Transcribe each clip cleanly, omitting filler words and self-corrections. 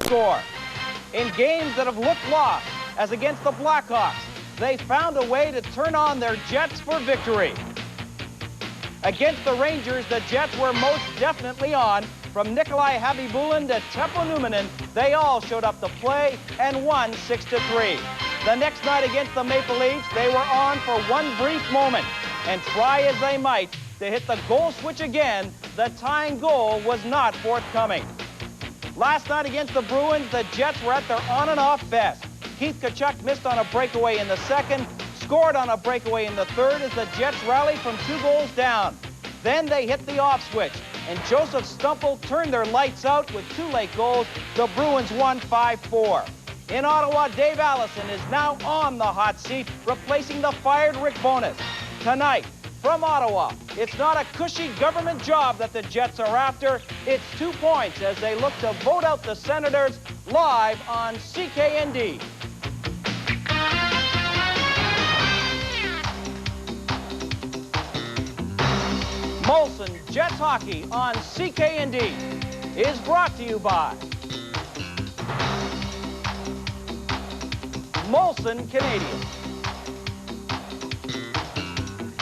score. In games that have looked lost, as against the Blackhawks, they found a way to turn on their Jets for victory. Against the Rangers, the Jets were most definitely on. From Nikolai Habibulin to Teppo Numminen, they all showed up to play and won 6-3. The next night against the Maple Leafs, they were on for one brief moment. And try as they might to hit the goal switch again, the tying goal was not forthcoming. Last night against the Bruins, the Jets were at their on and off best. Keith Tkachuk missed on a breakaway in the second, scored on a breakaway in the third as the Jets rallied from 2 goals down. Then they hit the off switch, and Joseph Stumple turned their lights out with 2 late goals. The Bruins won 5-4. In Ottawa, Dave Allison is now on the hot seat, replacing the fired Rick Bowness. Tonight, from Ottawa, it's not a cushy government job that the Jets are after. It's 2 points as they look to vote out the Senators live on CKND. Molson Jets Hockey on CKND is brought to you by Molson Canadian.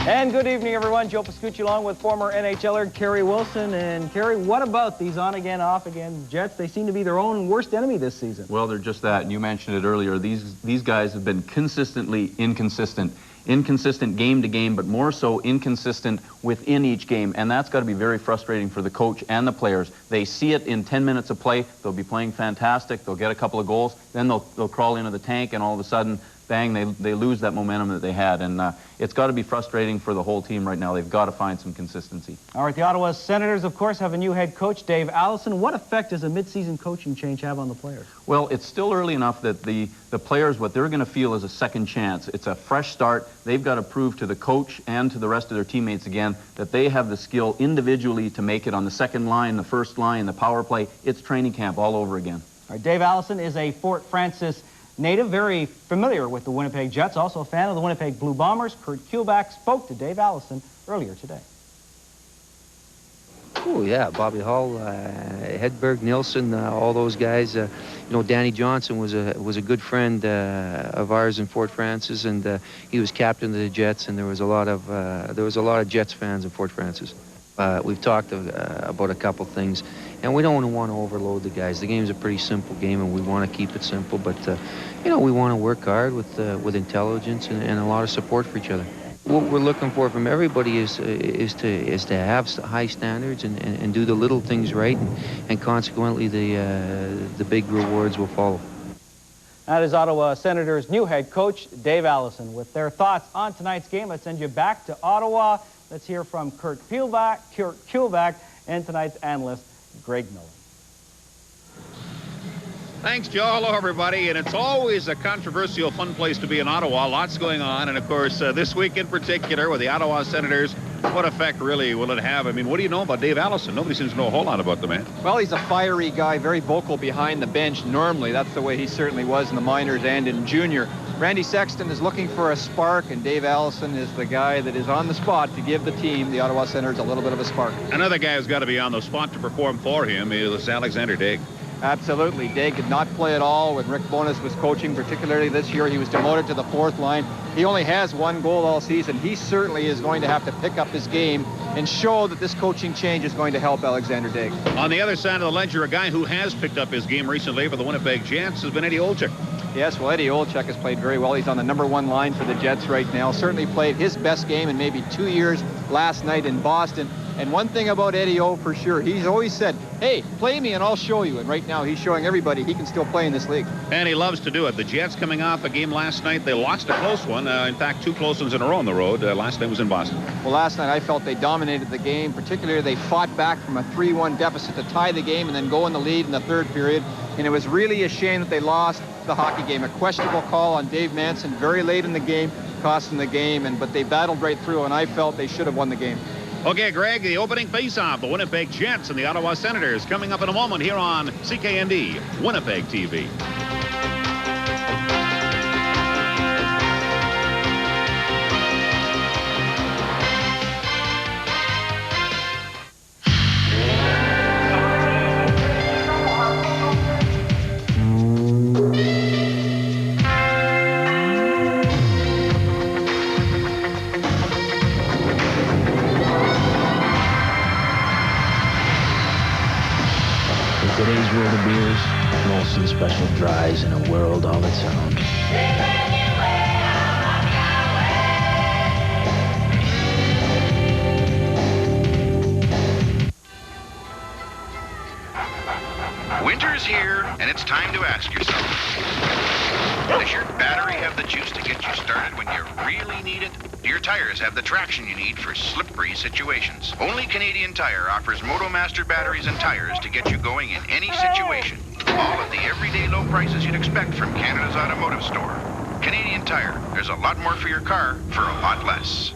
And good evening, everyone. Joe Pascucci along with former NHLer Kerry Wilson. And Kerry, what about these on-again, off-again Jets? They seem to be their own worst enemy this season. Well, they're just that. And you mentioned it earlier. These guys have been consistently inconsistent. Inconsistent game to game, but more so inconsistent within each game. And that's got to be very frustrating for the coach and the players. They see it in 10 minutes of play. They'll be playing fantastic. They'll get a couple of goals. Then they'll crawl into the tank, and all of a sudden, bang, they lose that momentum that they had. And it's got to be frustrating for the whole team right now. They've got to find some consistency. All right, the Ottawa Senators, of course, have a new head coach, Dave Allison. What effect does a midseason coaching change have on the players? Well, it's still early enough that the players, what they're going to feel is a second chance. It's a fresh start. They've got to prove to the coach and to the rest of their teammates again that they have the skill individually to make it on the second line, the first line, the power play. It's training camp all over again. All right, Dave Allison is a Fort Francis native, very familiar with the Winnipeg Jets, also a fan of the Winnipeg Blue Bombers. Kurt Kuhlback spoke to Dave Allison earlier today. Oh, yeah, Bobby Hull, Hedberg, Nilsson, all those guys. You know, Danny Johnson was a good friend of ours in Fort Francis, and he was captain of the Jets, and there was a lot of Jets fans in Fort Francis. We've talked about a couple things, and we don't want to overload the guys. The game's a pretty simple game, and we want to keep it simple, but you know, we want to work hard with intelligence and a lot of support for each other. What we're looking for from everybody is to have high standards and do the little things right, and consequently the big rewards will follow. That is Ottawa Senators' new head coach, Dave Allison. With their thoughts on tonight's game, let's send you back to Ottawa. Let's hear from Kurt Kuhlback and tonight's analyst, Greg Miller. Thanks, Joe. Hello, everybody. And it's always a controversial, fun place to be in Ottawa. Lots going on. And, of course, this week in particular with the Ottawa Senators, what effect really will it have? I mean, what do you know about Dave Allison? Nobody seems to know a whole lot about the man. Well, he's a fiery guy, very vocal behind the bench normally. That's the way he certainly was in the minors and in junior. Randy Sexton is looking for a spark, and Dave Allison is the guy that is on the spot to give the team, the Ottawa Senators, a little bit of a spark. Another guy who's got to be on the spot to perform for him is Alexander Digg. Absolutely. Digg did not play at all when Rick Bowness was coaching, particularly this year. He was demoted to the fourth line. He only has 1 goal all season. He certainly is going to have to pick up his game and show that this coaching change is going to help Alexander Digg. On the other side of the ledger, a guy who has picked up his game recently for the Winnipeg Jets has been Eddie Olczyk. Yes, well, Eddie Olczyk has played very well. He's on the #1 line for the Jets right now. Certainly played his best game in maybe 2 years last night in Boston. And one thing about Eddie O for sure, he's always said, hey, play me and I'll show you. And right now he's showing everybody he can still play in this league. And he loves to do it. The Jets coming off a game last night. They lost a close one. In fact, 2 close ones in a row on the road. Last night was in Boston. Well, last night I felt they dominated the game. Particularly they fought back from a 3-1 deficit to tie the game and then go in the lead in the third period. And it was really a shame that they lost the hockey game. A questionable call on Dave Manson very late in the game, cost them the game. But they battled right through, and I felt they should have won the game. Okay, Greg, the opening face-off, the Winnipeg Jets and the Ottawa Senators, coming up in a moment here on CKND, Winnipeg TV. Today's world of beers, Molson Special Dries in a world all its own. Winter's here, and it's time to ask yourself, does your battery have the juice to get you started when you really need it? Do your tires have the traction you need for slippery situations? Only Canadian Tire offers MotoMaster batteries and tires to get you going in any situation. All at the everyday low prices you'd expect from Canada's automotive store. Canadian Tire, there's a lot more for your car for a lot less.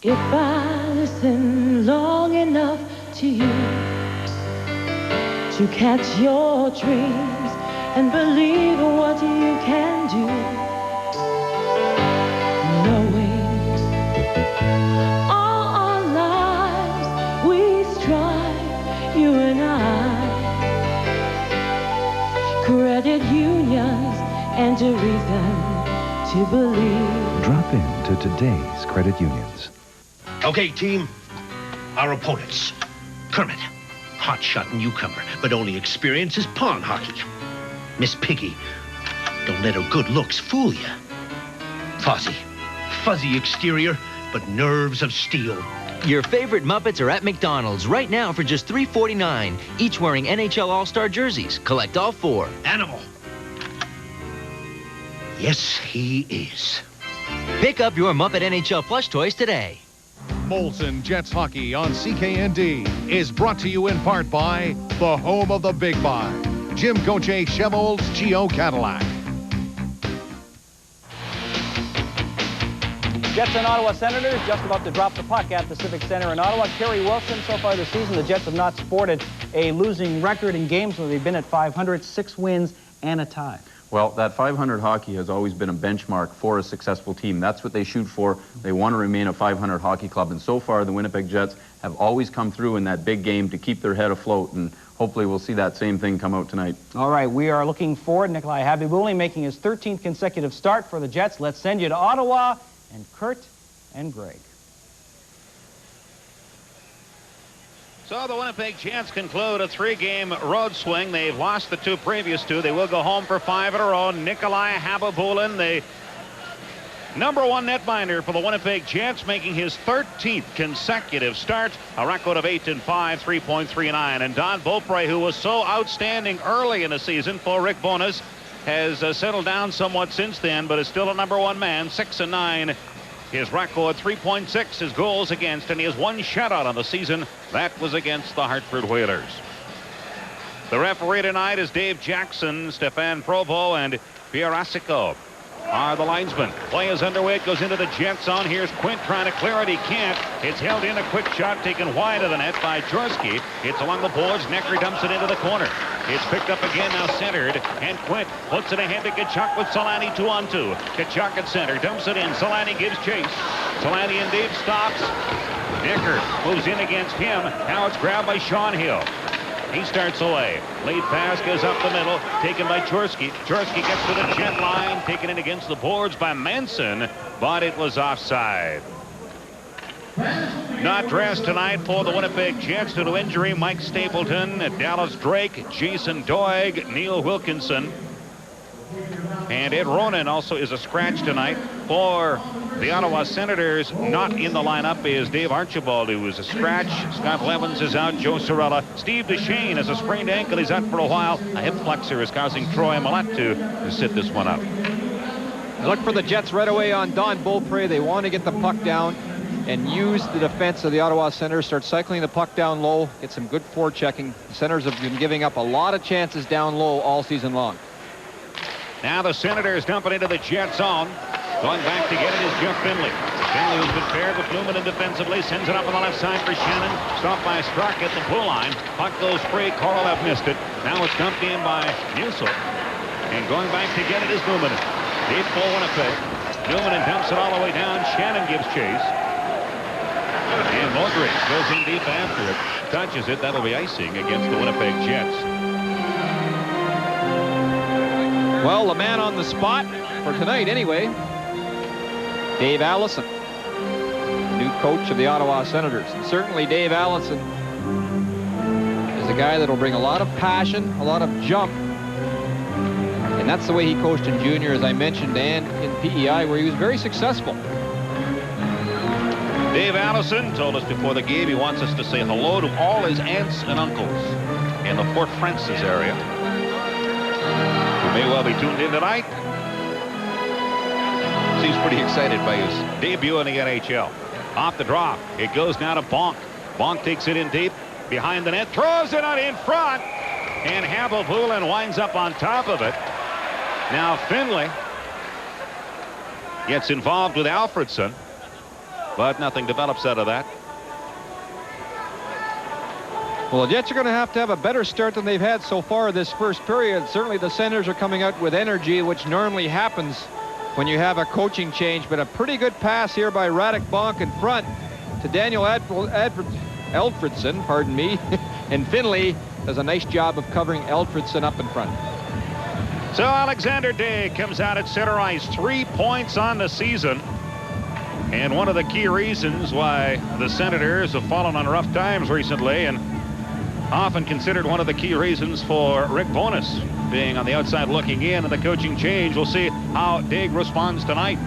If I listen long enough to you, to catch your dreams and believe in what you can do, knowing all our lives we strive, you and I, credit unions and a reason to believe. Drop into today's credit unions. Okay, team, our opponents. Kermit, hotshot newcomer, but only experience is pond hockey. Miss Piggy, don't let her good looks fool you. Fozzie, fuzzy exterior, but nerves of steel. Your favorite Muppets are at McDonald's right now for just $3.49, each wearing NHL All-Star jerseys. Collect all 4. Animal. Yes, he is. Pick up your Muppet NHL plush toys today. Molson Jets Hockey on CKND is brought to you in part by the home of the Big Buy, Jim Coche Chevol's Geo Cadillac. Jets and Ottawa Senators just about to drop the puck at the Civic Center in Ottawa. Kerry Wilson, so far this season, the Jets have not sported a losing record in games where they've been at 500, 6 wins and a tie. Well, that 500 hockey has always been a benchmark for a successful team. That's what they shoot for. They want to remain a 500 hockey club. And so far, the Winnipeg Jets have always come through in that big game to keep their head afloat. And hopefully we'll see that same thing come out tonight. All right, we are looking forward. Nikolai Habibulin making his 13th consecutive start for the Jets. Let's send you to Ottawa and Kurt and Greg. So the Winnipeg Jets conclude a 3-game road swing. They've lost the 2 previous 2. They will go home for 5 in a row. Nikolai Habibulin, the #1 netminder for the Winnipeg Jets, making his 13th consecutive start. A record of 8-5, 3.39. And Don Beaupre, who was so outstanding early in the season for Rick Bowness, has settled down somewhat since then, but is still a #1 man, 6-9. His record, 3.6, his goals against, and he has 1 shutout on the season. That was against the Hartford Whalers. The referee tonight is Dave Jackson, Stefan Provo, and Pierre Asico are the linesmen. Play is underway. It goes into the Jet zone. Here's Quint trying to clear it. He can't. It's held in. A quick shot taken wide of the net by Jaworski. It's along the boards. Necker dumps it into the corner. It's picked up again, now centered, and Quint puts it ahead to Tkachuk with Solani 2-on-2. Tkachuk at center, dumps it in. Solani gives chase. Solani indeed stops. Necker moves in against him. Now it's grabbed by Sean Hill. He starts away. Lead pass goes up the middle, taken by Jaworski. Jaworski gets to the Jet line, taken in against the boards by Manson, but it was offside. Not dressed tonight for the Winnipeg Jets due to injury. Mike Stapleton, Dallas Drake, Jason Doig, Neil Wilkinson. And Ed Ronan also is a scratch tonight for the Ottawa Senators. Not in the lineup is Dave Archibald, who is a scratch. Scott Levens is out. Joe Sorella. Steve Duchesne has a sprained ankle. He's out for a while. A hip flexor is causing Troy Millette to sit this one out. Look for the Jets right away on Don Beaupre. They want to get the puck down and use the defense of the Ottawa Senators. Start cycling the puck down low. Get some good forechecking. The Senators have been giving up a lot of chances down low all season long. Now the Senators dump it into the Jet zone. Going back to get it is Jeff Finley. Finley, who's been paired with Newman defensively, sends it up on the left side for Shannon. Stopped by Strzok at the blue line. Puck goes free. Korolev missed it. Now it's dumped in by Newsel. And going back to get it is Newman. Deep for Winnipeg. Newman dumps it all the way down. Shannon gives chase. And Modric goes in deep after it. Touches it. That'll be icing against the Winnipeg Jets. Well, the man on the spot for tonight anyway, Dave Allison. New coach of the Ottawa Senators. And certainly Dave Allison is a guy that will bring a lot of passion, a lot of jump. And that's the way he coached in junior, as I mentioned, and in PEI, where he was very successful. Dave Allison told us before the game he wants us to say hello to all his aunts and uncles in the Fort Frances area, who may well be tuned in tonight. Seems pretty excited by his debut in the NHL. Off the drop, it goes now to Bonk. Bonk takes it in deep behind the net, throws it out in front, and Habibulin winds up on top of it. Now Finley gets involved with Alfredson, but nothing develops out of that. Well, the Jets are going to have a better start than they've had so far this first period. Certainly the Senators are coming out with energy, which normally happens when you have a coaching change, but a pretty good pass here by Radek Bonk in front to Daniel Alfredson, pardon me, and Finley does a nice job of covering Alfredson up in front. So Alexander Day comes out at center ice, 3 points on the season. And one of the key reasons why the Senators have fallen on rough times recently, and often considered one of the key reasons for Rick Bowness being on the outside looking in and the coaching change. We'll see how Dig responds tonight.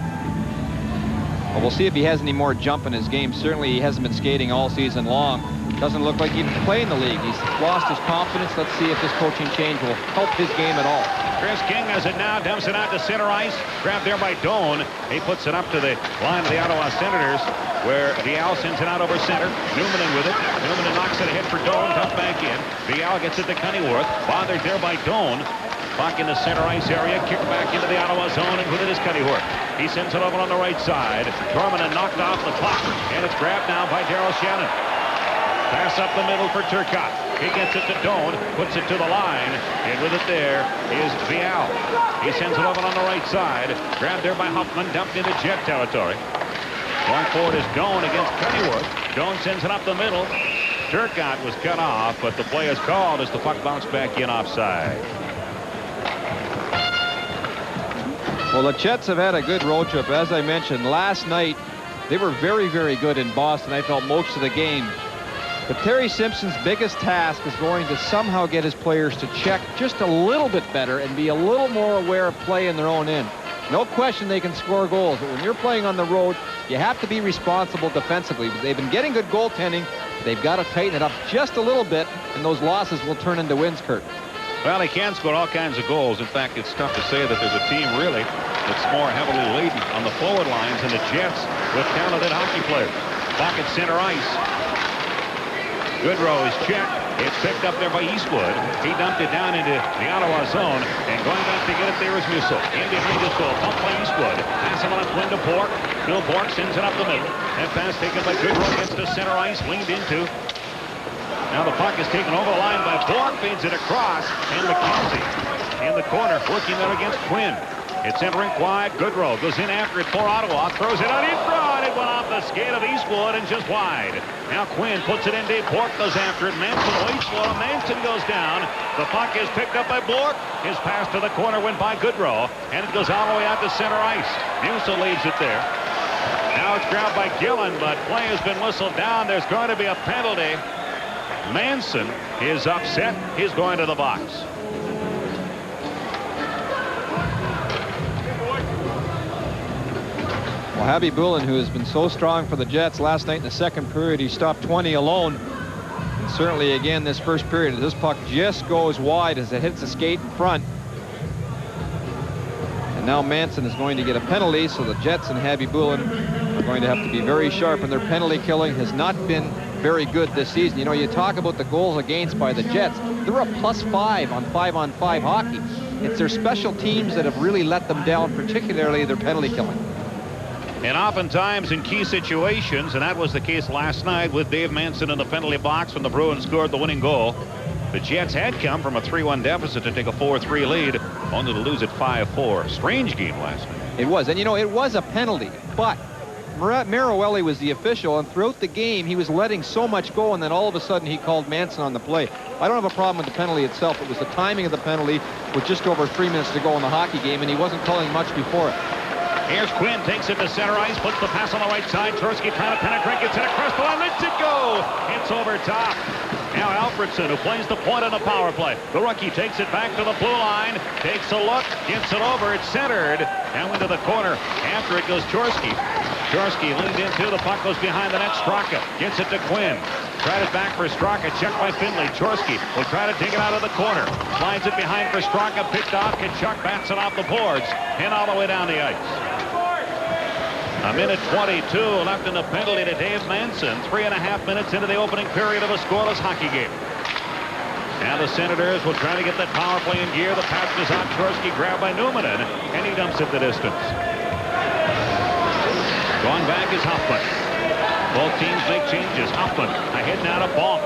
Well, we'll see if he has any more jump in his game. Certainly he hasn't been skating all season long. Doesn't look like he can play in the league. He's lost his confidence. Let's see if this coaching change will help his game at all. Chris King has it now, dumps it out to center ice. Grabbed there by Doan. He puts it up to the line of the Ottawa Senators, where Vial sends it out over center. Newman with it. Newman knocks it ahead for Doan. Dumped back in. Vial gets it to Cunnyworth. Bothered there by Doan. Puck in the center ice area. Kicked back into the Ottawa zone, and with it is Cunnyworth. He sends it over on the right side. Dorman knocked off the puck, and it's grabbed now by Daryl Shannon. Pass up the middle for Turcotte. He gets it to Doan, puts it to the line, and with it there is Vial. He sends it over on the right side. Grabbed there by Huffman, dumped into Jet territory. Going forward is Doan against Cunnyworth. Doan sends it up the middle. Turcotte was cut off, but the play is called as the puck bounced back in offside. Well, the Jets have had a good road trip. As I mentioned, last night they were very, very good in Boston. I felt most of the game. But Terry Simpson's biggest task is going to somehow get his players to check just a little bit better and be a little more aware of play in their own end. No question they can score goals, but when you're playing on the road, you have to be responsible defensively. They've been getting good goaltending. They've got to tighten it up just a little bit, and those losses will turn into wins, Kurt. Well, he can score all kinds of goals. In fact, it's tough to say that there's a team really that's more heavily laden on the forward lines than the Jets with talented hockey players. Pocket center ice. Goodrow is checked. It's picked up there by Eastwood. He dumped it down into the Ottawa zone, and going back to get it there is Musso. In behind his goal, pumped by Eastwood. Pass him on left wing to Bork. Bill Bork sends it up the middle. That pass taken by Goodrow against the center ice, leaned into. Now the puck is taken over the line by Bork, feeds it across, and McKenzie in the corner, working there against Quinn. It's entering wide. Goodrow goes in after it for Ottawa, throws it out in front. It went off the skate of Eastwood and just wide. Now Quinn puts it in deep. Bork goes after it. Manson waits for him. Manson goes down. The puck is picked up by Bork. His pass to the corner went by Goodrow, and it goes all the way out to center ice. Musso leaves it there. Now it's grabbed by Gillen, but play has been whistled down. There's going to be a penalty. Manson is upset. He's going to the box. Well, Habibulin, who has been so strong for the Jets last night in the second period, he stopped 20 alone. And certainly again this first period, this puck just goes wide as it hits the skate in front. And now Manson is going to get a penalty, so the Jets and Habibulin are going to have to be very sharp, and their penalty killing has not been very good this season. You know, you talk about the goals against by the Jets. They're a +5 on 5-on-5 hockey. It's their special teams that have really let them down, particularly their penalty killing. And oftentimes in key situations, and that was the case last night with Dave Manson in the penalty box when the Bruins scored the winning goal. The Jets had come from a 3-1 deficit to take a 4-3 lead, only to lose at 5-4. Strange game last night. It was, and you know, it was a penalty, but Maroelli was the official, and throughout the game he was letting so much go, and then all of a sudden he called Manson on the play. I don't have a problem with the penalty itself. It was the timing of the penalty with just over 3 minutes to go in the hockey game, and he wasn't calling much before it. Here's Quinn, takes it to center ice, puts the pass on the right side. Chorsky trying to penetrate, gets it across the line, lets it go. It's over top. Now Alfredson, who plays the point on the power play. The rookie takes it back to the blue line, takes a look, gets it over, it's centered. Now into the corner. After it goes Chorsky. Chorsky leaned into, the puck goes behind the net. Straka gets it to Quinn. Tried it back for Straka, checked by Finley. Chorsky will try to take it out of the corner. Slides it behind for Straka, picked off. Kachuk bats it off the boards and all the way down the ice. A minute 22 left in the penalty to Dave Manson. 3.5 minutes into the opening period of a scoreless hockey game. Now the Senators will try to get that power play in gear. The pass is on Chorsky, grabbed by Newman, and he dumps it the distance. Going back is Hoffman. Both teams make changes. Hoffman ahead now to Bonk.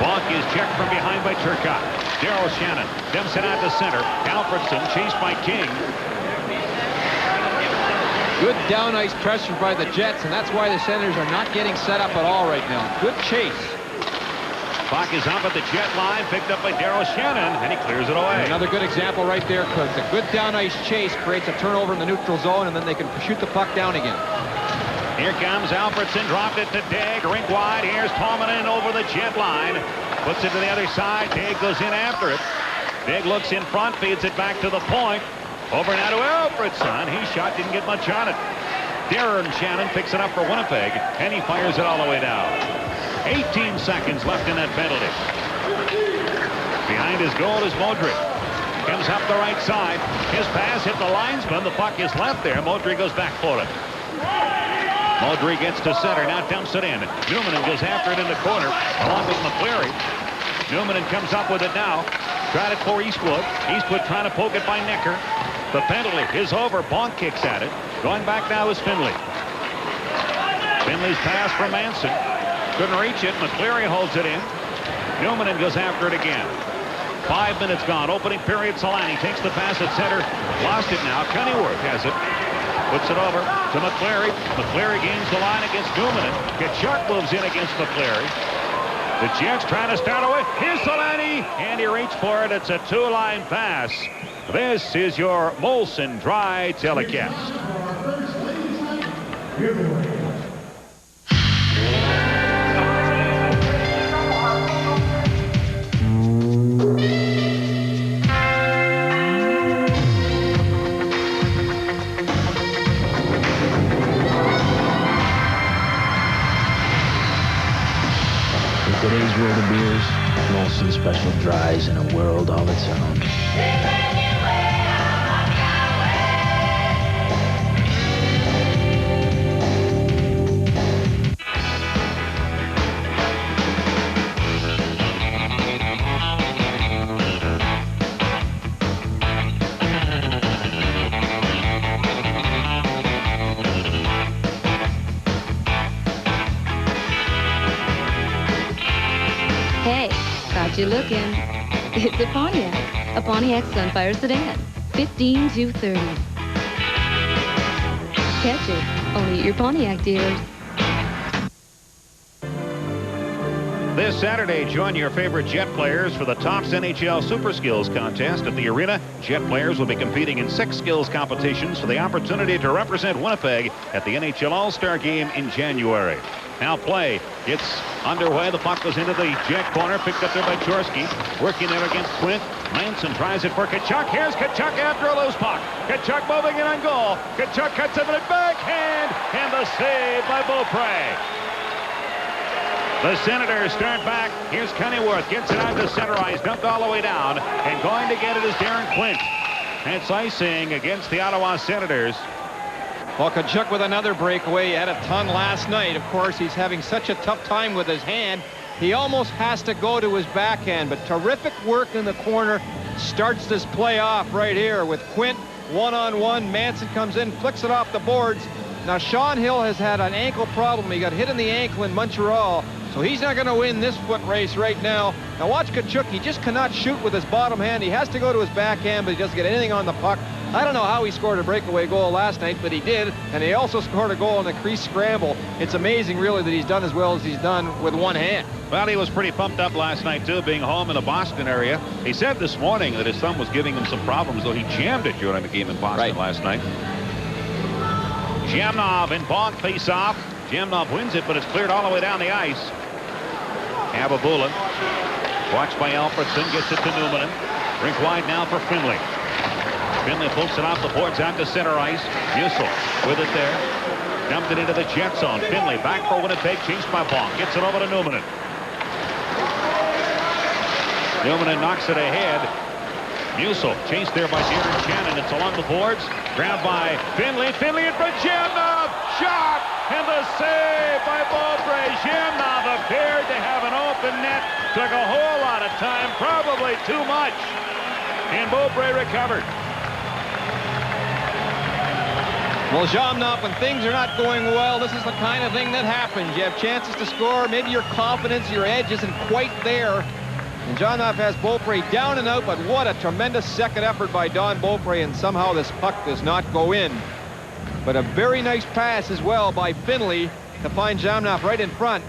Bonk is checked from behind by Turcotte. Daryl Shannon dumps it out to center. Alfredson chased by King. Good down ice pressure by the Jets, and that's why the Senators are not getting set up at all right now. Good chase. Puck is up at the jet line, picked up by Daryl Shannon, and he clears it away. Another good example right there, because a good down ice chase creates a turnover in the neutral zone, and then they can shoot the puck down again. Here comes Alfredson, dropped it to Degg, rink wide. Here's Tolmanen over the jet line, puts it to the other side. Degg goes in after it. Degg looks in front, feeds it back to the point. Over now to Alfredson. He shot, didn't get much on it. Darren Shannon picks it up for Winnipeg, and he fires it all the way down. 18 seconds left in that penalty. Behind his goal is Modric. Comes up the right side. His pass hit the linesman. The puck is left there. Modric goes back for it. Modric gets to center. Now dumps it in. Newman goes after it in the corner, along with McCleary. Newman comes up with it now. Tried it for Eastwood. Eastwood trying to poke it by Necker. The penalty is over. Bonk kicks at it. Going back now is Finley. Finley's pass from Manson. Couldn't reach it. McCleary holds it in. Newman goes after it again. 5 minutes gone. Opening period. Solani takes the pass at center. Lost it now. Kennyworth has it. Puts it over to McCleary. McCleary gains the line against Newman. Kachuk moves in against McCleary. The Jets trying to start away. Here's Solani. And he reached for it. It's a two-line pass. This is your Molson Dry telecast. In today's world of beers, Molson Special Dries in a world all its own. You're looking. It's a Pontiac Sunfire sedan, 15,230. Catch it only at your Pontiac dealers. This Saturday, join your favorite Jet players for the Topps NHL Super Skills Contest at the arena. Jet players will be competing in 6 skills competitions for the opportunity to represent Winnipeg at the NHL All-Star Game in January. Now play gets underway. The puck goes into the Jet corner, picked up there by Chorsky. Working there against Quint. Manson tries it for Kachuk. Here's Kachuk after a loose puck. Kachuk moving in on goal. Kachuk cuts it in the backhand, and the save by Beaupre. The Senators start back. Here's Kennyworth. Gets it out to center ice. Dumped all the way down. And going to get it is Darren Quint. It's icing against the Ottawa Senators. Well, Kachuk with another breakaway. He had a ton last night. Of course, he's having such a tough time with his hand. He almost has to go to his backhand. But terrific work in the corner. Starts this play off right here with Quint one-on-one. Manson comes in, flicks it off the boards. Now, Sean Hill has had an ankle problem. He got hit in the ankle in Montreal. So he's not going to win this foot race right now. Now watch Kachuk. He just cannot shoot with his bottom hand. He has to go to his backhand, but he doesn't get anything on the puck. I don't know how he scored a breakaway goal last night, but he did. And he also scored a goal in a crease scramble. It's amazing, really, that he's done as well as he's done with one hand. Well, he was pretty pumped up last night, too, being home in the Boston area. He said this morning that his thumb was giving him some problems, though he jammed it during the game in Boston last night. Jamnov and Bonk face off. Jamnov wins it, but it's cleared all the way down the ice. Ababula, watched by Alfredson, gets it to Newman. Rink wide now for Finley. Finley pulls it off the boards out to center ice. Musil with it there. Dumped it into the jet zone. Finley back for Winnipeg, chased by Bonk. Gets it over to Newman. Newman knocks it ahead. Musil chased there by Darren Shannon. It's along the boards. Grabbed by Finley. Finley in front. Jamnov shot. And the save by Beaupre. Jamnov appeared to have an open net. Took a whole lot of time, probably too much. And Beaupre recovered. Well, Jamnov, when things are not going well, this is the kind of thing that happens. You have chances to score. Maybe your confidence, your edge isn't quite there. And Jamnov has Beaupre down and out, but what a tremendous second effort by Don Beaupre, and somehow this puck does not go in. But a very nice pass as well by Finley to find Jamnov right in front.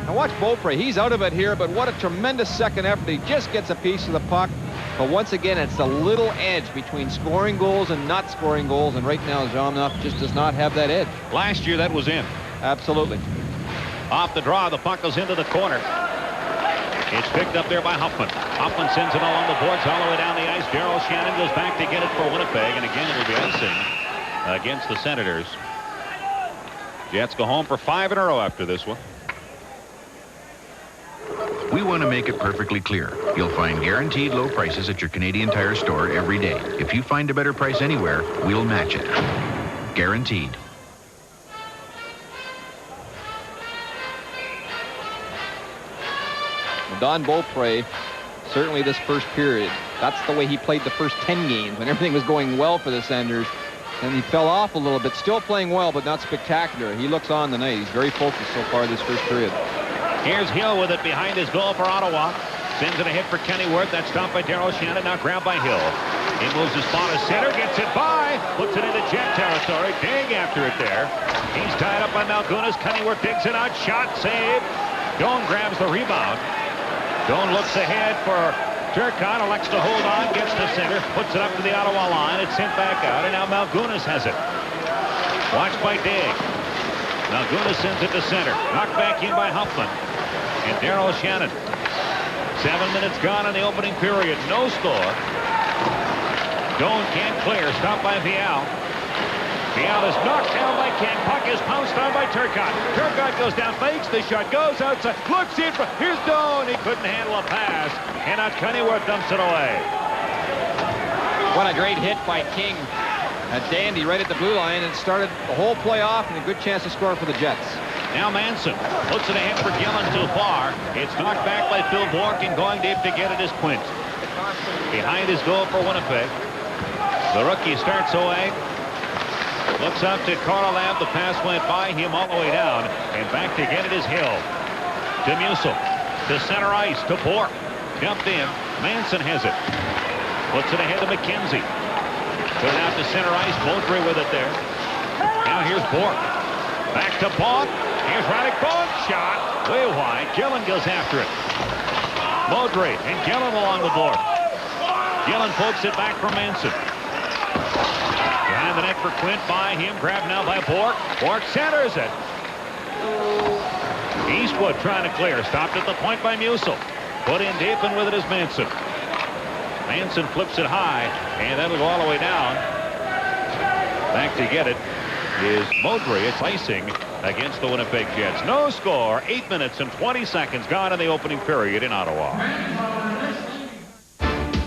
Now watch Beaupre. He's out of it here, but what a tremendous second effort. He just gets a piece of the puck. But once again, it's the little edge between scoring goals and not scoring goals, and right now Jamnov just does not have that edge. Last year that was in. Absolutely. Off the draw, the puck goes into the corner. It's picked up there by Huffman. Huffman sends it along the boards all the way down the ice. Darryl Shannon goes back to get it for Winnipeg, and again it'll be icing against the Senators. Jets go home for 5 in a row after this one. We want to make it perfectly clear. You'll find guaranteed low prices at your Canadian Tire store every day. If you find a better price anywhere, we'll match it. Guaranteed. Don Beaupre, certainly this first period, that's the way he played the first 10 games when everything was going well for the Senators. And he fell off a little bit, still playing well, but not spectacular. He looks on tonight. He's very focused so far this first period. Here's Hill with it behind his goal for Ottawa. Sends it ahead for Kennyworth. That's stopped by Darryl Shannon. Now grabbed by Hill. He moves his spot to center, gets it by, puts it into Jet territory. Dig after it there. He's tied up by Malgunas. Kennyworth digs it out. Shot, save. Doan grabs the rebound. Doan looks ahead for Turcotte, elects to hold on, gets to center, puts it up to the Ottawa line. It's sent back out, and now Malgunas has it. Watched by Dig. Malgunas sends it to center. Knocked back in by Huffman. And Darryl Shannon. 7 minutes gone in the opening period. No score. Doan can't clear. Stopped by Vial. Vial is knocked down by King. Puck is pounced on by Turcotte. Turcotte goes down, fakes the shot, goes outside, looks in front. Here's Doan. He couldn't handle a pass. And now Kennyworth dumps it away. What a great hit by King. A dandy right at the blue line, and started the whole play off and a good chance to score for the Jets. Now Manson puts it ahead for Gillen too far. It's knocked back by Phil Bourque, and going deep to get it is Quint. Behind his goal for Winnipeg. The rookie starts away. Looks up to Korolev. The pass went by him all the way down. And back to get it is Hill. To Musil. To center ice. To Bourque. Dumped in. Manson has it. Puts it ahead to McKenzie. Put it out to center ice. Beaupre with it there. Now here's Bourque. Back to Bonk. Here's Roddick. Bonk shot. Way wide. Gillen goes after it. Beaupre and Gillen along the board. Gillen pokes it back from Manson. Behind the net for Quint, by him. Grabbed now by Bourque. Bourque centers it. Eastwood trying to clear. Stopped at the point by Musil. Put in deep, and with it is Manson. Manson flips it high, and that'll go all the way down. Back to get it is Beaupre. It's icing against the Winnipeg Jets. No score. 8 minutes and 20 seconds gone in the opening period in Ottawa.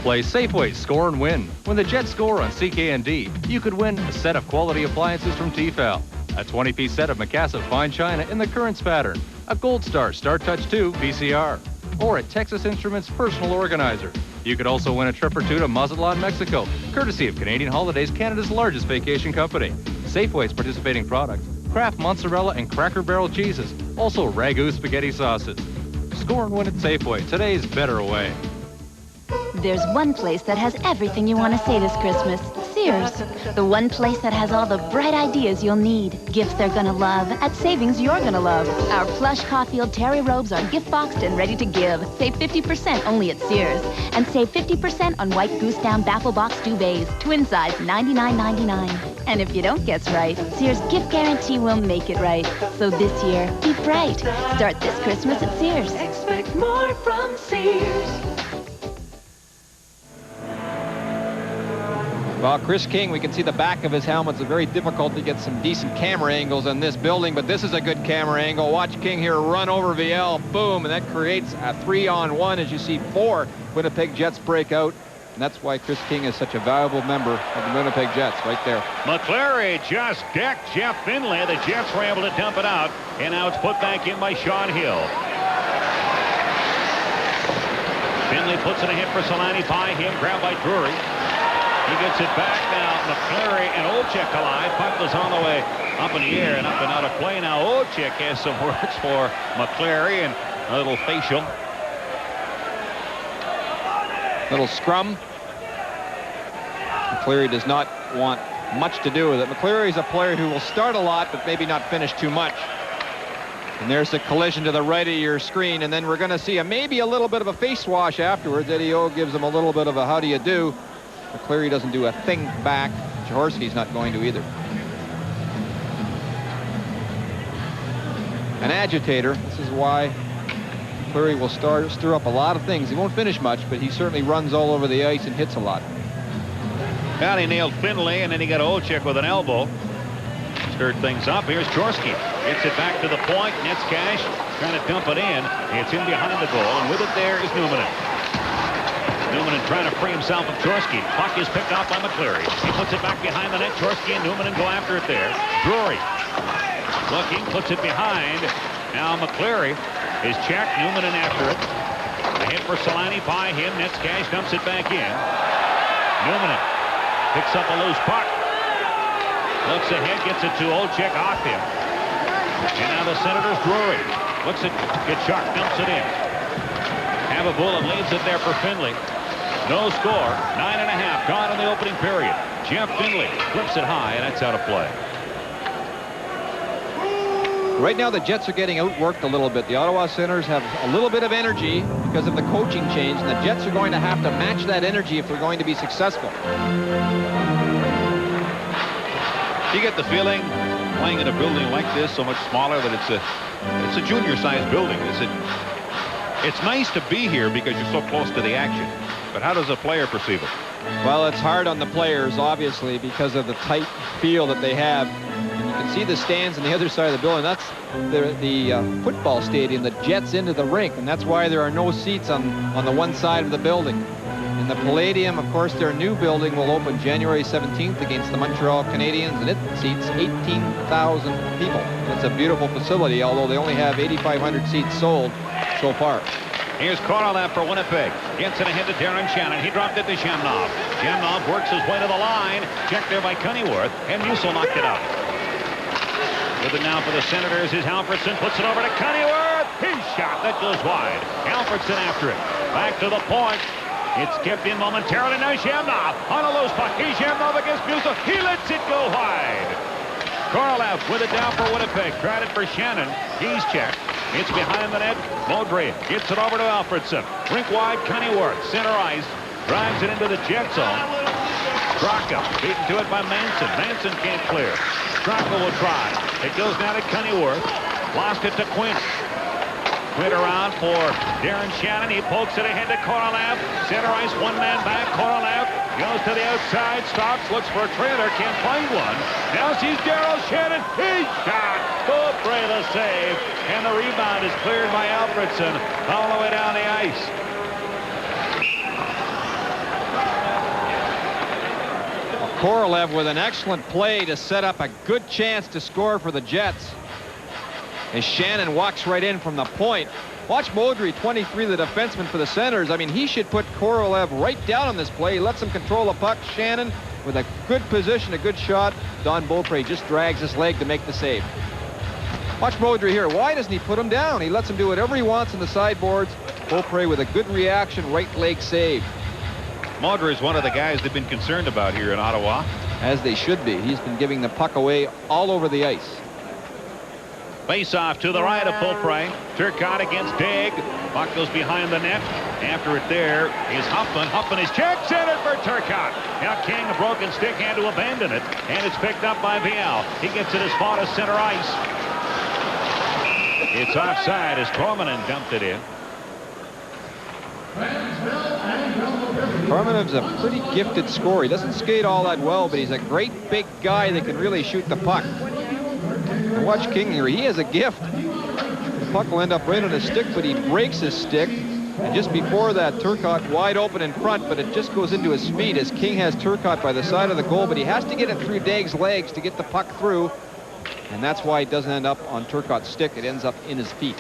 Play Safeway Score and Win. When the Jets score on CKND, you could win a set of quality appliances from Tefal, a 20-piece set of Macassa fine china in the Currents pattern, a Gold Star Star Touch 2 VCR, or a Texas Instruments personal organizer. You could also win a trip or two to Mazatlan, Mexico, courtesy of Canadian Holidays, Canada's largest vacation company. Safeway's participating products: Kraft mozzarella and Cracker Barrel cheeses, also Ragu spaghetti sauces. Score and win at Safeway, today's better way. There's one place that has everything you want to say this Christmas. Sears. Sears, the one place that has all the bright ideas you'll need. Gifts they're gonna love at savings you're gonna love. Our plush Caulfield terry robes are gift boxed and ready to give. Save 50% only at Sears. And save 50% on white goose down baffle box duvets, twin size $99.99. And if you don't guess right, Sears gift guarantee will make it right. So this year, be bright. Start this Christmas at Sears. Expect more from Sears. Well, Chris King, we can see the back of his helmet. It's very difficult to get some decent camera angles in this building, but this is a good camera angle. Watch King here run over VL, boom, and that creates a 3-on-1 as you see 4 Winnipeg Jets break out. And that's why Chris King is such a valuable member of the Winnipeg Jets right there. McCleary just decked Jeff Finlay. The Jets were able to dump it out, and now it's put back in by Sean Hill. Finlay puts in a hit for Solani by him, grabbed by Drury. He gets it back now. McCleary and Olczyk collide. Puck was on the way up in the air and up and out of play. Now Olczyk has some words for McCleary and a little facial. Little scrum. McCleary does not want much to do with it. McCleary is a player who will start a lot, but maybe not finish too much. And there's the collision to the right of your screen, and then we're going to see maybe a little bit of a face wash afterwards. Eddie O gives him a little bit of a how do you do. McCleary doesn't do a thing back. Jaworski's not going to either. An agitator. This is why McCleary will stir up a lot of things. He won't finish much, but he certainly runs all over the ice and hits a lot. Well, he nailed Finlay, and then he got Olczyk with an elbow. Stirred things up. Here's Jaworski. Gets it back to the point. Nets Cash trying to dump it in. It's in behind the goal, and with it there is Numanen. Numanen trying to free himself of Jaworski. Puck is picked off by McCleary. He puts it back behind the net. Jaworski and Numanen go after it there. Drury looking, puts it behind. Now McCleary is checked. Numanen after it. A hit for Solani by him. Nets Cash dumps it back in. Numanen picks up a loose puck. Looks ahead, gets it to Olczyk, off him. And now the Senators, Drury. Looks at Tkachuk, dumps it in. Hababula leaves it there for Finlay. No score. 9.5 gone in the opening period. Jeff Finlay flips it high, and that's out of play. Right now, the Jets are getting outworked a little bit. The Ottawa Senators have a little bit of energy because of the coaching change, and the Jets are going to have to match that energy if they're going to be successful. You get the feeling playing in a building like this, so much smaller, that it's a junior-sized building. It's nice to be here because you're so close to the action. But how does a player perceive it? Well, it's hard on the players, obviously, because of the tight feel that they have. And you can see the stands on the other side of the building. That's the football stadium that jets into the rink, and that's why there are no seats on the one side of the building. And the Palladium, of course, their new building will open January 17th against the Montreal Canadiens, and it seats 18,000 people. It's a beautiful facility, although they only have 8,500 seats sold so far. Here's Korolev for Winnipeg. Gets it ahead to Darren Shannon. He dropped it to Shamnov. Shamnov works his way to the line. Checked there by Cunnyworth, and Musil knocked it out. With it now for the Senators is Alfredson. Puts it over to Cunnyworth. His shot that goes wide. Alfredson after it. Back to the point. It's kept in momentarily. Now Shamnov on a loose puck. Here's Shamnov against Musil. He lets it go wide. Korolev with it down for Winnipeg. Tried it for Shannon. He's checked. It's behind the net. Modry gets it over to Alfredson. Rink wide, Cunnyworth. Center ice. Drives it into the Jet zone. Straka beaten to it by Manson. Manson can't clear. Straka will try. It goes down to Cunnyworth. Lost it to Quint. Quint around for Darren Shannon. He pokes it ahead to Korolev. Center ice, one man back. Korolev goes to the outside. Stops, looks for a trailer. Can't find one. Now sees Daryl Shannon. He shot. Beaupre the save. And the rebound is cleared by Alfredson all the way down the ice. Korolev with an excellent play to set up a good chance to score for the Jets. As Shannon walks right in from the point. Watch Modry, 23, the defenseman for the Senators. I mean, he should put Korolev right down on this play. He lets him control the puck. Shannon with a good position, a good shot. Don Beaupre just drags his leg to make the save. Watch Modry here. Why doesn't he put him down? He lets him do whatever he wants in the sideboards. Beaupre with a good reaction, right leg save. Modra is one of the guys they've been concerned about here in Ottawa. As they should be. He's been giving the puck away all over the ice. Face off to the right of full frame. Turcotte against Digg. Puck goes behind the net. After it there is Huffman. Huffman is checked in it for Turcotte. Now King, a broken stick, had to abandon it. And it's picked up by Vial. He gets it as far as center ice. It's offside as Tormanen dumped it in. Tormanen's a pretty gifted scorer. He doesn't skate all that well, but he's a great big guy that can really shoot the puck. And watch King here. He has a gift. The puck will end up right on his stick, but he breaks his stick. And just before that, Turcotte wide open in front, but it just goes into his feet as King has Turcotte by the side of the goal, but he has to get it through Dagg's legs to get the puck through. And that's why it doesn't end up on Turcotte's stick. It ends up in his feet.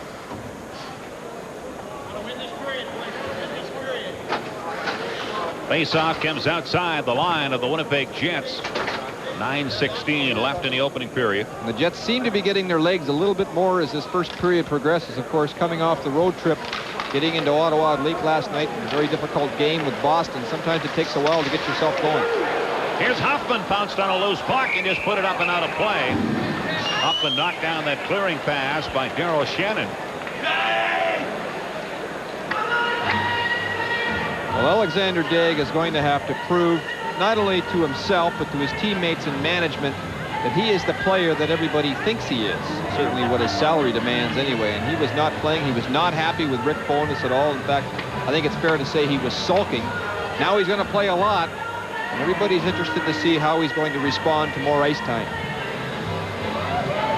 Face-off comes outside the line of the Winnipeg Jets. 9:16 left in the opening period. And the Jets seem to be getting their legs a little bit more as this first period progresses. Of course, coming off the road trip, getting into Ottawa late last night in a very difficult game with Boston. Sometimes it takes a while to get yourself going. Here's Huffman, pounced on a loose puck and just put it up and out of play. Huffman knocked down that clearing pass by Daryl Shannon. Well, Alexander Daigle is going to have to prove not only to himself but to his teammates and management that he is the player that everybody thinks he is. Certainly what his salary demands anyway. And he was not playing. He was not happy with Rick Bowness at all. In fact, I think it's fair to say he was sulking. Now he's going to play a lot. And everybody's interested to see how he's going to respond to more ice time.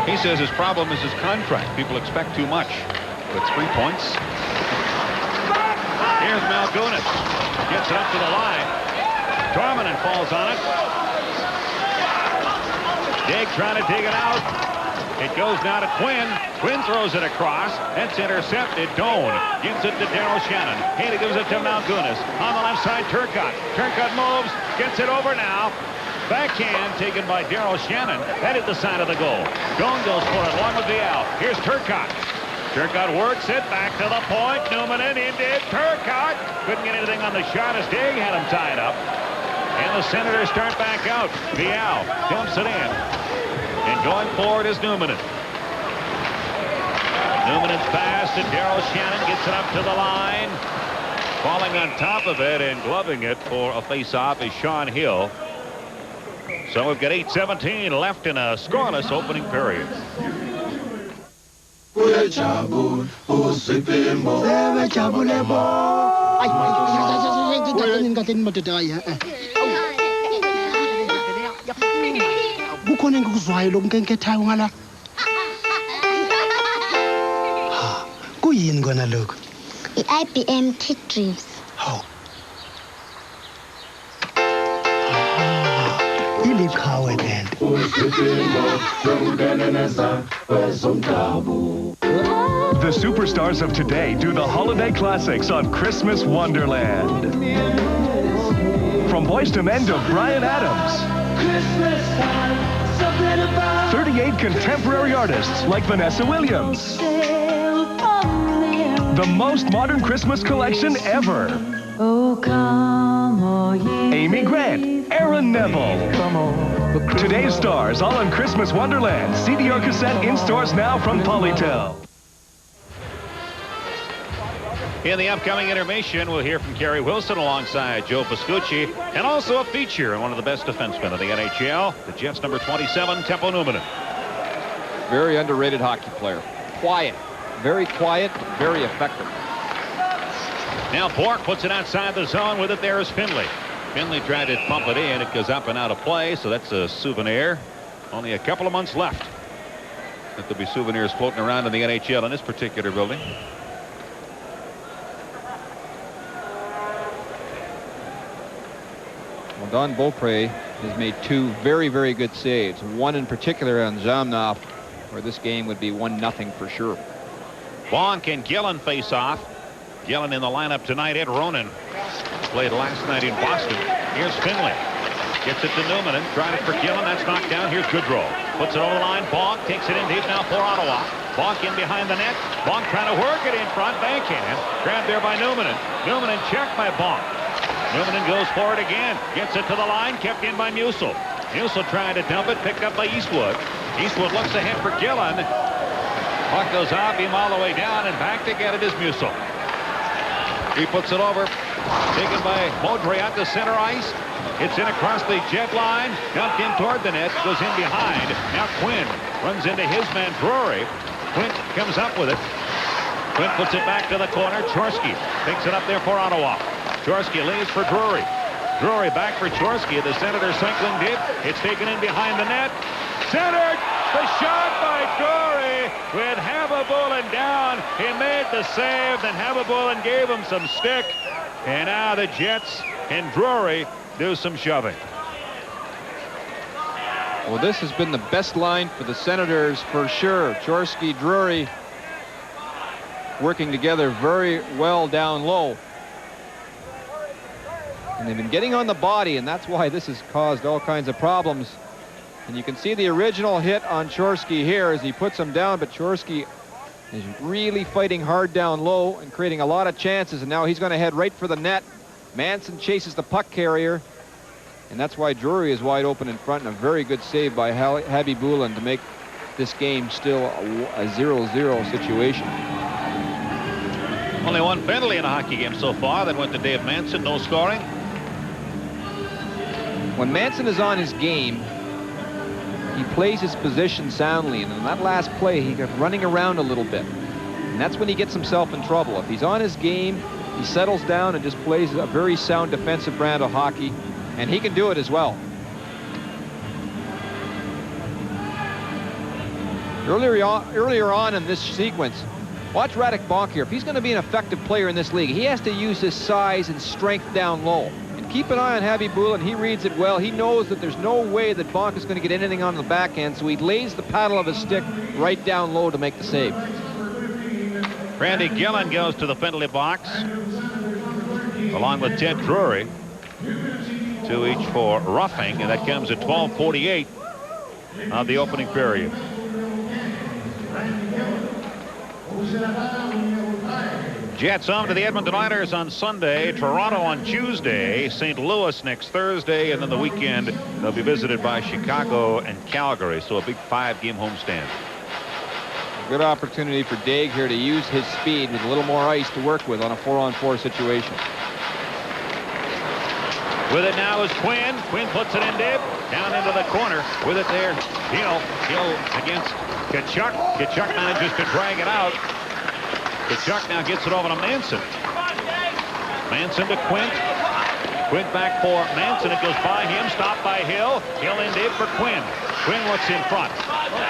He says his problem is his contract. People expect too much. With 3 points. Here's Malgunas. Gets it up to the line. Tormanen falls on it. Digg trying to dig it out. It goes now to Quinn. Quinn throws it across. That's intercepted. Doan gives it to Daryl Shannon. Haley gives it to Malgunas. On the left side, Turcotte. Turcotte moves. Gets it over now. Backhand taken by Daryl Shannon. That is the side of the goal. Doan goes for it along with Vial. Here's Turcotte. Turcotte works it back to the point. Newman in did. Turcotte couldn't get anything on the shot as Digg had him tied up. And the Senators start back out. Vial dumps it in. And going forward is Newman. Newman's pass to Daryl Shannon. Gets it up to the line. Falling on top of it and gloving it for a face-off is Sean Hill. So we've got 8:17 left in a scoreless opening period. kukhona engikuzwayo lokunkekethayo ngala kuyini kona lokho i-IBM Kid Dreams. iliqhawe lento The superstars of today do the holiday classics on Christmas Wonderland. From Boyz II Men to Bryan Adams. 38 contemporary artists like Vanessa Williams. The most modern Christmas collection ever. Amy Grant, Aaron Neville. Today's stars all on Christmas Wonderland. CD or cassette in stores now from Polytel. In the upcoming intermission, we'll hear from Kerry Wilson alongside Joe Pascucci, and also a feature on one of the best defensemen of the NHL, the Jets' number 27, Teppo Numminen. Very underrated hockey player. Quiet. Very quiet, very effective. Now Bork puts it outside the zone. With it there is Finley. Finley tried to pump it in. It goes up and out of play, so that's a souvenir. Only a couple of months left. That there'll be souvenirs floating around in the NHL in this particular building. Well, Don Beaupre has made two very, very good saves. One in particular on Zamnov, where this game would be 1-0 for sure. Bonk and Gillen face off. Gillen in the lineup tonight. Ed Ronan played last night in Boston. Here's Finley. Gets it to Numminen. Tried it for Gillen. That's knocked down. Here's Goodrow. Puts it over the line. Bonk takes it in deep now for Ottawa. Bonk in behind the net. Bonk trying to work it in front. Backhand. Grabbed there by Numminen. Numminen checked by Bonk. Newman goes for it again. Gets it to the line. Kept in by Musil. Musil trying to dump it. Picked up by Eastwood. Eastwood looks ahead for Gillen. Puck goes out. Beam all the way down. And back to get it is Musil. He puts it over. Taken by Baudry out to center ice. It's in across the jet line. Dumped in toward the net. Goes in behind. Now Quinn runs into his man Drury. Quinn comes up with it. Quinn puts it back to the corner. Chorsky picks it up there for Ottawa. Chorsky lays for Drury. Drury back for Chorsky. The Senators cycling deep. It's taken in behind the net. Centered. The shot by Drury with Habibulin down. He made the save. Then Habibulin gave him some stick. And now the Jets and Drury do some shoving. Well, this has been the best line for the Senators for sure. Chorsky, Drury working together very well down low. And they've been getting on the body, and that's why this has caused all kinds of problems. And you can see the original hit on Chorsky here as he puts him down, but Chorsky is really fighting hard down low and creating a lot of chances, and now he's going to head right for the net. Manson chases the puck carrier, and that's why Drury is wide open in front, and a very good save by Habibulin to make this game still a 0-0 situation. Only one penalty in a hockey game so far. That went to Dave Manson. No scoring. When Manson is on his game, he plays his position soundly, and in that last play he got running around a little bit, and that's when he gets himself in trouble. If he's on his game, he settles down and just plays a very sound defensive brand of hockey, and he can do it as well. Earlier on in this sequence, watch Radek Bonk here. If he's going to be an effective player in this league, he has to use his size and strength down low. Keep an eye on Habibulin. He reads it well. He knows that there's no way that Bonk is going to get anything on the backhand, so he lays the paddle of his stick right down low to make the save. Randy Gillen goes to the penalty box, along with Ted Drury. 2 each for roughing, and that comes at 12:48 of the opening period. Jets home to the Edmonton Oilers on Sunday, Toronto on Tuesday, St. Louis next Thursday, and then the weekend they'll be visited by Chicago and Calgary, so a big 5-game homestand. Good opportunity for Daig here to use his speed with a little more ice to work with on a 4-on-4 situation. With it now is Quinn. Quinn puts it in deep, down into the corner. With it there, Hill against Tkachuk. Tkachuk manages to drag it out. Tkachuk now gets it over to Manson. Manson to Quint. Quint back for Manson. It goes by him, stopped by Hill. Hill in deep for Quinn. Quinn looks in front.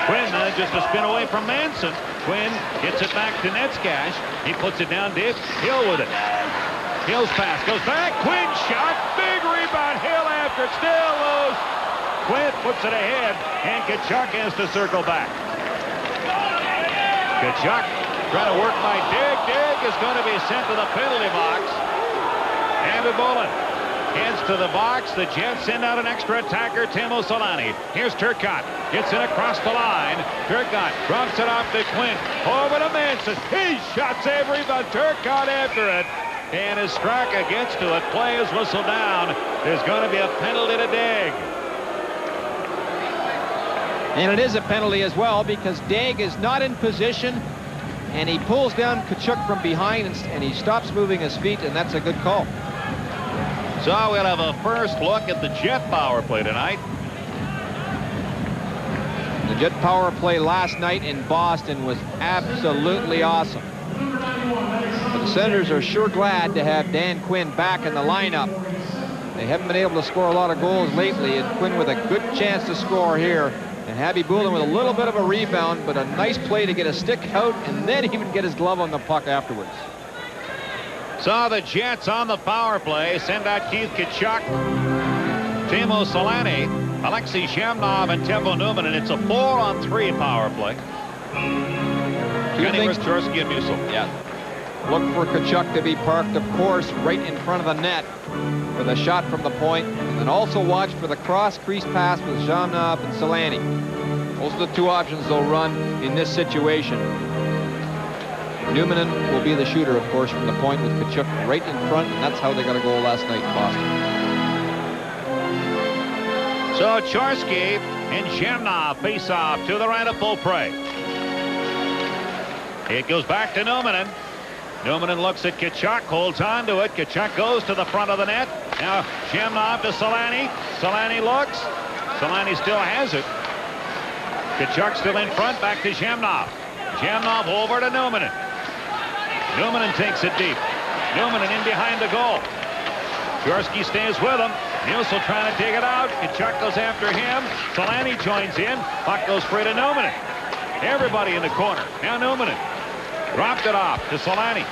Quinn manages to spin away from Manson. Quinn gets it back to Netskash. He puts it down deep. Hill with it. Hill's pass goes back. Quinn shot. Big rebound. Hill after it. Still loose. Quinn puts it ahead, and Tkachuk has to circle back. Tkachuk trying to work by Daig. Daig is going to be sent to the penalty box. Habibulin heads to the box. The Jets send out an extra attacker, Teemu Selanne. Here's Turcotte. Gets it across the line. Turcotte drops it off to Quinn. Over to Manson. He shot save rebound. Turcotte after it. And as Straka gets to it, play is whistled down. There's going to be a penalty to Daig. And it is a penalty as well because Daig is not in position. And he pulls down Tkachuk from behind, and he stops moving his feet, and that's a good call. So we'll have a first look at the Jet power play tonight. The Jet power play last night in Boston was absolutely awesome. But the Senators are sure glad to have Dan Quinn back in the lineup. They haven't been able to score a lot of goals lately, and Quinn with a good chance to score here. And Habibulin with a little bit of a rebound, but a nice play to get a stick out and then even get his glove on the puck afterwards. So the Jets on the power play send out Keith Tkachuk, Teemu Selanne, Alexei Shamnov, and Teuvo Newman, and it's a 4-on-3 power play. Kenny Chorsky and Musil. Yeah. Look for Tkachuk to be parked, of course, right in front of the net with a shot from the point. And then also watch for the cross-crease pass with Shamnov and Selanne. Those are the two options they'll run in this situation. Numanen will be the shooter, of course, from the point with Tkachuk right in front, and that's how they got a goal last night in Boston. So Chorsky and Shamnov face off to the right of Beaupre. It goes back to Numanen. Numanen looks at Tkachuk, holds on to it. Tkachuk goes to the front of the net. Now Shamnov to Selanne. Selanne looks. Selanne still has it. Tkachuk still in front, back to Shamnov. Shamnov over to Numanen. Numanen takes it deep. Numanen in behind the goal. Chorsky stays with him. Musil trying to dig it out. Tkachuk goes after him. Selanne joins in. Puck goes free to Numanen. Everybody in the corner. Now Numanen. Dropped it off to Selanne.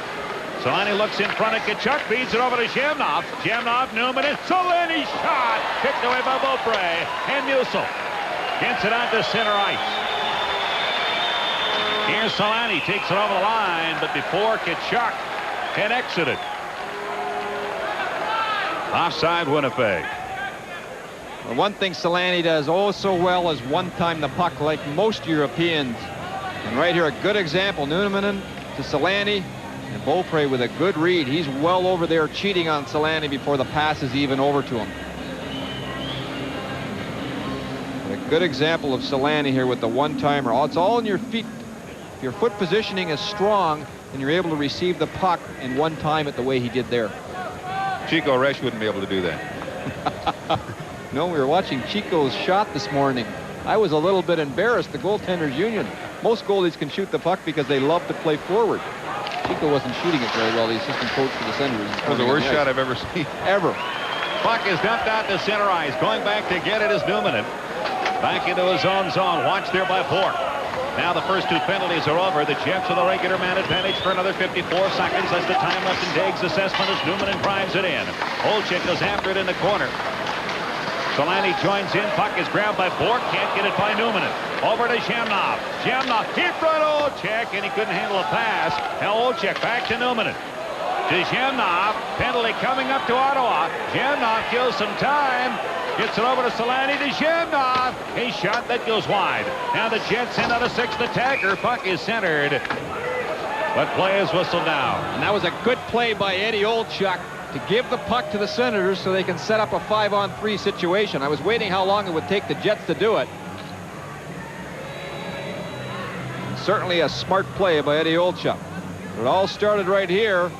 Selanne looks in front of Tkachuk. Feeds it over to Shamnov. Shamnov, Numanen. Selanne shot. Kicked away by Beaupre. And Musil gets it out to center ice. Here's Selanne. Takes it over the line. But before Tkachuk had exited. Offside Winnipeg. Well, one thing Selanne does oh so well is one-time the puck like most Europeans. And right here, a good example. Numanen to Selanne, and Beaupre with a good read. He's well over there cheating on Selanne before the pass is even over to him. A good example of Selanne here with the one-timer. It's all in your feet. If your foot positioning is strong, and you're able to receive the puck and one time it the way he did there. Chico Resch wouldn't be able to do that. No, we were watching Chico's shot this morning. I was a little bit embarrassed. The goaltenders union. Most goalies can shoot the puck because they love to play forward. Chico wasn't shooting it very well, the assistant coach for the Senators. That was the worst shot I've ever seen. Ever. Puck is dumped out to center ice. Going back to get it is Numanen. Back into his own zone. Watched there by Bourque. Now the first two penalties are over. The Jets with a regular man advantage for another 54 seconds. That's the time left in Daig's assessment as Numanen drives it in. Olczyk goes after it in the corner. Selanne joins in. Puck is grabbed by Bourque. Can't get it by Numanen. Over to Shamnov. Shamnov in front of Olczyk, and he couldn't handle a pass. Now Olczyk back to Numanen. To Shamnov. Penalty coming up to Ottawa. Shamnov kills some time. Gets it over to Selanne to Shamnov. A shot that goes wide. Now the Jets send out a sixth attacker. Puck is centered. But play is whistled down. And that was a good play by Eddie Olczyk to give the puck to the Senators so they can set up a 5-on-3 situation. I was waiting how long it would take the Jets to do it. Certainly a smart play by Eddie Olczyk. It all started right here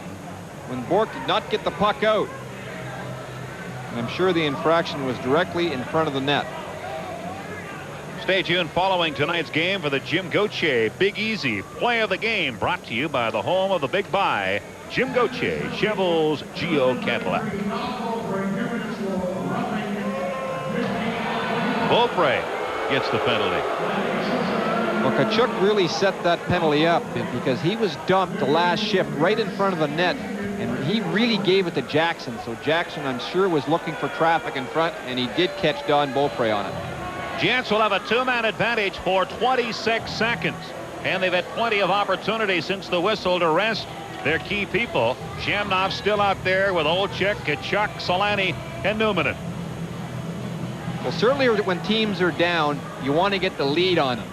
when Bourque did not get the puck out. And I'm sure the infraction was directly in front of the net. Stay tuned following tonight's game for the Jim Gauthier Big Easy Play of the Game, brought to you by the home of the Big Buy, Jim Gauthier, Chevels, Geo Cadillac. Beaupre gets the penalty. Well, Tkachuk really set that penalty up because he was dumped the last shift right in front of the net. And he really gave it to Jackson. So Jackson, I'm sure, was looking for traffic in front, and he did catch Don Beaupre on it. Jets will have a two-man advantage for 26 seconds. And they've had plenty of opportunity since the whistle to rest their key people. Shamnov still out there with Olczyk, Tkachuk, Selanne, and Numanen. Well, certainly when teams are down, you want to get the lead on them.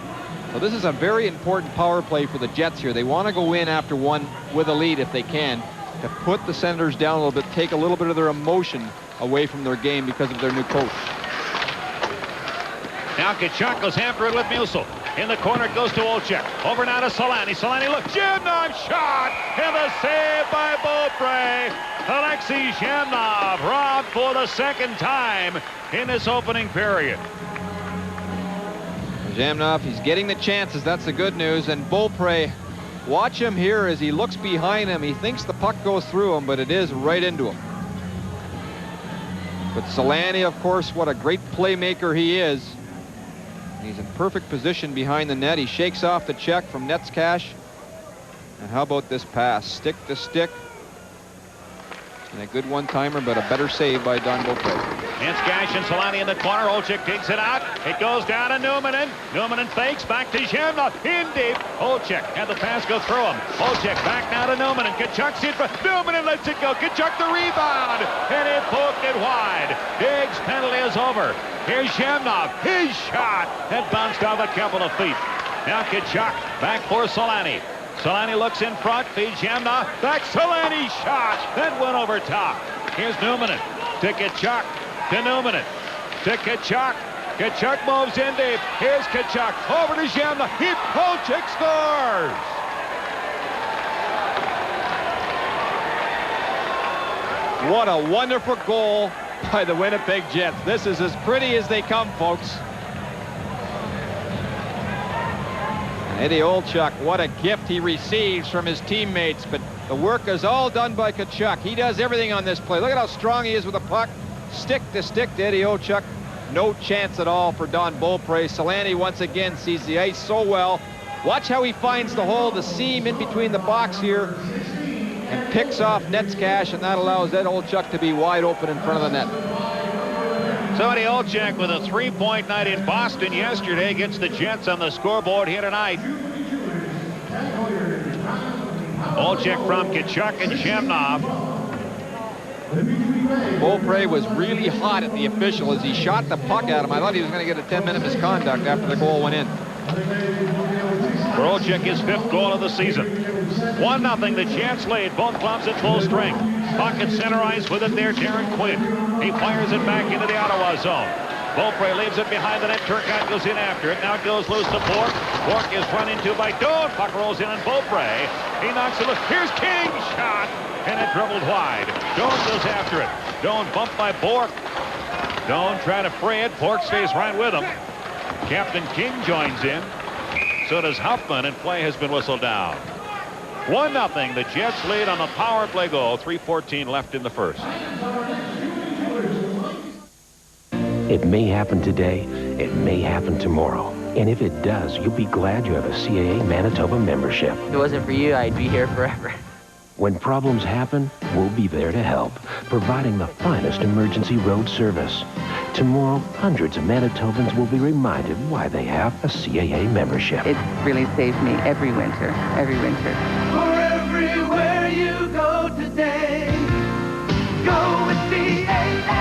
So this is a very important power play for the Jets here. They want to go in after one with a lead if they can, to put the Senators down a little bit, take a little bit of their emotion away from their game because of their new coach. Now Tkachuk goes after it with Musil. In the corner it goes to Olczyk. Over now to Selanne. Selanne looks. Shamnov shot. And a save by Beaupre. Alexei Shamnov robbed for the second time in this opening period. Shamnov, he's getting the chances. That's the good news. And Beaupre, watch him here as he looks behind him. He thinks the puck goes through him, but it is right into him. But Selanne, of course, what a great playmaker he is. He's in perfect position behind the net. He shakes off the check from Netzcash. And how about this pass? Stick to stick. And a good one-timer, but a better save by Don Beaupre. Netzcash and Selanne in the corner. Olczyk digs it out. It goes down to Numanen. Numanen fakes back to Shamnov. In deep. Olczyk had the pass go through him. Olczyk back now to Numanen. Tkachuk's in front. Numanen lets it go. Tkachuk the rebound. And it poked it wide. Daig's penalty is over. Here's Shamnov. His shot had bounced off a couple of feet. Now Tkachuk back for Selanne. Solani looks in front, feeds Yamna. Back Solani shot. That went over top. Here's Numanen to Tkachuk. To Numanen. To Tkachuk. Tkachuk moves in deep. Here's Tkachuk. Over to Yamna. Polchik scores. What a wonderful goal by the Winnipeg Jets. This is as pretty as they come, folks. Eddie Olczyk, what a gift he receives from his teammates, but the work is all done by Tkachuk. He does everything on this play. Look at how strong he is with the puck. Stick to Eddie Olczyk. No chance at all for Don Beaupre. Solani once again sees the ice so well. Watch how he finds the hole, the seam in between the box here, and picks off Netzcash, and that allows Ed Olczyk to be wide open in front of the net. So Eddie Olczyk with a 3-point night in Boston yesterday against the Jets on the scoreboard here tonight. Olczyk from Tkachuk and Shemnov. Beaupre was really hot at the official as he shot the puck at him. I thought he was going to get a 10-minute misconduct after the goal went in. For Olczyk, his 5th goal of the season. 1-0, the Jets lead, both clubs at full strength. Puck at center ice with it there, Darren Quinn. He fires it back into the Ottawa zone. Beaupre leaves it behind the net. Turcotte goes in after it. Now it goes loose to Bourque. Bourque is run into by Doan. Puck rolls in, and Beaupre, he knocks it loose. Here's King, shot, and it dribbled wide. Doan goes after it. Doan bumped by Bourque. Doan trying to fray it. Bourque stays right with him. Captain King joins in. So does Huffman, and play has been whistled down. 1-0, the Jets lead on the power play goal. 3:14 left in the first. It may happen today, it may happen tomorrow. And if it does, you'll be glad you have a CAA Manitoba membership. If it wasn't for you, I'd be here forever. When problems happen, we'll be there to help, providing the finest emergency road service. Tomorrow, hundreds of Manitobans will be reminded why they have a CAA membership. It really saves me every winter, every winter. For everywhere you go today, go with CAA.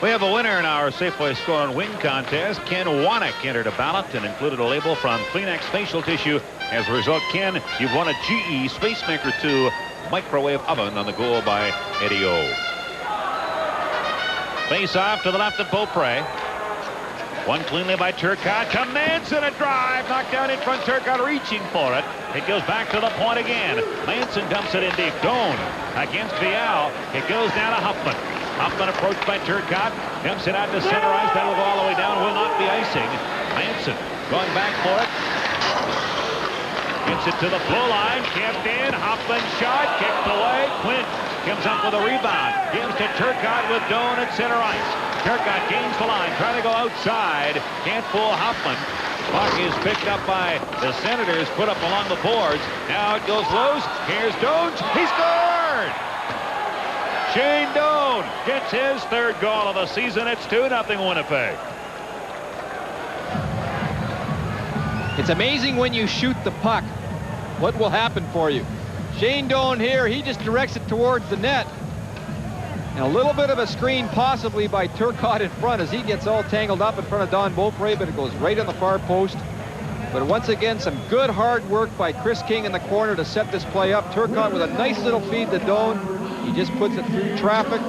We have a winner in our Safeway Score and Win contest. Ken Wanek entered a ballot and included a label from Kleenex Facial Tissue. As a result, Ken, you've won a GE Spacemaker 2 microwave oven on the goal by Eddie O. Face off to the left of Beaupre. One cleanly by Turcotte. To Manson, a drive. Knocked down in front. Turcotte reaching for it. It goes back to the point again. Manson dumps it in deep. Doan against Vial. It goes down to Huffman. Huffman approached by Turcotte. Dumps it out to center ice. That'll go all the way down. Will not be icing. Manson going back for it. Gets it to the blue line. Kept in. Huffman shot. Kicked away. Quinn comes up with a rebound. Gives to Turcotte with Doan at center ice. Turcotte gains the line. Trying to go outside. Can't fool Huffman. Puck is picked up by the Senators. Put up along the boards. Now it goes loose. Here's Doan. He scored! Shane Doan gets his 3rd goal of the season. It's 2-0 Winnipeg. It's amazing when you shoot the puck, what will happen for you. Shane Doan here, he just directs it towards the net. And a little bit of a screen possibly by Turcotte in front as he gets all tangled up in front of Don Beaupre, but it goes right on the far post. But once again, some good hard work by Chris King in the corner to set this play up. Turcotte with a nice little feed to Doan. He just puts it through traffic.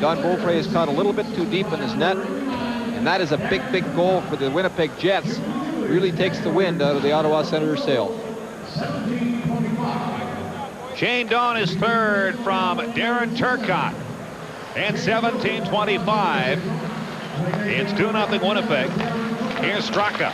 Don Beaupre is caught a little bit too deep in his net. And that is a big, big goal for the Winnipeg Jets. Really takes the wind out of the Ottawa Senators' sails. Shane Doan is 3rd from Darren Turcotte. And 17-25. It's 2-0 Winnipeg. Here's Straka.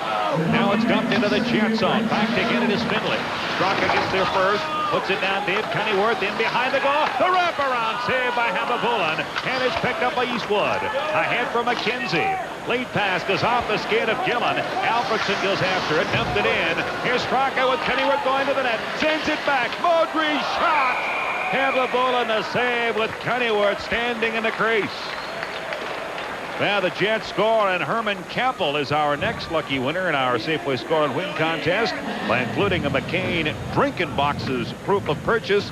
Now it's dumped into the jet zone. Back to get it is Finley. Straka gets there first. Puts it down Dave Kennyworth in behind the goal. The wraparound save by Habibulin. And it's picked up by Eastwood. Ahead for McKenzie. Lead pass goes off the skate of Gillen. Alfredson goes after it. Dumped it in. Here's Straka with Kennyworth going to the net. Sends it back. Modry shot. Habibulin the save with Kennyworth standing in the crease. Now the Jets score, and Herman Campbell is our next lucky winner in our Safeway Score and Win contest by including a McCain Drinking Boxes proof of purchase.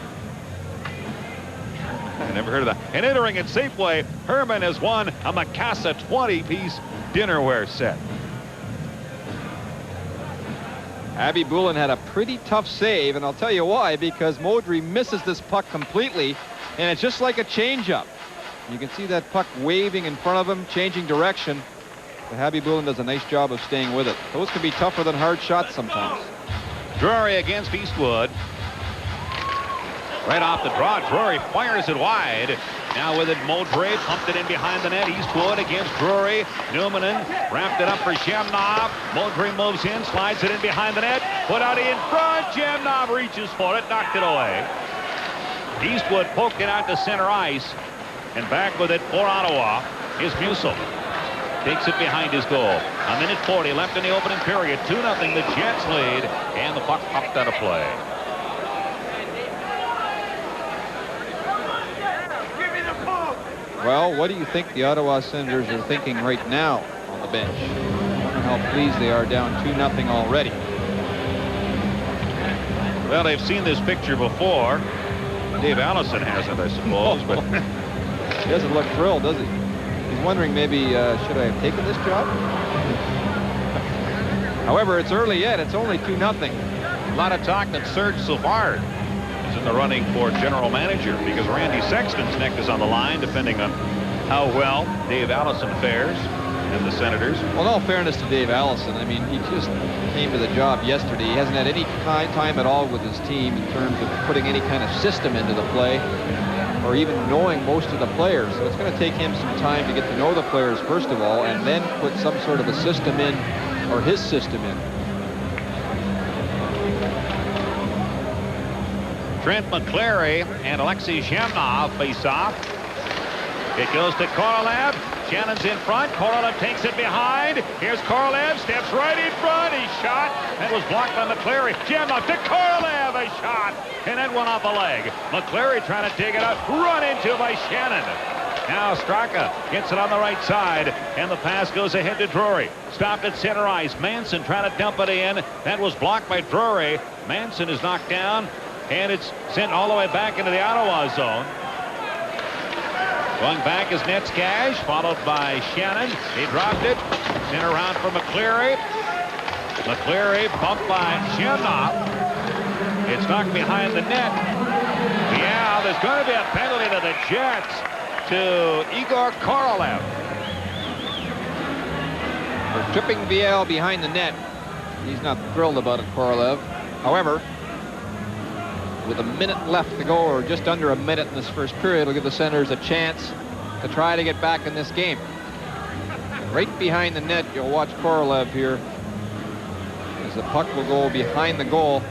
I never heard of that. And entering at Safeway, Herman has won a Mikasa 20-piece dinnerware set. Habibulin had a pretty tough save, and I'll tell you why, because Modry misses this puck completely, and it's just like a changeup. You can see that puck waving in front of him, changing direction. But Habibulin does a nice job of staying with it. Those can be tougher than hard shots sometimes. Drury against Eastwood. Right off the draw, Drury fires it wide. Now with it, Modry pumped it in behind the net. Eastwood against Drury. Newmanen wrapped it up for Shemnov. Modry moves in, slides it in behind the net. Put out in front. Shemnov reaches for it, knocked it away. Eastwood poked it out to center ice. And back with it for Ottawa is Musil. Takes it behind his goal. A minute 40 left in the opening period. 2-0 the Jets lead. And the puck popped out of play. Well, what do you think the Ottawa Senators are thinking right now on the bench? I wonder how pleased they are down 2-0 already. Well, they've seen this picture before. Dave Allison hasn't, I suppose, but he doesn't look thrilled, does he? He's wondering maybe, should I have taken this job? However, it's early yet. It's only 2-0. A lot of talk that Serge Savard is in the running for general manager because Randy Sexton's neck is on the line, depending on how well Dave Allison fares and the Senators. Well, in all fairness to Dave Allison, I mean, he just came to the job yesterday. He hasn't had any time at all with his team in terms of putting any kind of system into the play, or even knowing most of the players. So it's going to take him some time to get to know the players first of all, and then put some sort of a system in, or his system in. Trent McClary and Alexei Shemnov face off. It goes to Korolev. Shannon's in front. Korolev takes it behind. Here's Korolev. Steps right in front. He's shot. That was blocked by McClary. Shemnov to Korolev. A shot. And that went off the leg. McClary trying to dig it up. Run into by Shannon. Now Straka gets it on the right side. And the pass goes ahead to Drury. Stopped at center ice. Manson trying to dump it in. That was blocked by Drury. Manson is knocked down. And it's sent all the way back into the Ottawa zone. Going back is Netskash, followed by Shannon. He dropped it. Sent around for McCleary. McCleary bumped by Shemnov. It's knocked behind the net. Yeah, there's going to be a penalty to the Jets to Igor Korolev. For tripping VL behind the net. He's not thrilled about it, Korolev. However, with a minute left to go, or just under a minute in this first period, it'll give the Senators a chance to try to get back in this game. Right behind the net, you'll watch Korolev here as the puck will go behind the goal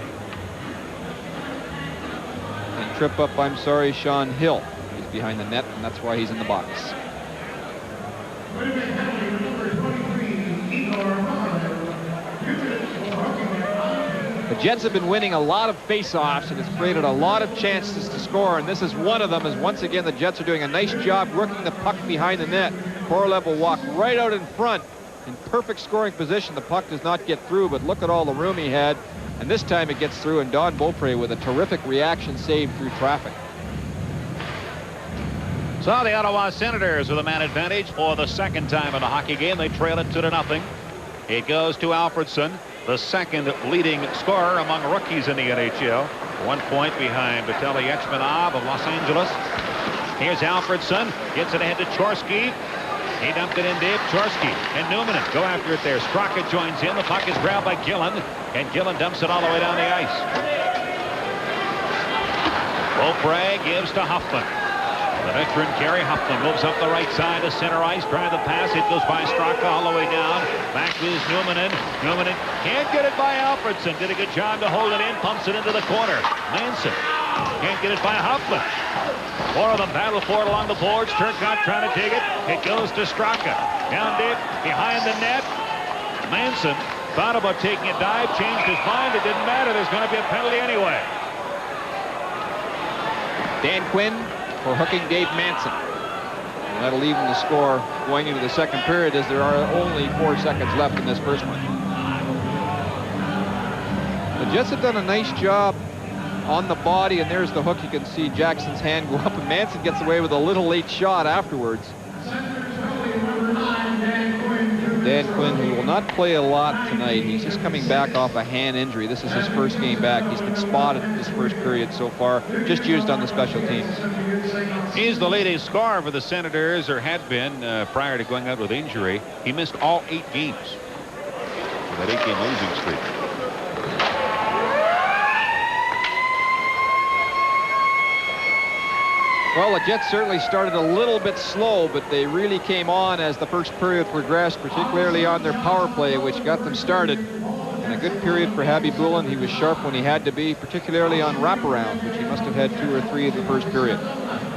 and trip up, I'm sorry, Sean Hill. He's behind the net, and that's why he's in the box. The Jets have been winning a lot of face-offs, and it's created a lot of chances to score, and this is one of them, as once again the Jets are doing a nice job working the puck behind the net. Korolev will walk right out in front in perfect scoring position. The puck does not get through, but look at all the room he had, and this time it gets through, and Don Beaupre with a terrific reaction save through traffic. So the Ottawa Senators with a man advantage for the second time in the hockey game. They trail it 2-0. It goes to Alfredson, the second leading scorer among rookies in the NHL. 1 point behind Vitaly Yachmanov of Los Angeles. Here's Alfredson. Gets it ahead to Chorsky. He dumped it in Dave Chorsky. And Newmanen go after it there. Straka joins in. The puck is grabbed by Gillen. And Gillen dumps it all the way down the ice. Beaupre gives to Huffman. The veteran Gary Huffman moves up the right side to center ice, trying the pass. It goes by Straka all the way down. Back is Numanen. Numanen can't get it by Alfredson. Did a good job to hold it in. Pumps it into the corner. Manson can't get it by Huffman. Four of them battle for it along the boards. Turcotte trying to take it. It goes to Straka. Down deep behind the net. Manson thought about taking a dive, changed his mind. It didn't matter. There's going to be a penalty anyway. Dan Quinn for hooking Dave Manson. And that'll even the score going into the second period, as there are only 4 seconds left in this first one. The Jets have done a nice job on the body, and there's the hook. You can see Jackson's hand go up, and Manson gets away with a little late shot afterwards. Dan Quinn, who will not play a lot tonight. He's just coming back off a hand injury. This is his first game back. He's been spotted this first period so far, just used on the special teams. He's the leading scorer for the Senators, or had been prior to going out with injury. He missed all 8 games for that 8-game losing streak. Well, the Jets certainly started a little bit slow, but they really came on as the first period progressed, particularly on their power play, which got them started. And a good period for Habby Bullen. He was sharp when he had to be, particularly on wraparounds, which he must have had 2 or 3 in the first period.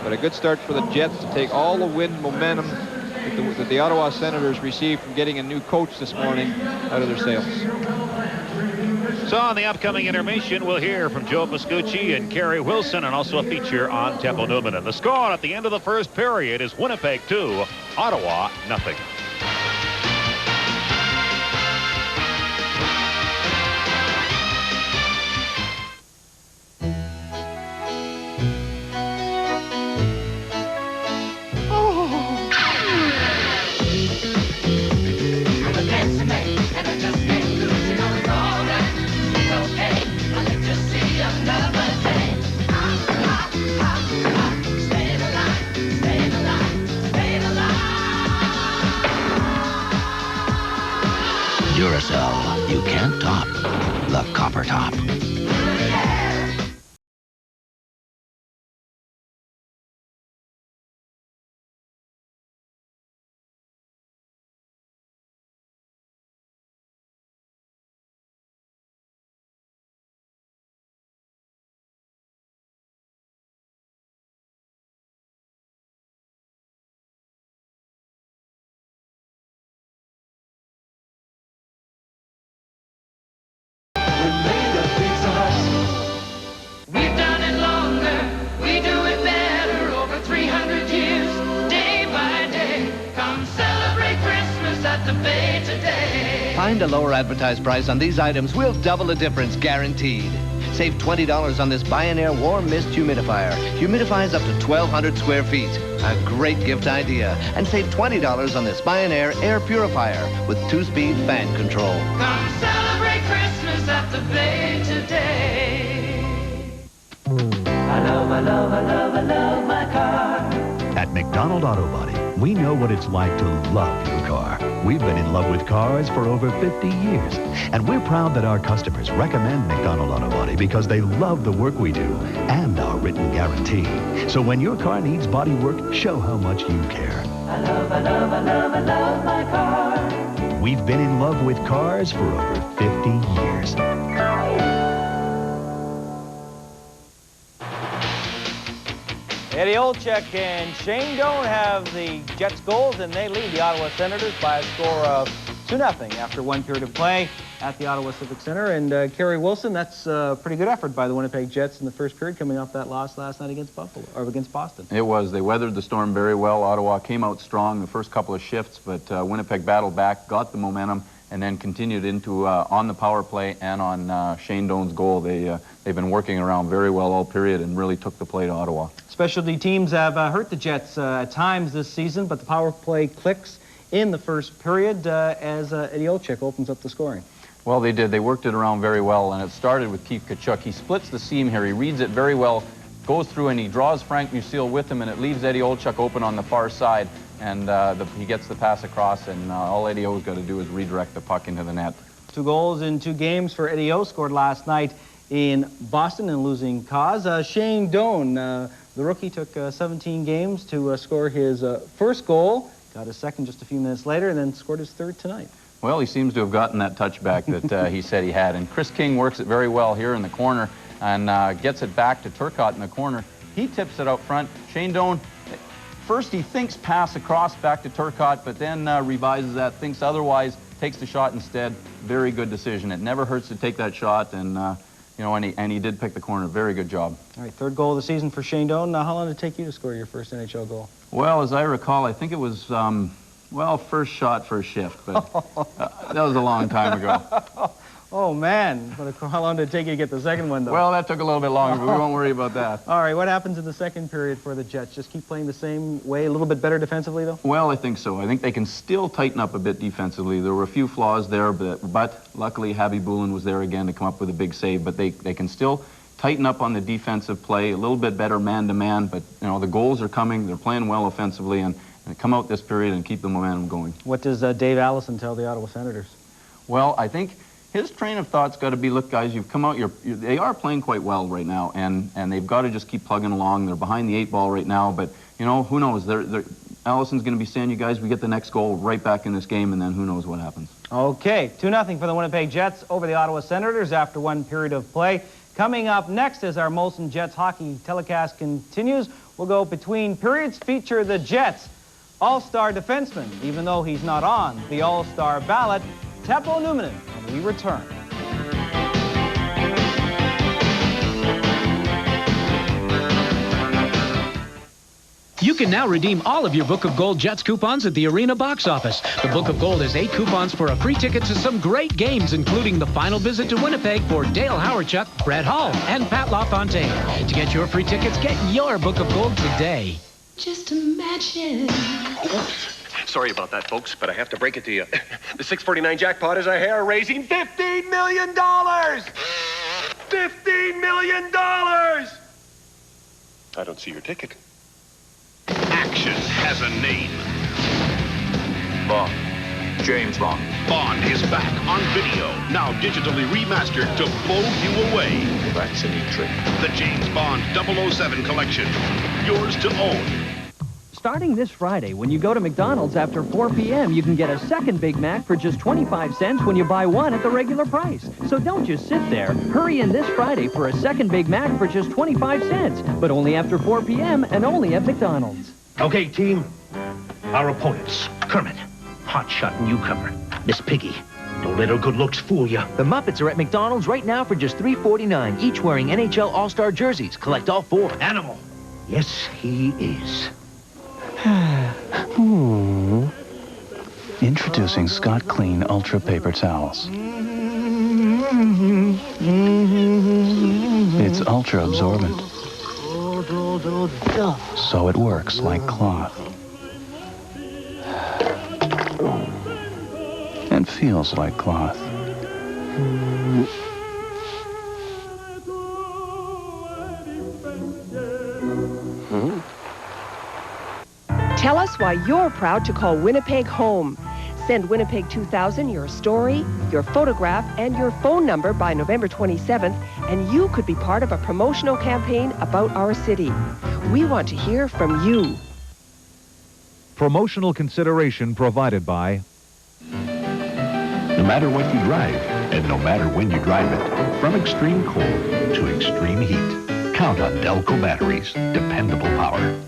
But a good start for the Jets to take all the wind momentum that the Ottawa Senators received from getting a new coach this morning out of their sails. So on the upcoming intermission, we'll hear from Joe Pascucci and Kerry Wilson, and also a feature on Teppo Numanen. The score at the end of the first period is Winnipeg 2, Ottawa nothing. Duracell, you can't top the copper top. We've done it longer, we do it better, over 300 years, day by day. Come celebrate Christmas at the Bay today. Find a lower advertised price on these items. We'll double the difference, guaranteed. Save $20 on this Bionaire Warm Mist Humidifier. Humidifies up to 1,200 square feet. A great gift idea. And save $20 on this Bionaire Air Purifier with 2-speed fan control. Come celebrate Christmas at the Bay today. I love my car. At McDonald Auto Body, we know what it's like to love your car. We've been in love with cars for over 50 years. And we're proud that our customers recommend McDonald Auto Body because they love the work we do and our written guarantee. So when your car needs body work, show how much you care. I love my car. We've been in love with cars for over 50 years. Eddie Olczyk and Shane Doan have the Jets goals, and they lead the Ottawa Senators by a score of 2-0 after 1 period of play at the Ottawa Civic Center. And Kerry Wilson, that's a pretty good effort by the Winnipeg Jets in the first period, coming off that loss last night against against Boston. It was. They weathered the storm very well. Ottawa came out strong the first couple of shifts, but Winnipeg battled back, got the momentum, and then continued into on the power play and on Shane Doan's goal. They've been working around very well all period and really took the play to Ottawa. Specialty teams have hurt the Jets at times this season, but the power play clicks in the first period as Eddie Olczyk opens up the scoring. Well, they did. They worked it around very well, and it started with Keith Tkachuk. He splits the seam here. He reads it very well, goes through, and he draws Frank Musil with him, and it leaves Eddie Olczyk open on the far side, and he gets the pass across, and all Eddie O's got to do is redirect the puck into the net. 2 goals in 2 games for Eddie O, scored last night in Boston in losing cause. Shane Doan The rookie took 17 games to score his first goal, got his second just a few minutes later, and then scored his third tonight. Well, he seems to have gotten that touchback that he said he had. And Chris King works it very well here in the corner and gets it back to Turcotte in the corner. He tips it out front. Shane Doan, first he thinks pass across back to Turcotte, but then revises that, thinks otherwise, takes the shot instead. Very good decision. It never hurts to take that shot, and you know, and he did pick the corner. Very good job. All right, third goal of the season for Shane Doan. Now, how long did it take you to score your first NHL goal? Well, as I recall, I think it was, well, first shot, first shift, but that was a long time ago. Oh, man. But how long did it take you to get the second one, though? Well, that took a little bit longer, but we won't worry about that. All right, what happens in the second period for the Jets? Just keep playing the same way, a little bit better defensively, though? Well, I think so. I think they can still tighten up a bit defensively. There were a few flaws there, but luckily Habby Boulin was there again to come up with a big save. But they can still tighten up on the defensive play, a little bit better man-to-man. But, you know, the goals are coming. They're playing well offensively, and come out this period and keep the momentum going. What does Dave Allison tell the Ottawa Senators? Well, I think his train of thought's got to be, look, guys, you've come out, they are playing quite well right now, and they've got to just keep plugging along. They're behind the 8 ball right now, but, you know, who knows? Allison's going to be saying, you guys, we get the next goal right back in this game, and then who knows what happens. Okay, 2-0 for the Winnipeg Jets over the Ottawa Senators after one period of play. Coming up next as our Molson Jets hockey telecast continues, we'll go between periods, feature the Jets' all-star defenseman, even though he's not on the all-star ballot, Teppo Numminen, when we return. You can now redeem all of your Book of Gold Jets coupons at the Arena box office. The Book of Gold has 8 coupons for a free ticket to some great games, including the final visit to Winnipeg for Dale Howardchuk, Brett Hall, and Pat LaFontaine. To get your free tickets, get your Book of Gold today. Just imagine. Sorry about that, folks, but I have to break it to you. The 649 jackpot is a hair-raising $15 million! $15 million! I don't see your ticket. Action has a name. Bond. James Bond. Bond is back on video, now digitally remastered to blow you away. That's a neat trick. The James Bond 007 collection. Yours to own. Starting this Friday, when you go to McDonald's after 4 p.m., you can get a second Big Mac for just 25 cents when you buy one at the regular price. So don't just sit there. Hurry in this Friday for a second Big Mac for just 25 cents, but only after 4 p.m. and only at McDonald's. Okay, team. Our opponents, Kermit, hotshot newcomer, Miss Piggy. Don't let her good looks fool you. The Muppets are at McDonald's right now for just $3.49, each wearing NHL All-Star jerseys. Collect all 4. Animal. Yes, he is. Introducing Scott Clean Ultra Paper Towels. It's ultra absorbent, so it works like cloth. And feels like cloth. Tell us why you're proud to call Winnipeg home. Send Winnipeg 2000 your story, your photograph, and your phone number by November 27th, and you could be part of a promotional campaign about our city. We want to hear from you. Promotional consideration provided by... No matter what you drive, and no matter when you drive it, from extreme cold to extreme heat, count on Delco batteries. Dependable power.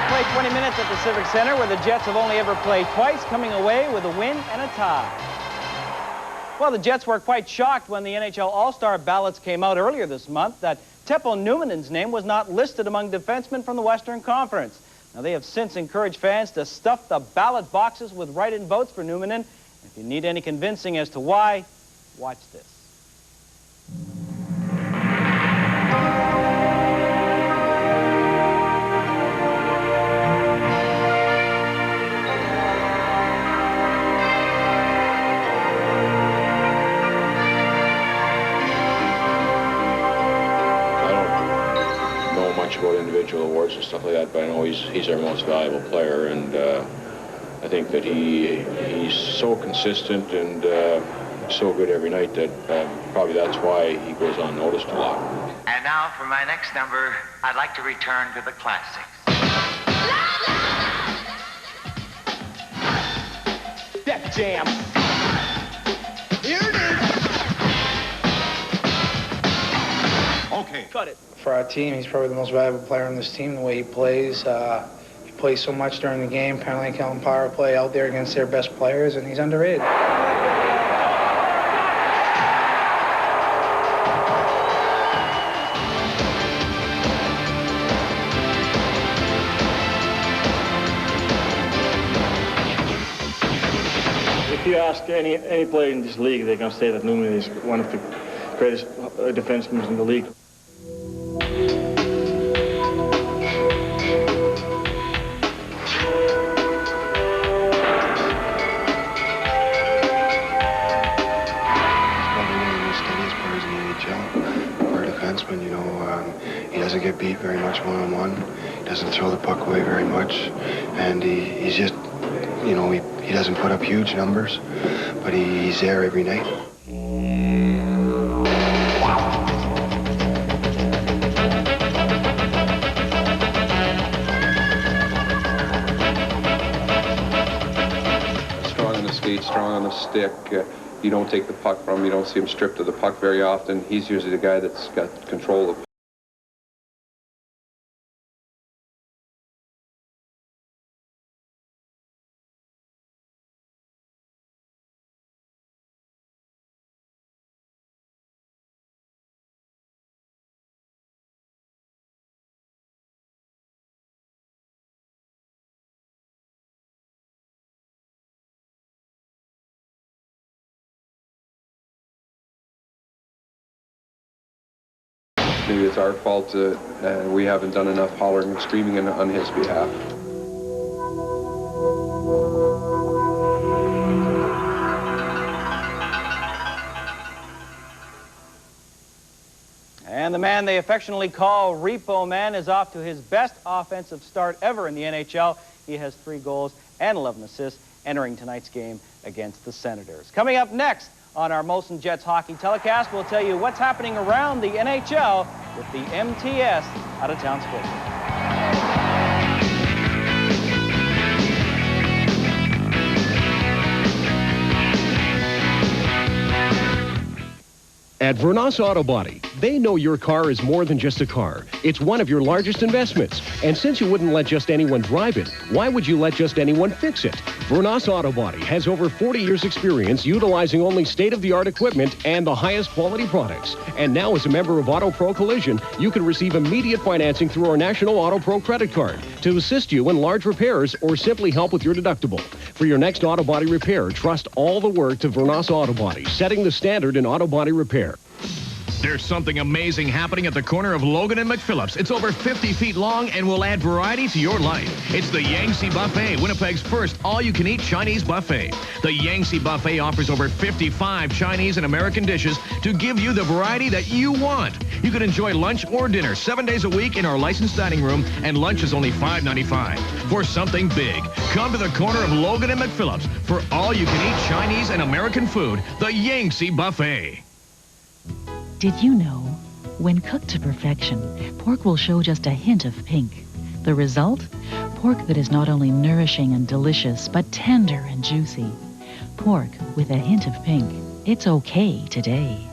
Play 20 minutes at the Civic Center, where the Jets have only ever played twice, coming away with a win and a tie. Well, the Jets were quite shocked when the NHL All-Star ballots came out earlier this month that Teppo Numminen's name was not listed among defensemen from the Western Conference. Now, they have since encouraged fans to stuff the ballot boxes with write-in votes for Numminen. If you need any convincing as to why, watch this. About individual awards and stuff like that, but I know he's our most valuable player, and I think that he's so consistent and so good every night that probably that's why he goes unnoticed a lot. And now for my next number, I'd like to return to the classics. Def Jam. Here it is. Okay. Cut it. For our team, he's probably the most valuable player on this team, the way he plays. He plays so much during the game, penalty kill and power play out there against their best players, and he's underrated. If you ask any player in this league, they're going to say that Newman is one of the greatest defensemen in the league. Defenseman, you know, he doesn't get beat very much one-on-one. He doesn't throw the puck away very much, and he's just, you know, he doesn't put up huge numbers, but he's there every night. Strong on his feet, strong on the stick. You don't take the puck from him. You don't see him stripped of the puck very often. He's usually the guy that's got control of. Maybe it's our fault that we haven't done enough hollering and screaming on his behalf. And the man they affectionately call Repo Man is off to his best offensive start ever in the NHL. He has 3 goals and 11 assists entering tonight's game against the Senators. Coming up next on our Molson Jets hockey telecast, we'll tell you what's happening around the NHL with the MTS out-of-town sports. At Vernos Auto Body, they know your car is more than just a car. It's one of your largest investments. And since you wouldn't let just anyone drive it, why would you let just anyone fix it? Vernos Auto Body has over 40 years experience utilizing only state-of-the-art equipment and the highest quality products. And now as a member of Auto Pro Collision, you can receive immediate financing through our National Auto Pro credit card to assist you in large repairs or simply help with your deductible. For your next auto body repair, trust all the work to Vernos Auto Body, setting the standard in auto body repair. There's something amazing happening at the corner of Logan and McPhillips. It's over 50 feet long and will add variety to your life. It's the Yangtze Buffet, Winnipeg's first all-you-can-eat Chinese buffet. The Yangtze Buffet offers over 55 Chinese and American dishes to give you the variety that you want. You can enjoy lunch or dinner 7 days a week in our licensed dining room, and lunch is only $5.95. For something big, come to the corner of Logan and McPhillips for all-you-can-eat Chinese and American food, the Yangtze Buffet. Did you know, when cooked to perfection, pork will show just a hint of pink. The result? Pork that is not only nourishing and delicious, but tender and juicy. Pork with a hint of pink. It's okay today.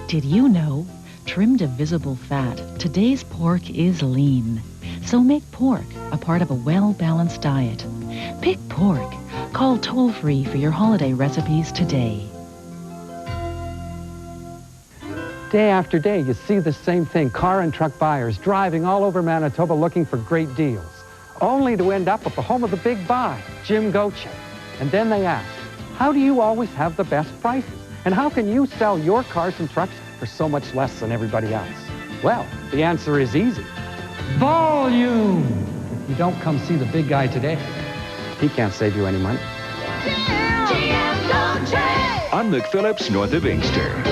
Did you know, trimmed of visible fat, today's pork is lean. So make pork a part of a well-balanced diet. Pick pork. Call toll-free for your holiday recipes today. Day after day, you see the same thing. Car and truck buyers driving all over Manitoba looking for great deals, only to end up at the home of the big buy, Jim Goche. And then they ask, how do you always have the best prices? And how can you sell your cars and trucks for so much less than everybody else? Well, the answer is easy. Volume! If you don't come see the big guy today, he can't save you any money. On McPhillips, north of Inkster.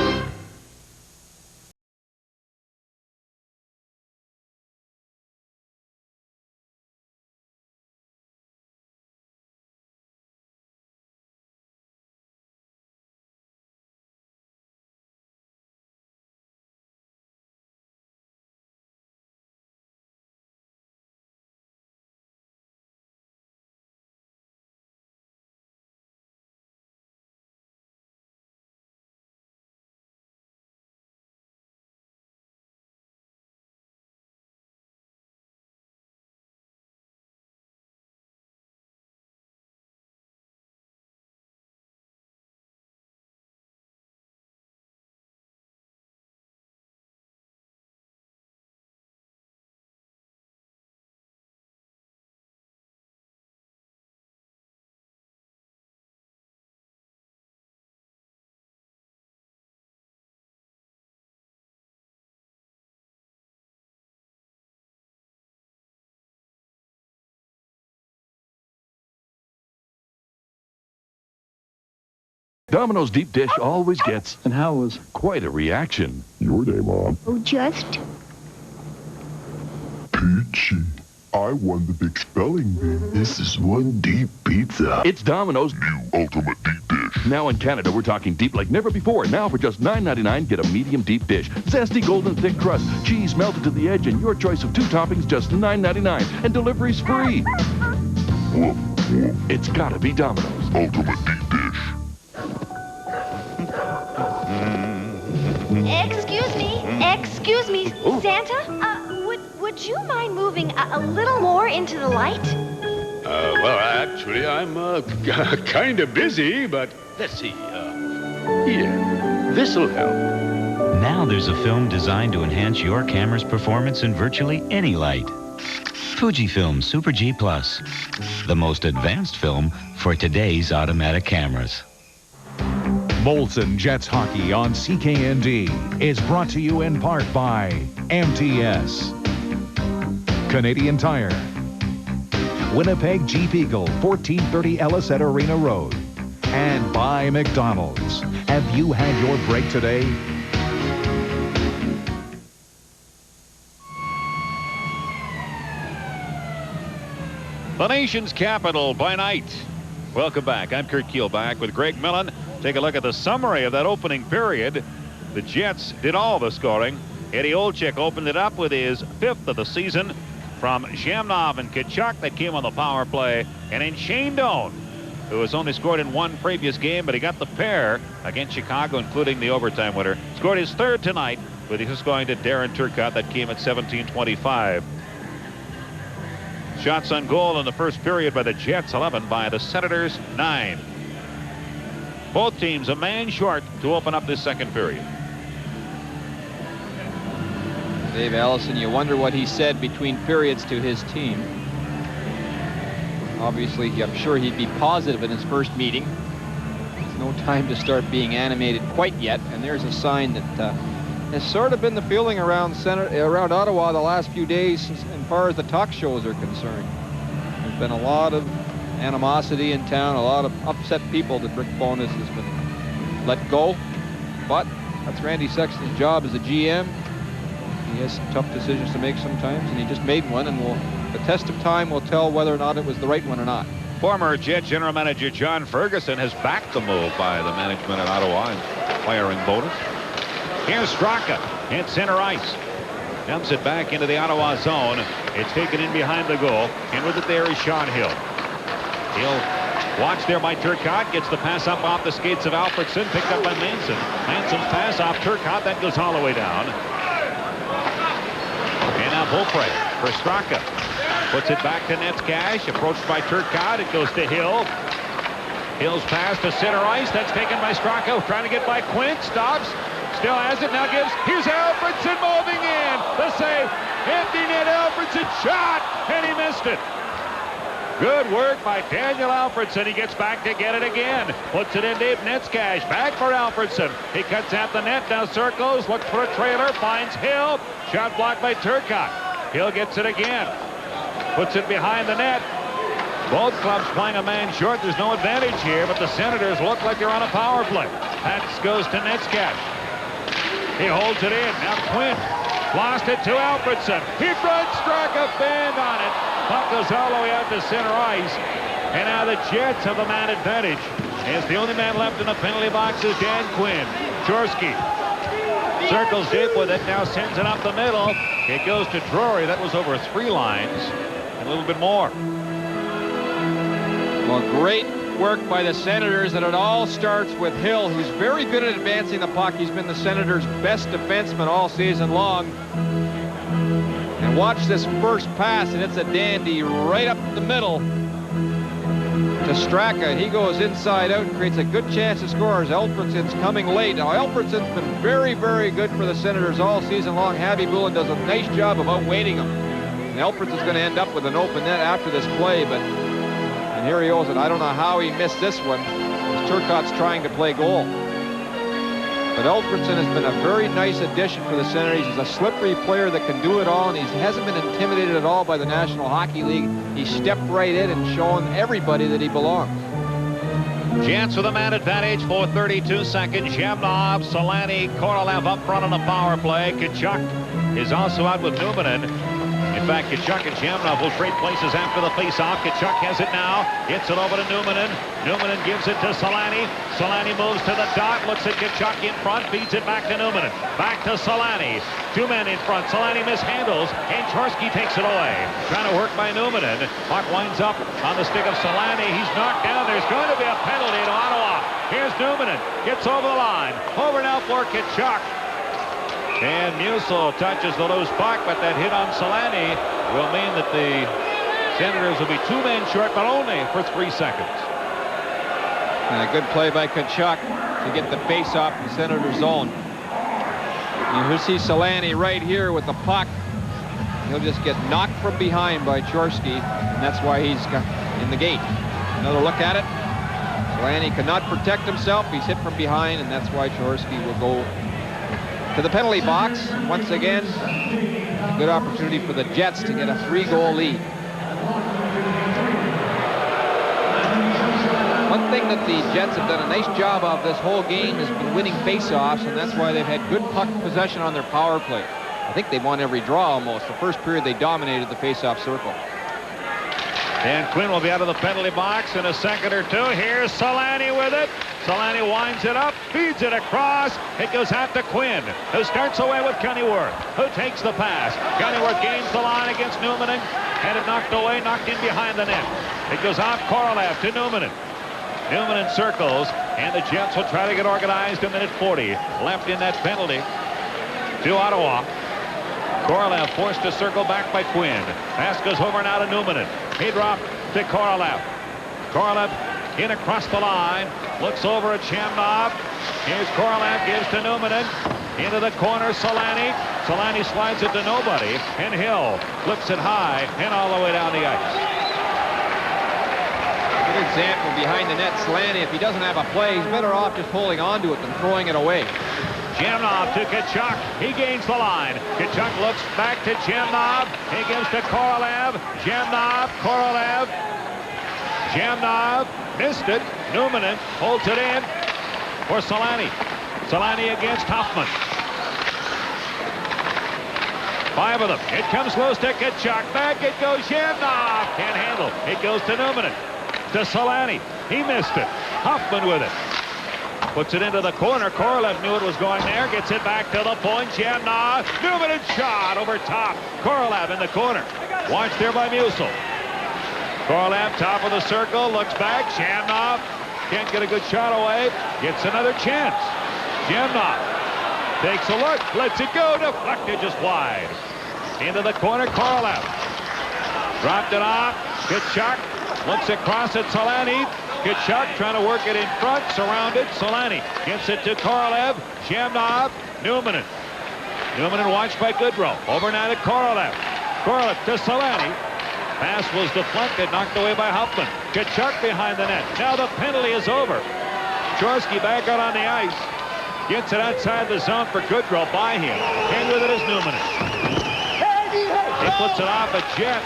Domino's deep dish always gets, and how was quite a reaction. Your day, Mom. Oh, just? Peachy. I won the big spelling bee. This is one deep pizza. It's Domino's new ultimate deep dish. Now in Canada, we're talking deep like never before. Now for just $9.99, get a medium deep dish. Zesty golden thick crust, cheese melted to the edge, and your choice of 2 toppings, just $9.99. And delivery's free. Woof, woof. It's gotta be Domino's ultimate deep dish. Excuse me, Santa? Would you mind moving a little more into the light? Well, actually, I'm kind of busy, but let's see. Here, this'll help. Now there's a film designed to enhance your camera's performance in virtually any light. Fujifilm Super G+, the most advanced film for today's automatic cameras. Molson Jets Hockey on CKND is brought to you in part by MTS, Canadian Tire, Winnipeg Jeep Eagle, 1430 Ellis at Arena Road, and by McDonald's. Have you had your break today? The nation's capital by night. Welcome back. I'm Kurt Kielbach with Greg Millen. Take a look at the summary of that opening period. The Jets did all the scoring. Eddie Olczyk opened it up with his 5th of the season from Zhamnov and Tkachuk that came on the power play. And then Shane Doan, who has only scored in 1 previous game, but he got the pair against Chicago, including the overtime winner. Scored his 3rd tonight, with his just going to Darren Turcotte. That came at 17:25. Shots on goal in the first period by the Jets, 11 by the Senators, 9. Both teams a man short to open up this second period. Dave Allison, you wonder what he said between periods to his team. Obviously, I'm sure he'd be positive in his first meeting. There's no time to start being animated quite yet, and there's a sign that has sort of been the feeling around Ottawa the last few days as far as the talk shows are concerned. There's been a lot of animosity in town, a lot of upset people that Rick Bowness has been let go. But that's Randy Sexton's job as a GM. He has some tough decisions to make sometimes, and he just made one, and the test of time will tell whether or not it was the right one or not. Former Jet General Manager John Ferguson has backed the move by the management at Ottawa in firing Bowness. Here's Straka at center ice. Dumps it back into the Ottawa zone. It's taken in behind the goal. And with it there is Sean Hill. Hill watched there by Turcotte. Gets the pass up off the skates of Alfredson. Picked up by Manson. Manson's pass off Turcotte. That goes all the way down. And now Beaupre for Straka. Puts it back to Netzcash. Approached by Turcotte. It goes to Hill. Hill's pass to center ice. That's taken by Straka. Trying to get by Quint. Stops. Still has it. Now gives. Here's Alfredson moving in. The save. Empty net. Alfredson shot. And he missed it. Good work by Daniel Alfredson. He gets back to get it again. Puts it in Dave Netzcash. Back for Alfredson. He cuts out the net. Now circles. Looks for a trailer. Finds Hill. Shot blocked by Turcotte. Hill gets it again. Puts it behind the net. Both clubs playing a man short. There's no advantage here, but the Senators look like they're on a power play. That goes to Netzcash. He holds it in. Now Quinn lost it to Alfredson. He runs, struck a band on it. Puck goes all the way out to center ice. And now the Jets have the man advantage. As the only man left in the penalty box is Dan Quinn. Chorsky circles deep with it. Now sends it up the middle. It goes to Drury. That was over 3 lines. A little bit more. Well, great work by the Senators, and it all starts with Hill, who's very good at advancing the puck. He's been the Senators' best defenseman all season long. And watch this first pass, and it's a dandy right up the middle to Straka. He goes inside out and creates a good chance to score as Alfredson's coming late. Now, Alfredson's been very, very good for the Senators all season long. Javi Bulin does a nice job of outweighting him. And Alfredson's going to end up with an open net after this play, but and here he owes it. I don't know how he missed this one, as Turcotte's trying to play goal. But Alfredson has been a very nice addition for the Senators. He's a slippery player that can do it all, and he hasn't been intimidated at all by the National Hockey League. He stepped right in and shown everybody that he belongs. Jets with a man advantage for 32 seconds. Zhemnov, Solani, Korolev up front on the power play. Tkachuk is also out with Numanen. In fact, Tkachuk and Zhemnov will trade places after the face-off. Tkachuk has it now. Hits it over to Numanen. Numanen gives it to Solani. Solani moves to the dot. Looks at Tkachuk in front. Feeds it back to Numanen. Back to Solani. Two men in front. Solani mishandles. And Chorsky takes it away. Trying to work by Numanen. Puck winds up on the stick of Solani. He's knocked down. There's going to be a penalty to Ottawa. Here's Numanen. Gets over the line. Over now for Tkachuk. And Musil touches the loose puck, but that hit on Solani will mean that the Senators will be 2 men short, but only for 3 seconds. And a good play by Tkachuk to get the face-off in the Senator zone. You see Solani right here with the puck. He'll just get knocked from behind by Chorsky, and that's why he's in the gate. Another look at it. Solani cannot protect himself. He's hit from behind, and that's why Chorsky will go to the penalty box. Once again, a good opportunity for the Jets to get a 3-goal lead. One thing that the Jets have done a nice job of this whole game has been winning face-offs, and that's why they've had good puck possession on their power play. I think they've won every draw almost. The first period they dominated the face-off circle. And Quinn will be out of the penalty box in a second or two. Here's Solani with it. Solani winds it up, feeds it across. It goes out to Quinn, who starts away with Kennyworth, who takes the pass. Kennyworth gains the line against Numanen. Had it knocked away, knocked in behind the net. It goes off Korolev to Numanen. Numanen circles, and the Jets will try to get organized. 1:40 left in that penalty to Ottawa. Korolev forced to circle back by Quinn. Pass goes over now to Numanen. He dropped to Korolev. Korolev in across the line. Looks over at Zhemnov. Here's Korolev, gives to Numanen. Into the corner, Solani. Solani slides it to nobody. And Hill flips it high and all the way down the ice. Good example behind the net. Solani, if he doesn't have a play, he's better off just holding on to it than throwing it away. Zhemnov to Tkachuk. He gains the line. Tkachuk looks back to Zhemnov. He gives to Korolev. Zhemnov, Korolev. Zhemnov missed it. Numanen holds it in for Solani. Solani against Hoffman. 5 of them. It comes loose to Tkachuk. Back it goes. Zhemnov can't handle. It goes to Numanen. To Solani. He missed it. Hoffman with it. Puts it into the corner. Korolev knew it was going there. Gets it back to the point. Zhemnov. Numanen shot over top. Korolev in the corner. Watched there by Musil. Korolev top of the circle. Looks back. Zhemnov can't get a good shot away. Gets another chance. Zhemnov takes a look. Lets it go. Deflected just wide. Into the corner. Korolev. Dropped it off. Tkachuk looks across at Solani. Tkachuk trying to work it in front, surrounded. Solani gets it to Korolev. Zhemnov, Numanen. Numanen watched by Goodrow. Over now to Korolev. Korolev to Solani. Pass was deflected, knocked away by Hoffman. Tkachuk behind the net. Now the penalty is over. Chorsky back out on the ice. Gets it outside the zone for Goodrow by him. And with it is Numanen. He puts it off a Jet.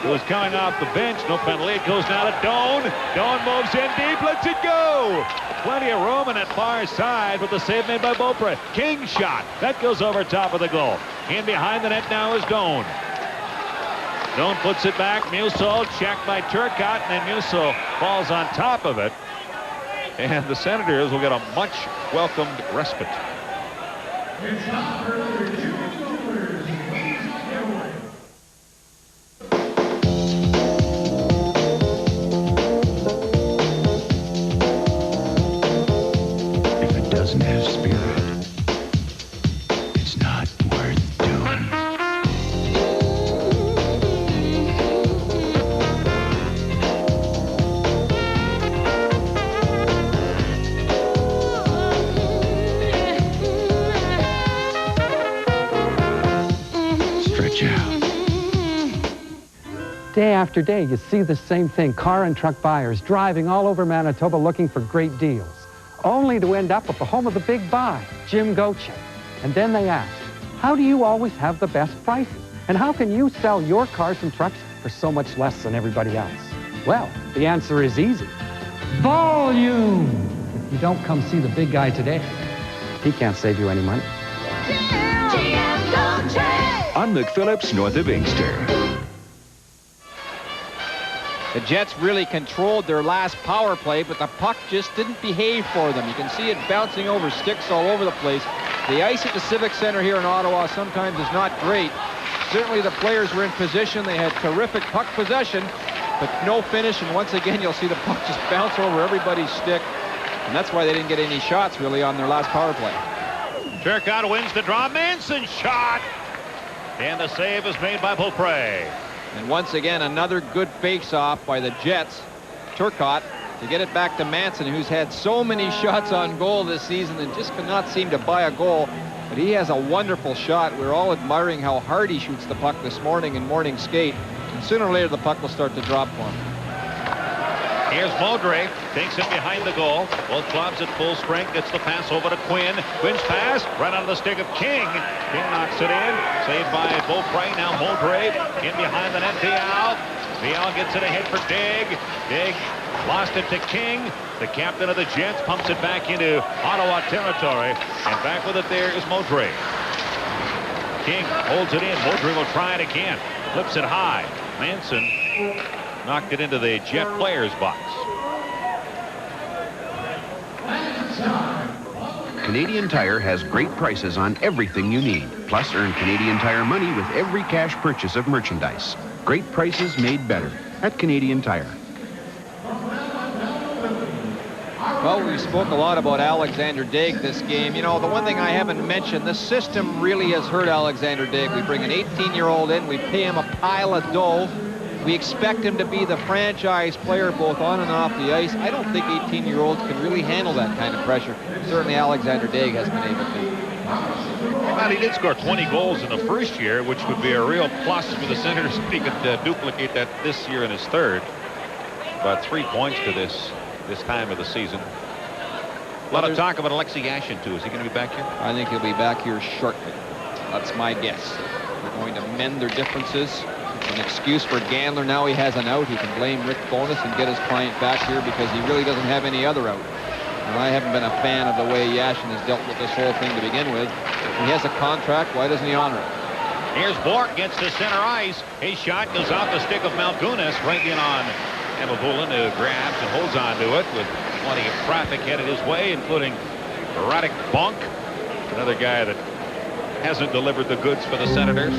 It was coming off the bench. No penalty. It goes now to Doan. Doan moves in deep. Lets it go. Plenty of room in that far side, but the save made by Beaupre. King shot. That goes over top of the goal. In behind the net now is Doan. Doan puts it back. Musil checked by Turcotte, and then Musil falls on top of it. And the Senators will get a much welcomed respite. Doesn't have spirit, it's not worth doing. Stretch out. Day after day, you see the same thing. Car and truck buyers driving all over Manitoba looking for great deals, only to end up at the home of the big buy, Jim Goche. And then they ask, how do you always have the best prices? And how can you sell your cars and trucks for so much less than everybody else? Well, the answer is easy. Volume! If you don't come see the big guy today, he can't save you any money. On McPhillips, north of Inkster. The Jets really controlled their last power play, but the puck just didn't behave for them. You can see it bouncing over sticks all over the place. The ice at the Civic Center here in Ottawa sometimes is not great. Certainly the players were in position. They had terrific puck possession, but no finish. And once again, you'll see the puck just bounce over everybody's stick. And that's why they didn't get any shots, really, on their last power play. Turcotte wins the draw. Manson shot. And the save is made by Beaupre. And once again, another good face-off by the Jets. Turcotte to get it back to Manson, who's had so many shots on goal this season and just could not seem to buy a goal. But he has a wonderful shot. We're all admiring how hard he shoots the puck this morning in morning skate. And sooner or later, the puck will start to drop for him. Here's Modre, takes it behind the goal. Both clubs at full strength, gets the pass over to Quinn. Quinn's pass, right out of the stick of King. King knocks it in, saved by Beaupre. Now Modre in behind the net. Vial gets it ahead for Digg. Digg lost it to King. The captain of the Jets pumps it back into Ottawa territory. And back with it there is Modre. King holds it in. Modre will try it again. Flips it high. Manson knocked it into the Jet players box. Canadian Tire has great prices on everything you need. Plus, earn Canadian Tire money with every cash purchase of merchandise. Great prices made better at Canadian Tire. Well, we spoke a lot about Alexander Digg this game. You know, the one thing I haven't mentioned, the system really has hurt Alexander Digg. We bring an 18-year-old in, we pay him a pile of dough. We expect him to be the franchise player both on and off the ice. I don't think 18-year-olds can really handle that kind of pressure. Certainly Alexander Digg has been able to. Well, he did score 20 goals in the first year, which would be a real plus for the Senators if he could duplicate that this year in his third. About 3 points to this time of the season. A lot of talk about Alexei Yashin, too. Is he going to be back here? I think he'll be back here shortly. That's my guess. They're going to mend their differences. It's an excuse for Gandler. Now he has an out. He can blame Rick Bowness and get his client back here because he really doesn't have any other out. And I haven't been a fan of the way Yashin has dealt with this whole thing to begin with. He has a contract. Why doesn't he honor it? Here's Bork, gets to center ice. His shot goes off the stick of Malgunas, right in on Hamilton, who grabs and holds on to it with plenty of traffic headed his way, including Radek Bonk, another guy that hasn't delivered the goods for the Senators.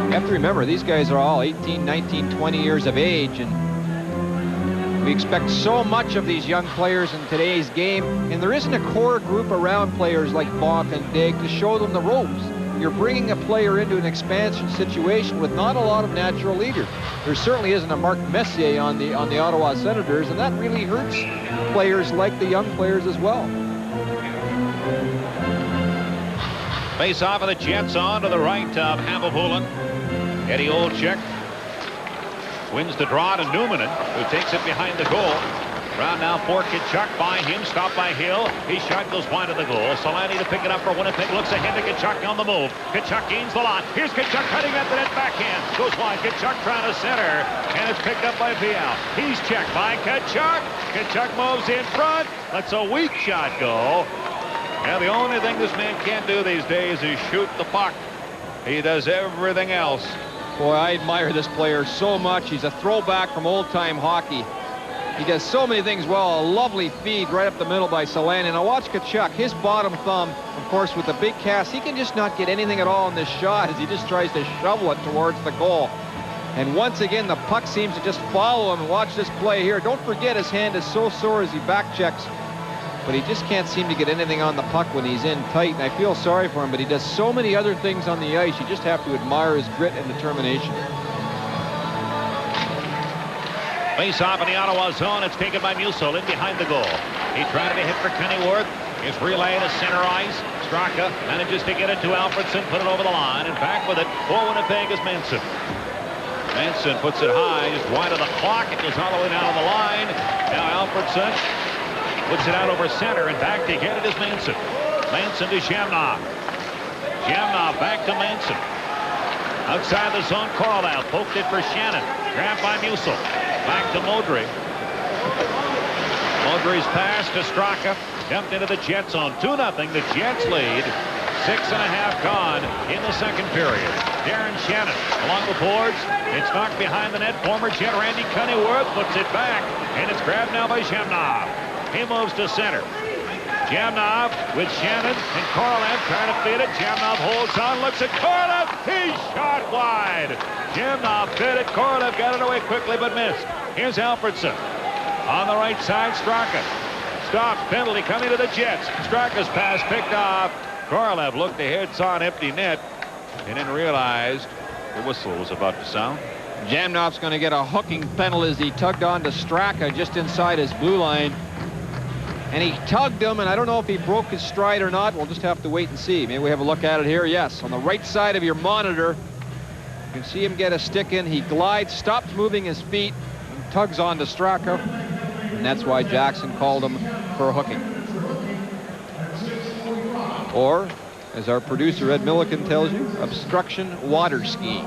You have to remember, these guys are all 18, 19, 20 years of age, and we expect so much of these young players in today's game, and there isn't a core group around players like Bonk and Digg to show them the ropes. You're bringing a player into an expansion situation with not a lot of natural leaders. There certainly isn't a Mark Messier on the Ottawa Senators, and that really hurts players like the young players as well. Face off of the Jets on to the right of Hamilton. Eddie Olczyk wins the draw to Newman, who takes it behind the goal. Round now for Tkachuk, by him, stopped by Hill. His shot goes wide of the goal. Solani to pick it up for Winnipeg, looks ahead to Tkachuk on the move. Tkachuk gains the line. Here's Tkachuk cutting at the net, backhand. Goes wide, Tkachuk trying to center, and it's picked up by Vial. He's checked by Tkachuk. Tkachuk moves in front, lets a weak shot go. And the only thing this man can't do these days is shoot the puck. He does everything else. Boy, I admire this player so much. He's a throwback from old-time hockey. He does so many things well. A lovely feed right up the middle by Solani. Now watch Tkachuk, his bottom thumb, of course, with the big cast, he can just not get anything at all in this shot as he just tries to shovel it towards the goal. And once again, the puck seems to just follow him. Watch this play here. Don't forget, his hand is so sore as he back checks, but he just can't seem to get anything on the puck when he's in tight. And I feel sorry for him, but he does so many other things on the ice. You just have to admire his grit and determination. Face off in the Ottawa zone. It's taken by Musil in behind the goal. He tried to hit for Kennyworth. His relay to center ice. Straka manages to get it to Alfredson, put it over the line, and back with it for Winnipeg is Manson. Manson puts it high, just wide of the clock. It goes all the way down the line. Now Alfredson puts it out over center, and back to get it is Manson. Manson to Shamnov. Shamnov back to Manson. Outside the zone, Corlall poked it for Shannon. Grabbed by Musil. Back to Modry. Mulgrews pass to Straka. Dumped into the Jets on 2-0. The Jets lead. 6.5 gone in the second period. Darren Shannon along the boards. It's knocked behind the net. Former Jet Randy Cunningham puts it back. And it's grabbed now by Zhemnov. He moves to center. Zhemnov with Shannon and Korolev trying to feed it. Zhemnov holds on, looks at Korolev. He shot wide. Zhemnov fed it. Korolev got it away quickly but missed. Here's Alfredson. On the right side, Straka. Stop, penalty coming to the Jets. Straka's pass picked off. Korolev looked ahead, saw an empty net, and then realized the whistle was about to sound. Zhemnov's going to get a hooking penalty as he tugged on to Straka just inside his blue line. And he tugged him, and I don't know if he broke his stride or not. We'll just have to wait and see. Maybe we have a look at it here. Yes, on the right side of your monitor, you can see him get a stick in. He glides, stops moving his feet, and tugs on to Straka. And that's why Jackson called him for hooking. Or, as our producer Ed Milliken tells you, obstruction water skiing.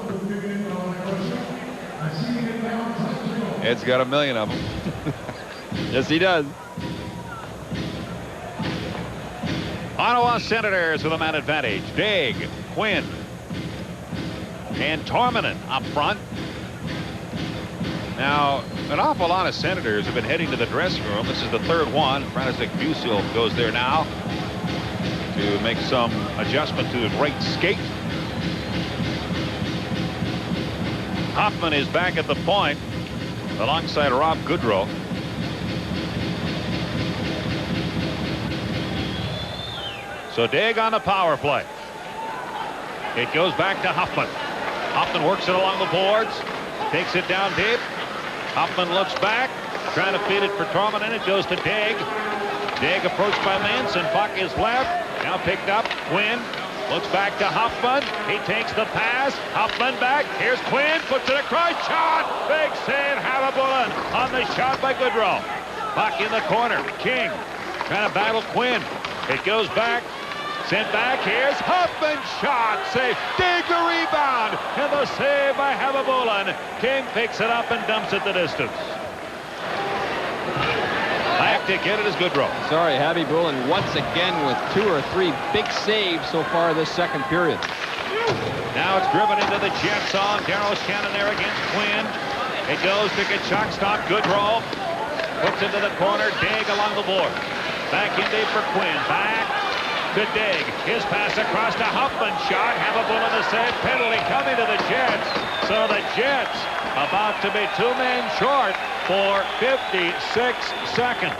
Ed's got a million of them. Yes, he does. Ottawa Senators with a man advantage. Daig, Quinn, and Torminen up front. Now, an awful lot of Senators have been heading to the dressing room. This is the third one. Frantisek Busil goes there now to make some adjustment to his right skate. Hoffman is back at the point alongside Rob Goodrow. So Daig on the power play. It goes back to Hoffman. Hoffman works it along the boards. Takes it down deep. Hoffman looks back. Trying to feed it for Torminen. It goes to Daig. Daig approached by Manson. Buck is left. Now picked up. Quinn looks back to Hoffman. He takes the pass. Hoffman back. Here's Quinn. Puts it across. Shot. Big save. Habibullin on the shot by Goodrow. Buck in the corner. King trying to battle Quinn. It goes back. Sent back. Here's Hoffman. Shot. Save. Dig the rebound. And the save by Habibullin. King picks it up and dumps it the distance. Back to get it is Goodrow. Sorry, Habibullin once again with 2 or 3 big saves so far this second period. Now it's driven into the Jet zone. Darryl Shannon there against Quinn. It goes to Tkachuk. Stop. Goodrow puts into the corner. Daig along the board. Back in deep for Quinn. Back to Daig. His pass across to Hoffman. Shot. Habibullin the save. Penalty coming to the Jets. So the Jets about to be 2 men short for 56 seconds.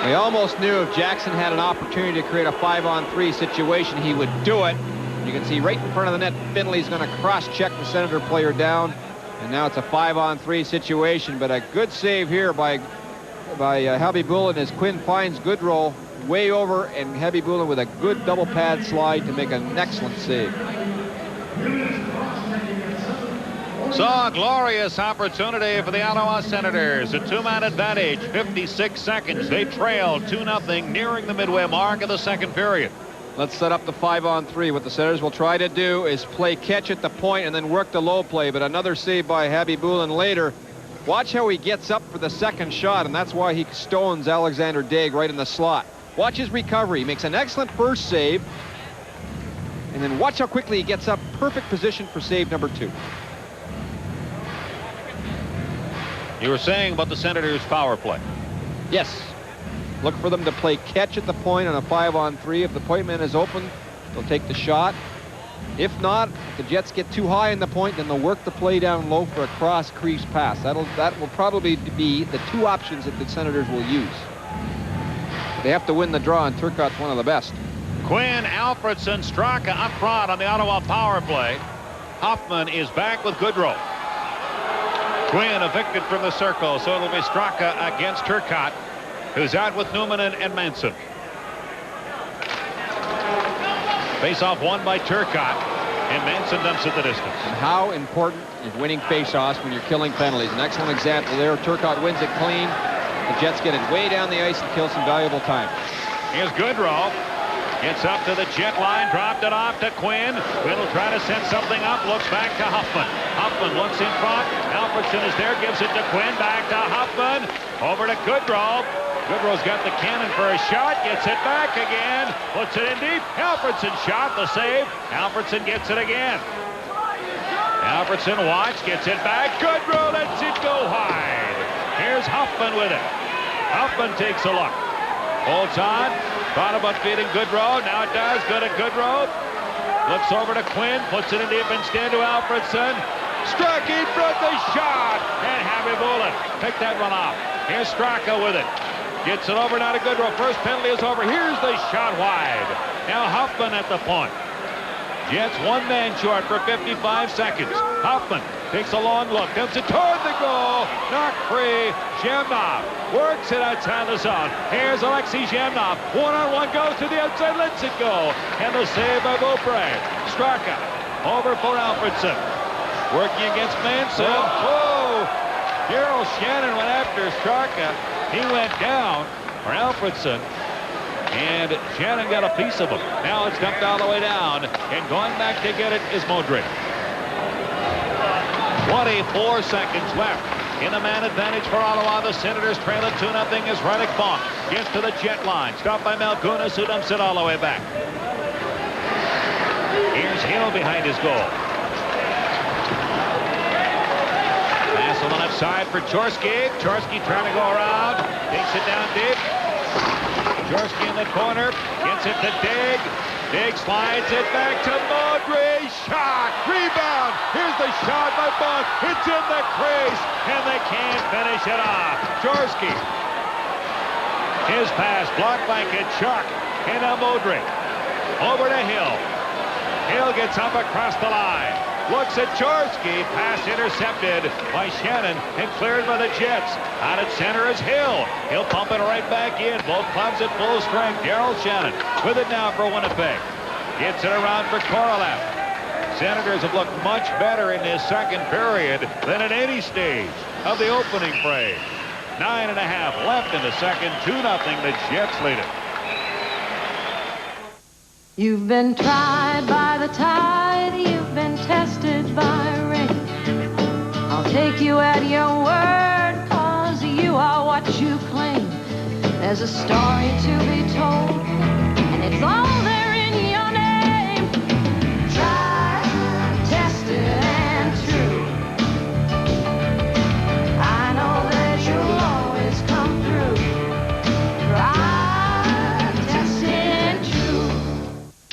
We almost knew if Jackson had an opportunity to create a 5-on-3 situation, he would do it. You can see right in front of the net, Finley's going to cross-check the Senator player down. And now it's a 5-on-3 situation, but a good save here by Habibullin as Quinn finds Goodrow way over, and Habibullin with a good double pad slide to make an excellent save. So a glorious opportunity for the Ottawa Senators. A 2-man advantage, 56 seconds. They trail 2-0, nearing the midway mark of the second period. Let's set up the 5-on-3. What the Senators will try to do is play catch at the point and then work the low play, but another save by Habibullin later. Watch how he gets up for the second shot, and that's why he stones Alexander Daig right in the slot. Watch his recovery. He makes an excellent first save, and then watch how quickly he gets up. Perfect position for save number 2. You were saying about the Senators' power play. Yes. Look for them to play catch at the point on a 5-on-3. If the point man is open, they'll take the shot. If not, if the Jets get too high in the point, then they'll work the play down low for a cross-crease pass. That will probably be the 2 options that the Senators will use. They have to win the draw, and Turcotte's one of the best. Quinn, Alfredson, Straka up front on the Ottawa power play. Hoffman is back with Goodrow. Quinn evicted from the circle, so it'll be Straka against Turcotte, who's out with Newman and Manson. Face-off won by Turcotte, and Manson dumps it the distance. And how important is winning face-offs when you're killing penalties? An excellent example there. Turcotte wins it clean. The Jets get it way down the ice and kill some valuable time. Here's Goodrow. Gets up to the jet line, dropped it off to Quinn. Quinn will try to send something up, looks back to Huffman. Huffman looks in front. Alfredson is there, gives it to Quinn, back to Huffman. Over to Goodrow. Goodrow's got the cannon for a shot, gets it back again, puts it in deep. Alfredson shot, the save. Alfredson gets it again. Alfredson watch, gets it back. Goodrow lets it go wide. Here's Huffman with it. Huffman takes a look. Holds on. Thought about feeding Goodrow. Now it does. Good at Goodrow. Looks over to Quinn. Puts it in deep instead to Alfredson. Struck in front the shot. And Harvey Bullen picked that one off. Here's Straka with it. Gets it over now to Goodrow. First penalty is over. Here's the shot wide. Now Huffman at the point. Jets one man short for 55 seconds. Huffman takes a long look. Dumps it toward the goal. Knocked free. Zhemnov works it outside the zone. Here's Alexei Zhemnov. One-on-one goes to the outside. Lets it go. And the save by Beaupre. Straka over for Alfredson. Working against Manson. Oh! Daryl Shannon went after Straka. He went down for Alfredson. And Shannon got a piece of him. Now it's dumped all the way down. And going back to get it is Modric. 24 seconds left. In the man advantage for Ottawa. The Senators trail it 2-0 as Reddick Bonk gets to the jet line. Stopped by Malkunas, who dumps it all the way back. Here's Hill behind his goal. Pass on the left side for Chorsky. Chorsky trying to go around. Takes it down deep. Chorsky in the corner, gets it to Dig. Dig slides it back to Modric. Shot, rebound. Here's the shot by Bonk. It's in the crease, and they can't finish it off. Chorsky. His pass blocked by Kachuk. And now Modric. Over to Hill. Hill gets up across the line. Looks at Chorsky. Pass intercepted by Shannon and cleared by the Jets. Out at center is Hill. He'll pump it right back in. Both clubs at full strength. Daryl Shannon with it now for Winnipeg. Gets it around for Korolev. Senators have looked much better in this second period than at any stage of the opening frame. 9.5 left in the second. 2-0. The Jets lead it. You've been tried by the tide, you've been tested by rain. I'll take you at your word, 'cause you are what you claim. There's a story to be told, and it's all there in your name. Tried, tested, and true. I know that you'll always come through. Tried, tested, and true.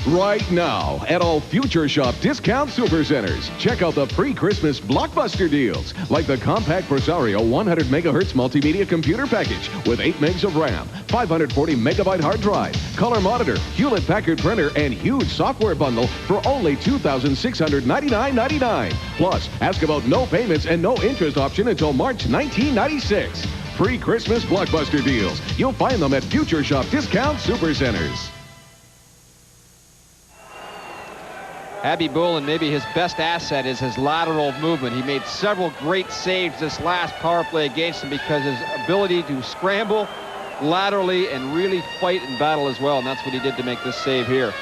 Right now at all Future Shop Discount Supercenters. Check out the pre-Christmas blockbuster deals, like the compact Presario 100 megahertz multimedia computer package with 8 megs of RAM, 540 megabyte hard drive, color monitor, Hewlett-Packard printer, and huge software bundle for only $2,699.99. Plus, ask about no payments and no interest option until March 1996. Pre-Christmas blockbuster deals. You'll find them at Future Shop Discount Supercenters. Abby Bullen, maybe his best asset is his lateral movement. He made several great saves this last power play against him because his ability to scramble laterally and really fight and battle as well. And that's what he did to make this save here.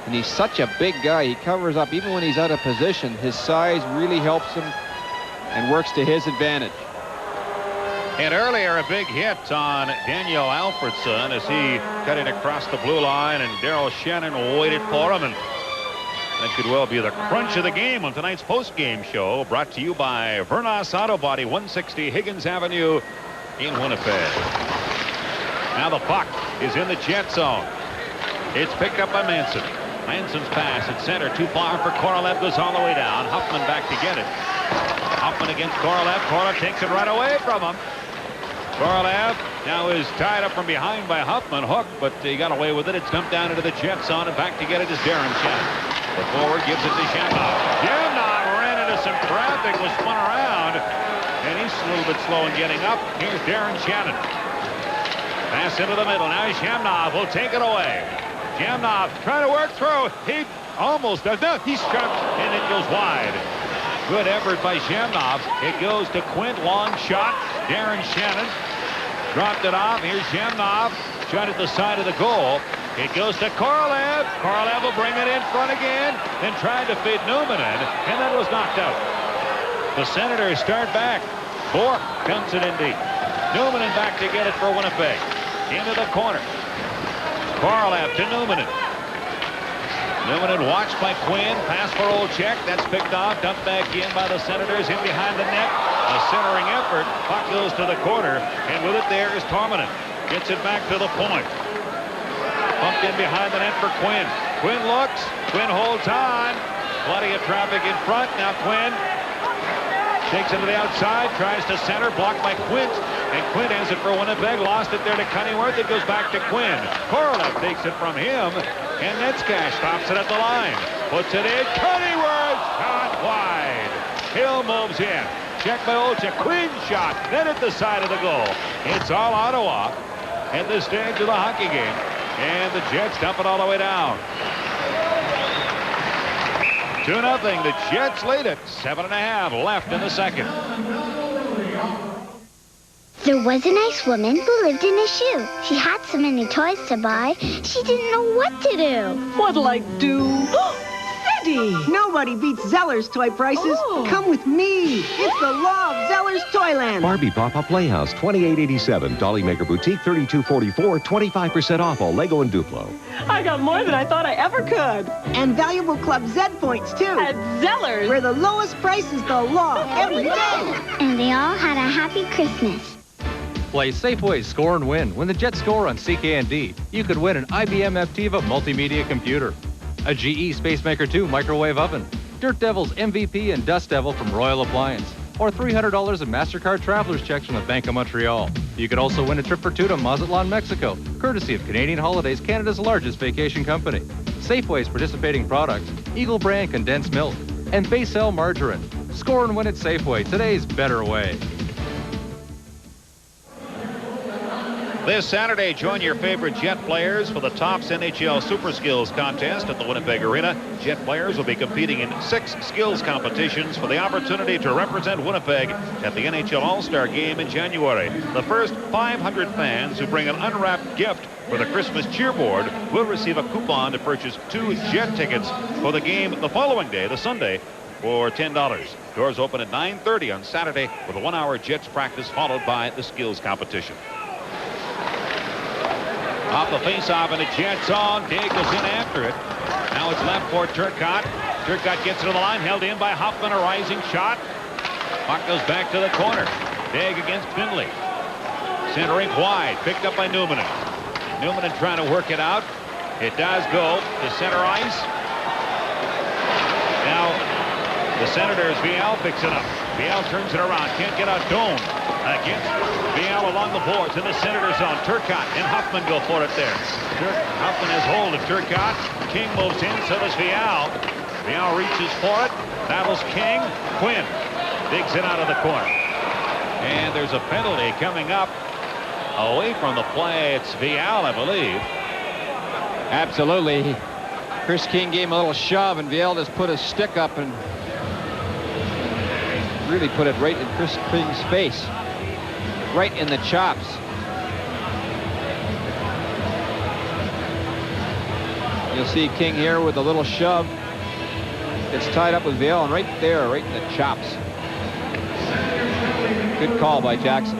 And he's such a big guy. He covers up even when he's out of position. His size really helps him and works to his advantage. And earlier, a big hit on Daniel Alfredson as he cut it across the blue line, and Daryl Shannon waited for him. And that could well be the crunch of the game on tonight's post-game show, brought to you by Vernos Auto Body, 160 Higgins Avenue in Winnipeg. Now the puck is in the Jet zone. It's picked up by Manson. Manson's pass at center, too far for Korolev, goes all the way down. Huffman back to get it. Huffman against Korolev. Korolev takes it right away from him. Korolev now is tied up from behind by Huffman. Hooked, but he got away with it. It's dumped down into the Jet zone, and back to get it is Darren Shannon. The forward gives it to Zhemnov. Zhemnov ran into some traffic, was spun around, and he's a little bit slow in getting up. Here's Darren Shannon. Pass into the middle. Now Zhemnov will take it away. Zhemnov trying to work through. He almost does. No, he's struck, and it goes wide. Good effort by Zhemnov. It goes to Quint. Long shot. Darren Shannon dropped it off. Here's Zhemnov. Shot at the side of the goal. It goes to Korolev. Korolev will bring it in front again. Then tried to feed Newman in, and then was knocked out. The Senators start back. Bourque comes it in deep. Newman back to get it for Winnipeg. Into the corner. Korolev to Newman. Newman watched by Quinn. Pass for Olczyk. That's picked off. Dumped back in by the Senators. In behind the net. A centering effort. Puck goes to the corner. And with it there is Torminen. Gets it back to the point. Bumped in behind the net for Quinn. Quinn looks. Quinn holds on. Plenty of traffic in front. Now Quinn takes it to the outside. Tries to center. Blocked by Quint. And Quinn has it for Winnipeg. Lost it there to Cunningworth. It goes back to Quinn. Korolev takes it from him. And Netskash stops it at the line. Puts it in. Cunningworth shot wide. Hill moves in. Check by Olczyk. Quinn shot. Then at the side of the goal. It's all Ottawa at this stage of the hockey game. And the Jets dump it all the way down. 2-0. The Jets lead it. 7.5 left in the second. There was a nice woman who lived in a shoe. She had so many toys to buy, she didn't know what to do. What'll I do? City! Nobody beats Zeller's toy prices. Come with me. It's the law of Zeller's Toyland. Barbie Pop-Up Playhouse, $28.87. Dolly Maker Boutique, $32.44. 25% off all Lego and Duplo. I got more than I thought I ever could. And valuable Club Z points, too. At Zeller's. Where the lowest price is the law every day. And they all had a happy Christmas. Play Safeway's Score and Win. When the Jets score on CKND, you could win an IBM Aptiva multimedia computer, a GE Spacemaker 2 microwave oven, Dirt Devil's MVP and Dust Devil from Royal Appliance, or $300 in MasterCard Travelers checks from the Bank of Montreal. You could also win a trip for two to Mazatlan, Mexico, courtesy of Canadian Holidays, Canada's largest vacation company. Safeway's participating products, Eagle Brand Condensed Milk, and Basel Margarine. Score and win at Safeway, today's better way. This Saturday, join your favorite Jet players for the Tops NHL Super Skills Contest at the Winnipeg Arena. Jet players will be competing in 6 skills competitions for the opportunity to represent Winnipeg at the NHL All-Star Game in January. The first 500 fans who bring an unwrapped gift for the Christmas cheerboard will receive a coupon to purchase 2 Jet tickets for the game the following day, the Sunday, for $10. Doors open at 9:30 on Saturday with a 1-hour Jets practice followed by the skills competition. Off the faceoff and the Jets on. Dig goes in after it. Now it's left for Turcotte. Turcotte gets to the line, held in by Huffman. A rising shot. Puck goes back to the corner. Dig against Finley. Centering wide. Picked up by Newman. Newman trying to work it out. It does go to center ice. Now the Senators. Vial picks it up. Vial turns it around. Can't get out. Doan against Vial along the boards in the Senator zone. Turcotte and Huffman go for it there. Huffman has hold of Turcotte. King moves in, so does Vial. Vial reaches for it. Battles King. Quinn digs it out of the corner. And there's a penalty coming up away from the play. It's Vial, I believe. Absolutely. Chris King gave him a little shove, and Vial just put his stick up and really put it right in Chris King's face. Right in the chops. You'll see King here with a little shove. It's tied up with Vial, and right there, right in the chops. Good call by Jackson.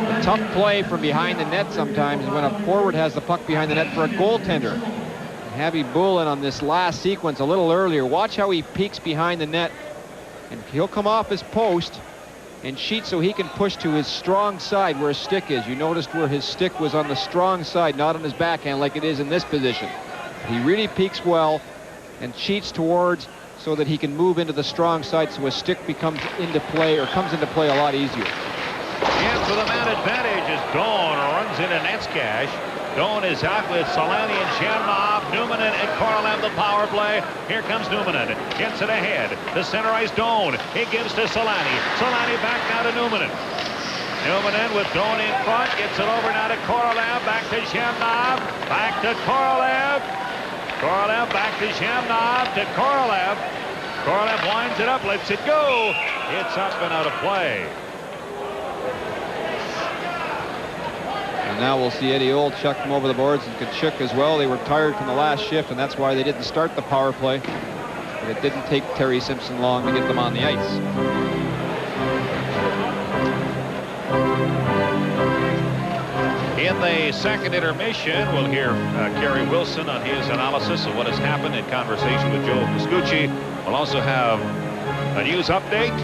A tough play from behind the net sometimes when a forward has the puck behind the net for a goaltender. Javi Bulin on this last sequence a little earlier. Watch how he peeks behind the net, and he'll come off his post and cheat so he can push to his strong side where his stick is. You noticed where his stick was on the strong side, not on his backhand like it is in this position. He really peeks well and cheats towards so that he can move into the strong side so his stick comes into play a lot easier. And for the man advantage is Doan runs into Netskash. Doan is out with Solani and Shamnov. Newman and Korolev the power play. Here comes Newman. Gets it ahead. The center ice Doan. He gives to Solani. Solani back now to Newman. Newman with Doan in front. Gets it over now to Korolev. Back to Shamnov. Back to Korolev. Korolev back to Shamnov to Korolev. Korolev winds it up. Lets it go. It's up and out of play. now we'll see Eddie Olchuk come over the boards and Kachuk as well. They were tired from the last shift, and that's why they didn't start the power play. But it didn't take Terry Simpson long to get them on the ice. In the second intermission, we'll hear Kerry Wilson on his analysis of what has happened in conversation with Joe Piscucci. We'll also have a news update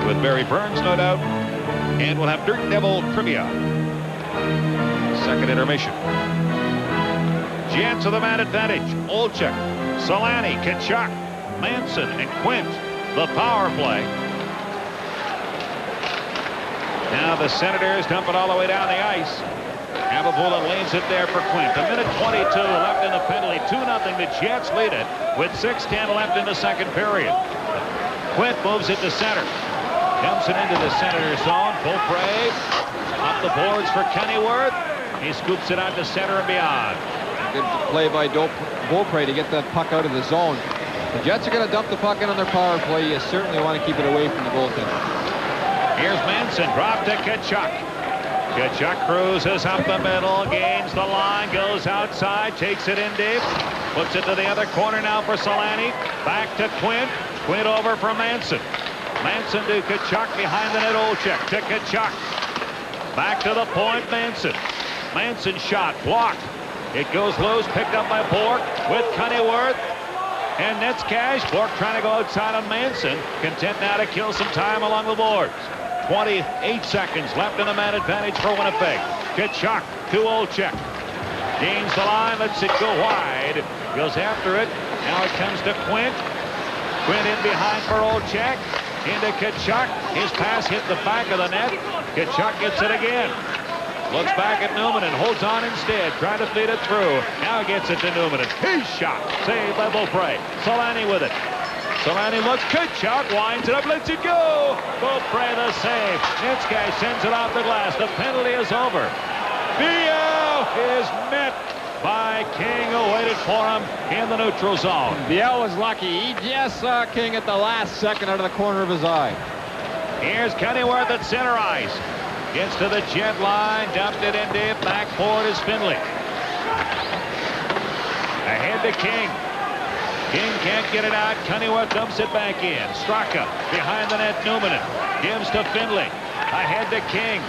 with Barry Burns, no doubt. And we'll have Dirt Devil trivia. Second intermission. Jets with the man advantage. Olchuk, Solani, Kachuk, Manson, and Quint. The power play. Now the Senators dump it all the way down the ice. Ababula leaves it there for Quint. A minute 22 left in the penalty. 2-0. The Jets lead it with 6:10 left in the second period. Quint moves it to center. Dumps it into the center zone. Beaupre off the boards for Kennyworth. He scoops it out to center and beyond. Good play by Beaupre to get that puck out of the zone. The Jets are going to dump the puck in on their power play. You certainly want to keep it away from the goaltender. Here's Manson, drop to Kachuk. Kachuk cruises up the middle, gains the line, goes outside, takes it in deep, puts it to the other corner now for Solani. Back to Quint. Quint over for Manson. Manson to Kachuk behind the net. Olchuk to Kachuk. Back to the point, Manson. Manson shot blocked. It goes loose, picked up by Bork with Kennyworth. And nets cash. Bork trying to go outside on Manson. Content now to kill some time along the boards. 28 seconds left in the man advantage for Winnipeg. Kachuk to Olchuk. Gains the line, lets it go wide. Goes after it. Now it comes to Quint. Quint in behind for Olchuk. Into Kachuk. His pass hit the back of the net. Kachuk gets it again. Looks back at Newman and holds on instead. Trying to feed it through. Now gets it to Newman. His shot. Saved by Beaupre. Solani with it. Solani looks. Kachuk winds it up. Lets it go. Beaupre the save. Nitzke sends it off the glass. The penalty is over. Biel is met by King, who waited for him in the neutral zone. Biel was lucky. He just saw King at the last second out of the corner of his eye. Here's Kennyworth at center ice. Gets to the Jet line. Dumped it in deep. Back forward is Finley. Ahead to King. King can't get it out. Kennyworth dumps it back in. Straka behind the net. Newman gives to Finley. Ahead to King.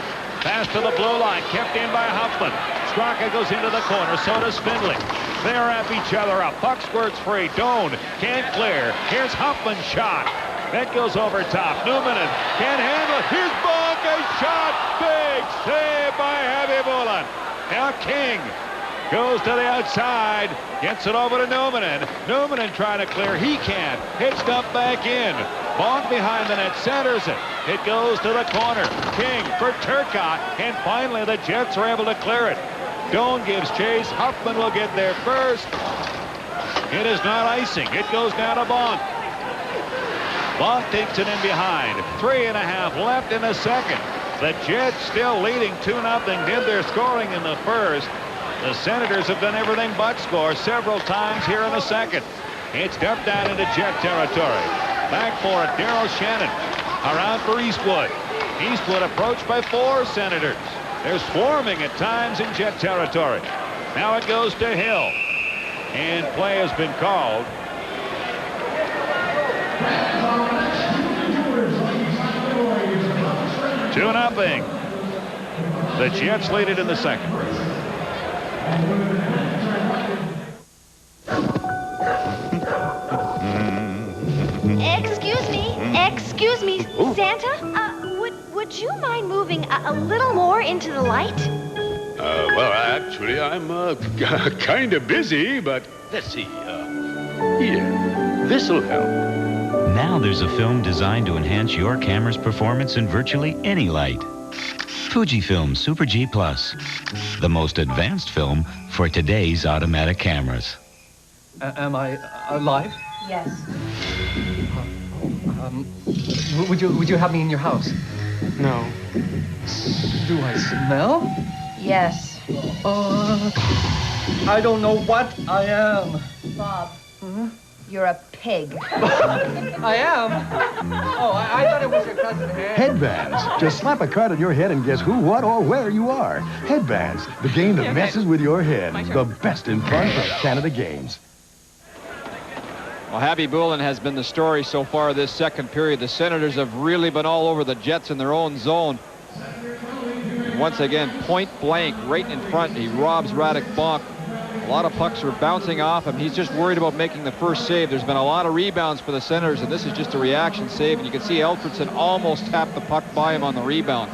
Pass to the blue line. Kept in by Huffman. Straka goes into the corner. So does Finley. They wrap each other up. Puck squirts free. Doan can't clear. Here's Huffman's shot. That goes over top. Newman can't handle it. Here's Bonk. A shot. Big save by Harvey Bullen. Now King goes to the outside. Gets it over to Newman. Newman trying to clear. He can't. It's dumped back in. Bonk behind the net. Centers it. It goes to the corner. King for Turcotte. And finally the Jets are able to clear it. Doan gives chase. Huffman will get there first. It is not icing. It goes down to Bonk. Bonk takes it in behind. 3.5 left in the second. The Jets still leading 2-0. Did their scoring in the first. The Senators have done everything but score several times here in the second. It's dumped down into Jet territory. Back for it, Darryl Shannon. Around for Eastwood. Eastwood approached by 4 Senators. They're swarming at times in Jet territory. Now it goes to Hill. And play has been called. 2-0. The Jets lead it in the second. Excuse me, Santa? Would you mind moving a little more into the light? Well, actually, I'm kind of busy, but let's see. Here, this'll help. Now there's a film designed to enhance your camera's performance in virtually any light. Fujifilm Super G Plus, the most advanced film for today's automatic cameras. Am I alive? Yes. Would you have me in your house? No. Do I smell? Yes. I don't know what I am. Bob. You're a pig. I am? Oh, I thought it was your cousin Hank. Headbands. Just slap a card on your head and guess who, what, or where you are. Headbands. The game that messes with your head. The best in fun from Canada Games. Well, Happy Bullen has been the story so far this second period. The Senators have really been all over the Jets in their own zone. And once again, point blank, right in front, he robs Radek Bonk. A lot of pucks are bouncing off him. He's just worried about making the first save. There's been a lot of rebounds for the Senators, and this is just a reaction save. And you can see Alfredson almost tapped the puck by him on the rebound.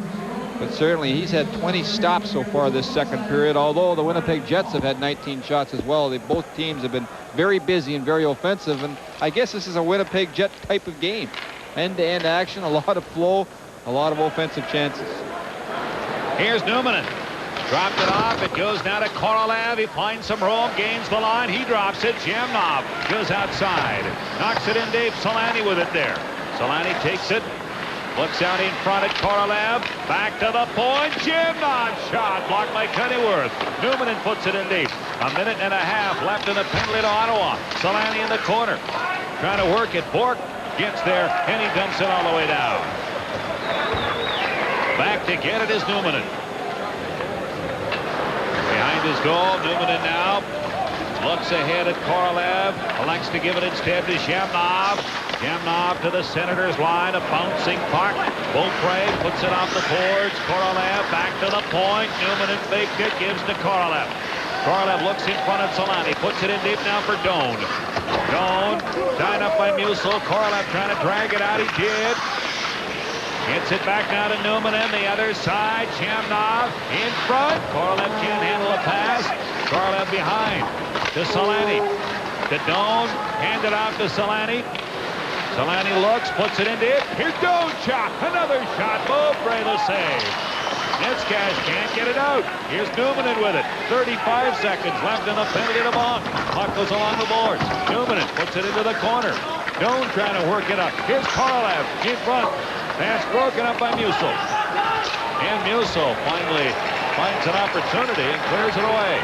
But certainly he's had 20 stops so far this second period, although the Winnipeg Jets have had 19 shots as well. Both teams have been very busy and very offensive, and I guess this is a Winnipeg Jet type of game. End-to-end action, a lot of flow, a lot of offensive chances. Here's Newman. Dropped it off. It goes now to Korolev. He finds some room, gains the line. He drops it. Jamnov goes outside. Knocks it in. Dave Solani with it there. Solani takes it. Looks out in front at Korolev. Back to the point. Jamnov shot. Blocked by Kennyworth. Newman puts it in deep. A minute and a half left in the penalty to Ottawa. Solani in the corner. Trying to work it. Bork gets there, and he dumps it all the way down. Back to get it is Newman. Behind his goal, Newman now looks ahead at Korolev. Elects to give it instead to Jamnov. Jamnov to the Senators line. A bouncing puck. Beaupre puts it off the boards. Korolev back to the point. Newman faked it. Gives to Korolev. Korolev looks in front of Solani. Puts it in deep now for Doan. Doan tied up by Musil. Korolev trying to drag it out. He did. Gets it back now to Newman and the other side. Jamnov in front. Korolev can't handle a pass. Korolev behind to Solani. To Doan. Hand it off to Solani. Solani looks, puts it in deep. Here's Doan shot. Another shot. Beaupre the save. Netzcash can't get it out. Here's Newman with it. 35 seconds left in the penalty to Bonk. Puck goes along the boards. Newman puts it into the corner. Doan trying to work it up. Here's Korolev in front. Pass broken up by Musil. And Musil finally finds an opportunity and clears it away.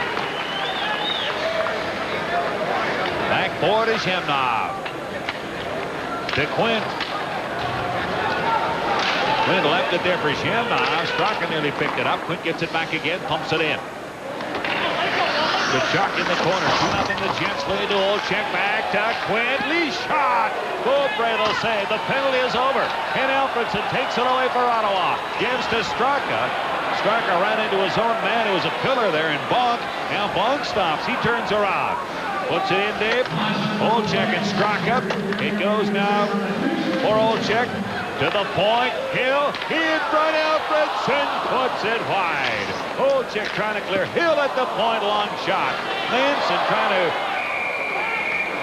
Backboard is Jamnov. To Quint. Quint left it there for Jamnov. Straka nearly picked it up. Quint gets it back again, pumps it in. Kachuk in the corner. 2-0 the Jets lead to Olczyk. Back to Quint. Lee shot. Beaupre will save. The penalty is over. And Alfredson takes it away for Ottawa. Gives to Straka. Straka ran into his own man. It was a pillar there in Bonk. Now Bonk stops. He turns around. Puts it in deep. Olczyk and Straka. It goes now for Olczyk. To the point. Hill. In front. Alfredson puts it wide. Olczyk trying to clear. Hill at the point. Long shot. Manson trying to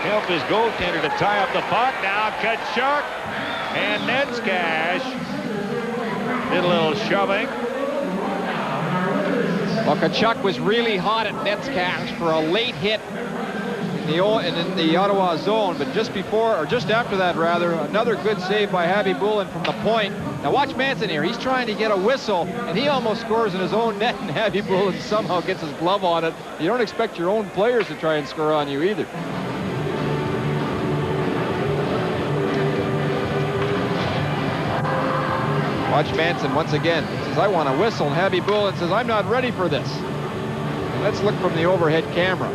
help his goaltender to tie up the puck. Now Kachuk and Netzcash did a little shoving. Well, Kachuk was really hot at Netzcash for a late hit in the Ottawa zone, but just before, or just after that rather, another good save by Happy Bullen from the point. Now watch Manson here. He's trying to get a whistle, and he almost scores in his own net, and Happy Bullen somehow gets his glove on it. You don't expect your own players to try and score on you either. Watch Manson once again. He says, I want a whistle, and Happy Bullen says, I'm not ready for this. And let's look from the overhead camera.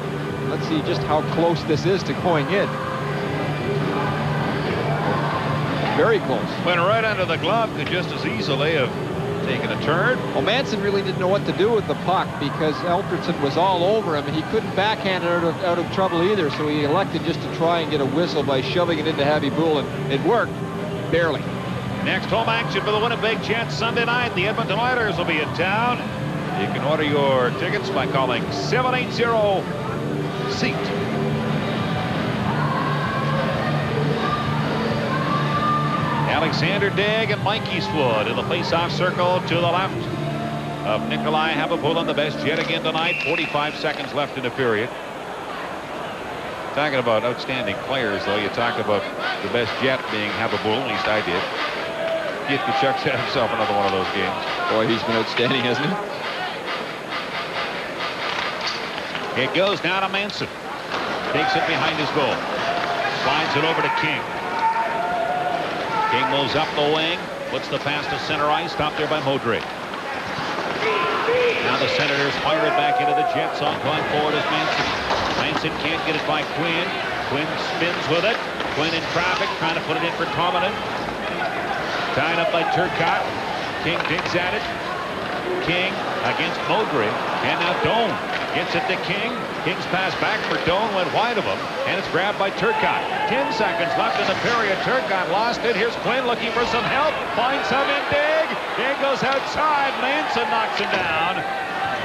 Let's see just how close this is to going in. Very close. Went right under the glove, could just as easily have taken a turn. Well, Manson really didn't know what to do with the puck because Alfredson was all over him, and he couldn't backhand it out of trouble either, so he elected just to try and get a whistle by shoving it into Happy Bullen. It worked, barely. Next home action for the Winnipeg Jets Sunday night. The Edmonton Oilers will be in town. You can order your tickets by calling 780-SEAT. Alexander Degg and Mike Eastwood in the face-off circle to the left of Nikolai Habapulin, the best Jet again tonight. 45 seconds left in the period. Talking about outstanding players, though, you talk about the best Jet being Habapulin, at least I did. Keith Kachuk set himself another one of those games. Boy, he's been outstanding, hasn't he? It goes now to Manson. Takes it behind his goal. Slides it over to King. King moves up the wing. Puts the pass to center ice. Stopped there by Modric. Now the Senators fire it back into the Jets. On going forward is Manson. Manson can't get it by Quinn. Quinn spins with it. Quinn in traffic, trying to put it in for Tomanen. Tied up by Turcotte. King digs at it. King against Modric. And now Doan gets it to King. King's pass back for Doan, went wide of him, and it's grabbed by Turcotte. 10 seconds left in the period. Turcotte lost it. Here's Quinn looking for some help. Finds some in Dig. Dig goes outside. Manson knocks him down.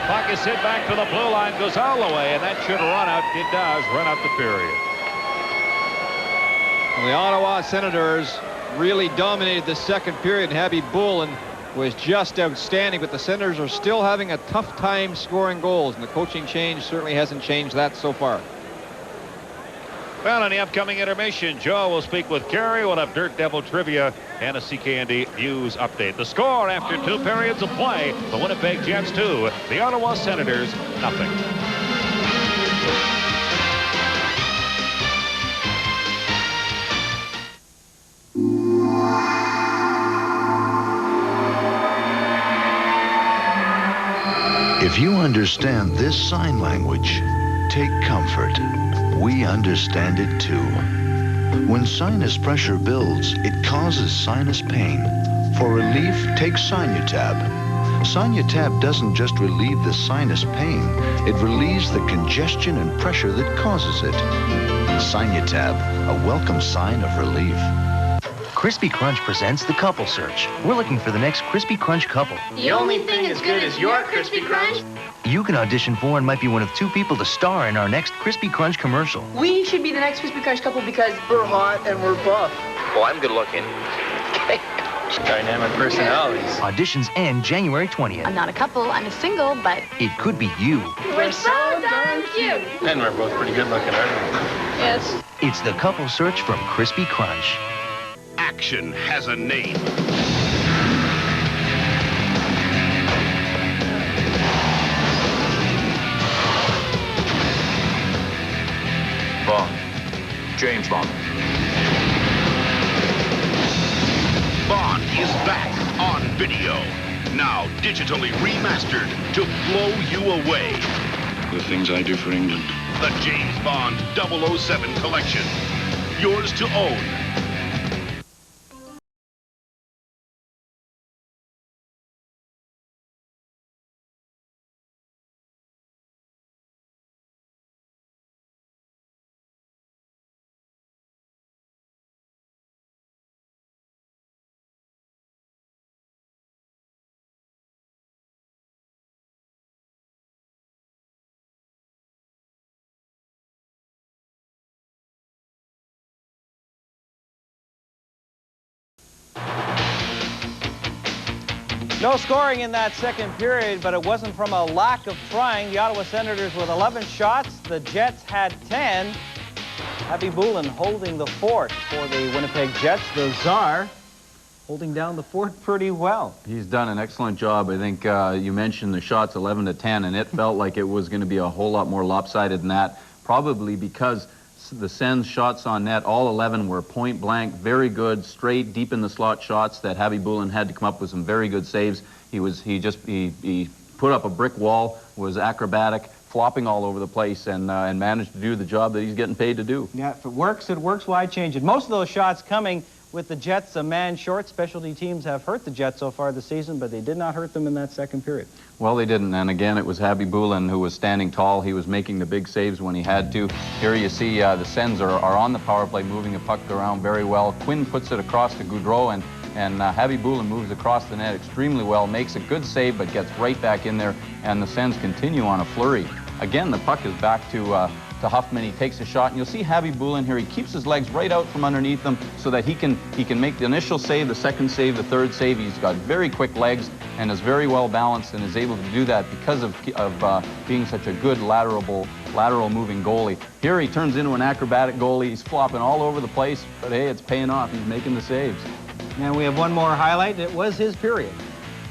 Puck is hit back to the blue line, goes all the way, and that should run out. It does run out the period. Well, the Ottawa Senators really dominated the second period. Habby Bullen was just outstanding, but the Senators are still having a tough time scoring goals, and the coaching change certainly hasn't changed that so far. Well, in the upcoming intermission, Joe will speak with Kerry. We'll have Dirt Devil trivia and a CKND news update. The score after 2 periods of play, the Winnipeg Jets 2, the Ottawa Senators nothing. If you understand this sign language, take comfort. We understand it too. When sinus pressure builds, it causes sinus pain. For relief, take Sinutab. Sinutab doesn't just relieve the sinus pain, it relieves the congestion and pressure that causes it. Sinutab, a welcome sign of relief. Crispy Crunch presents The Couple Search. We're looking for the next Crispy Crunch couple. The only thing as good as your Crispy Crunch? You can audition for and might be one of 2 people to star in our next Crispy Crunch commercial. We should be the next Crispy Crunch couple because we're hot and we're buff. Well, I'm good looking. Dynamic personalities. Auditions end January 20th. I'm not a couple, I'm a single, but It could be you. we're so darn cute. And we're both pretty good looking, aren't we? Yes. It's The Couple Search from Crispy Crunch. Action has a name. Bond. James Bond. Bond is back on video. Now digitally remastered to blow you away. The things I do for England. The James Bond 007 collection. Yours to own. No scoring in that second period, but it wasn't from a lack of trying. The Ottawa Senators with 11 shots. The Jets had 10. Habby Bullen holding the fort for the Winnipeg Jets. The Czar holding down the fort pretty well. He's done an excellent job. I think you mentioned the shots 11 to 10, and it felt like it was going to be a whole lot more lopsided than that, probably because the Sens shots on net, all 11 were point blank, very good, straight, deep in the slot shots that Habby Bullen had to come up with some very good saves. He put up a brick wall, was acrobatic, flopping all over the place, and managed to do the job that he's getting paid to do. Yeah, if it works, why change it? Most of those shots coming with the Jets a man short. Specialty teams have hurt the Jets so far this season, but they did not hurt them in that second period. Well, they didn't, and again, it was Habby Bullen who was standing tall. He was making the big saves when he had to. Here you see the Sens are on the power play, moving the puck around very well. Quinn puts it across to Goudreau, and Habby Bullen moves across the net extremely well, makes a good save, but gets right back in there, and the Sens continue on a flurry. Again, the puck is back to Huffman. He takes a shot, and you'll see Habby Bullen here. He keeps his legs right out from underneath them so that he can make the initial save, the second save, the third save. He's got very quick legs and is very well balanced and is able to do that because of being such a good lateral moving goalie. Here he turns into an acrobatic goalie. He's flopping all over the place, but hey, it's paying off. He's making the saves. And we have one more highlight. It was his period.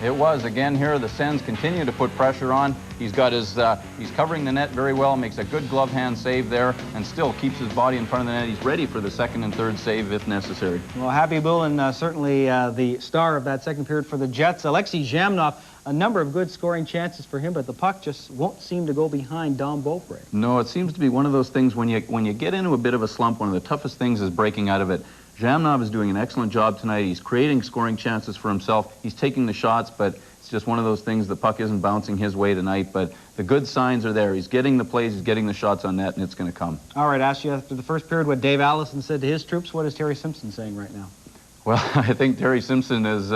It was. Again, here the Sens continue to put pressure on. He's got his, he's covering the net very well, makes a good glove hand save there, and still keeps his body in front of the net. He's ready for the second and third save if necessary. Well, Khabibulin certainly the star of that second period for the Jets. Alexei Zhamnov, a number of good scoring chances for him, but the puck just won't seem to go behind Dom Beaupre. No, it seems to be one of those things when you get into a bit of a slump, one of the toughest things is breaking out of it. Zhamnov is doing an excellent job tonight. He's creating scoring chances for himself. He's taking the shots, but it's just one of those things. The puck isn't bouncing his way tonight, but the good signs are there. He's getting the plays, he's getting the shots on net, and it's going to come. All right, asked you after the first period what Dave Allison said to his troops. What is Terry Simpson saying right now? Well, I think Terry Simpson has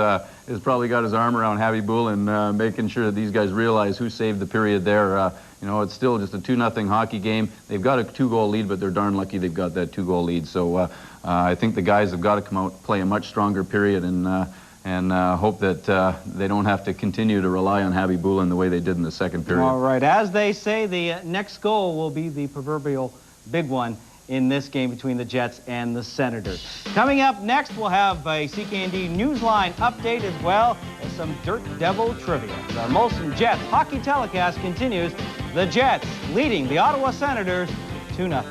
probably got his arm around Khabibulin, making sure that these guys realize who saved the period there. You know, it's still just a 2-0 hockey game. They've got a 2-goal lead, but they're darn lucky they've got that 2-goal lead. So I think the guys have got to come out, play a much stronger period, and hope that they don't have to continue to rely on Khabibulin the way they did in the second period. All right, as they say, the next goal will be the proverbial big one in this game between the Jets and the Senators. Coming up next, we'll have a CKND Newsline update as well as some Dirt Devil trivia. The Molson Jets hockey telecast continues. The Jets leading the Ottawa Senators 2-0.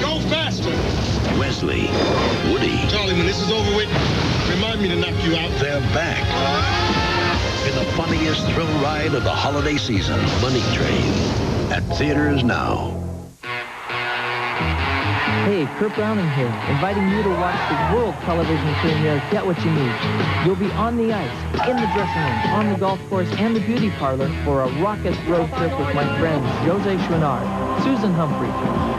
Go faster! Wesley, Woody. Charlie, when this is over with, remind me to knock you out. They're back. In the funniest thrill ride of the holiday season, Money Train. At theaters now. Hey, Kurt Browning here, inviting you to watch the world television premiere, Get What You Need. You'll be on the ice, in the dressing room, on the golf course, and the beauty parlor for a rocket road trip with my friends Jose Chouinard, Susan Humphrey,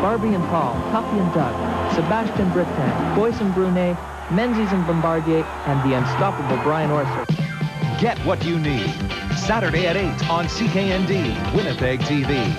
Barbie and Paul, Tuffy and Doug, Sebastian Brittan, Boyce and Brunet, Menzies and Bombardier, and the unstoppable Brian Orser. Get What You Need. Saturday at 8 on CKND, Winnipeg TV.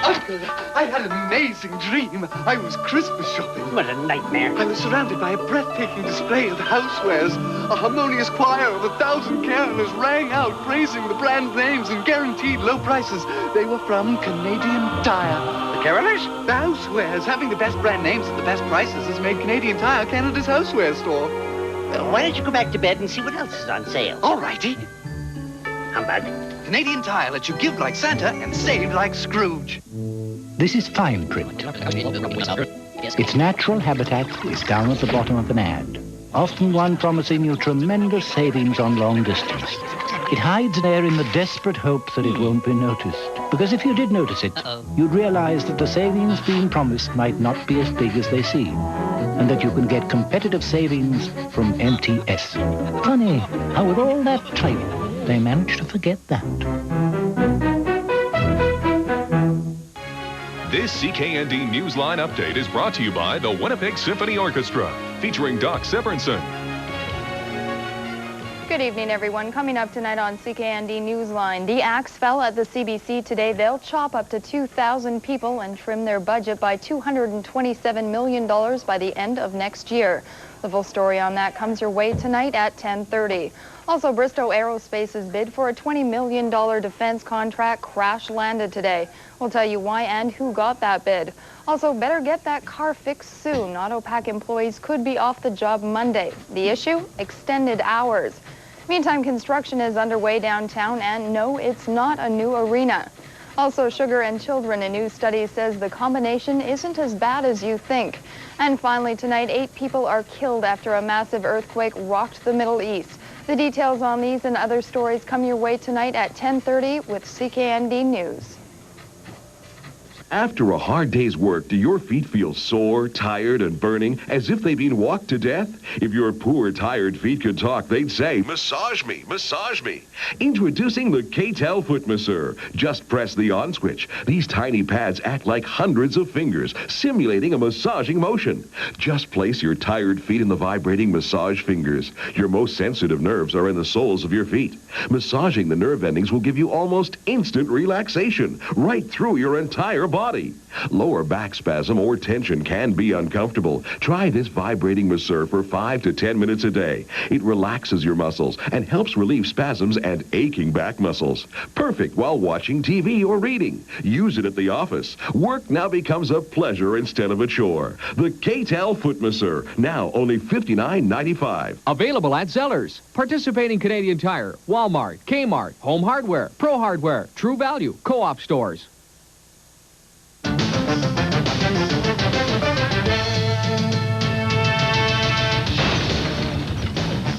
Uncle, I had an amazing dream. I was Christmas shopping. What a nightmare. I was surrounded by a breathtaking display of housewares. A harmonious choir of 1,000 carolers rang out, praising the brand names and guaranteed low prices. They were from Canadian Tire. The carolers? The housewares. Having the best brand names at the best prices has made Canadian Tire Canada's houseware store. Why don't you go back to bed and see what else is on sale? All righty. Humbug. Canadian Tire lets you give like Santa and save like Scrooge. This is fine print. Its natural habitat is down at the bottom of an ad, often one promising you tremendous savings on long distance. It hides there in the desperate hope that it won't be noticed. Because if you did notice it, you'd realize that the savings being promised might not be as big as they seem, and that you can get competitive savings from MTS. Funny how with all that type, they managed to forget that. This CKND Newsline update is brought to you by the Winnipeg Symphony Orchestra, featuring Doc Severinsen. Good evening, everyone. Coming up tonight on CKND Newsline, the axe fell at the CBC today. They'll chop up to 2,000 people and trim their budget by $227 million by the end of next year. The full story on that comes your way tonight at 10:30. Also, Bristow Aerospace's bid for a $20 million defense contract crash-landed today. We'll tell you why and who got that bid. Also, better get that car fixed soon. Autopack employees could be off the job Monday. The issue? Extended hours. Meantime, construction is underway downtown, and no, it's not a new arena. Also, sugar and children, a new study says the combination isn't as bad as you think. And finally, tonight, 8 people are killed after a massive earthquake rocked the Middle East. The details on these and other stories come your way tonight at 10:30 with CKND News. After a hard day's work, do your feet feel sore, tired, and burning, as if they've been walked to death? If your poor, tired feet could talk, they'd say, "Massage me, massage me." Introducing the K-Tel Foot Masseur. Just press the on switch. These tiny pads act like hundreds of fingers, simulating a massaging motion. Just place your tired feet in the vibrating massage fingers. Your most sensitive nerves are in the soles of your feet. Massaging the nerve endings will give you almost instant relaxation, right through your entire body. body. Lower back spasm or tension can be uncomfortable. Try this vibrating masser for 5 to 10 minutes a day. It relaxes your muscles and helps relieve spasms and aching back muscles. Perfect while watching TV or reading. Use it at the office. Work now becomes a pleasure instead of a chore. The K-Tel Foot Masser, now only $59.95. Available at Zellers, participating Canadian Tire, Walmart, Kmart, Home Hardware, Pro Hardware, True Value, Co-op stores.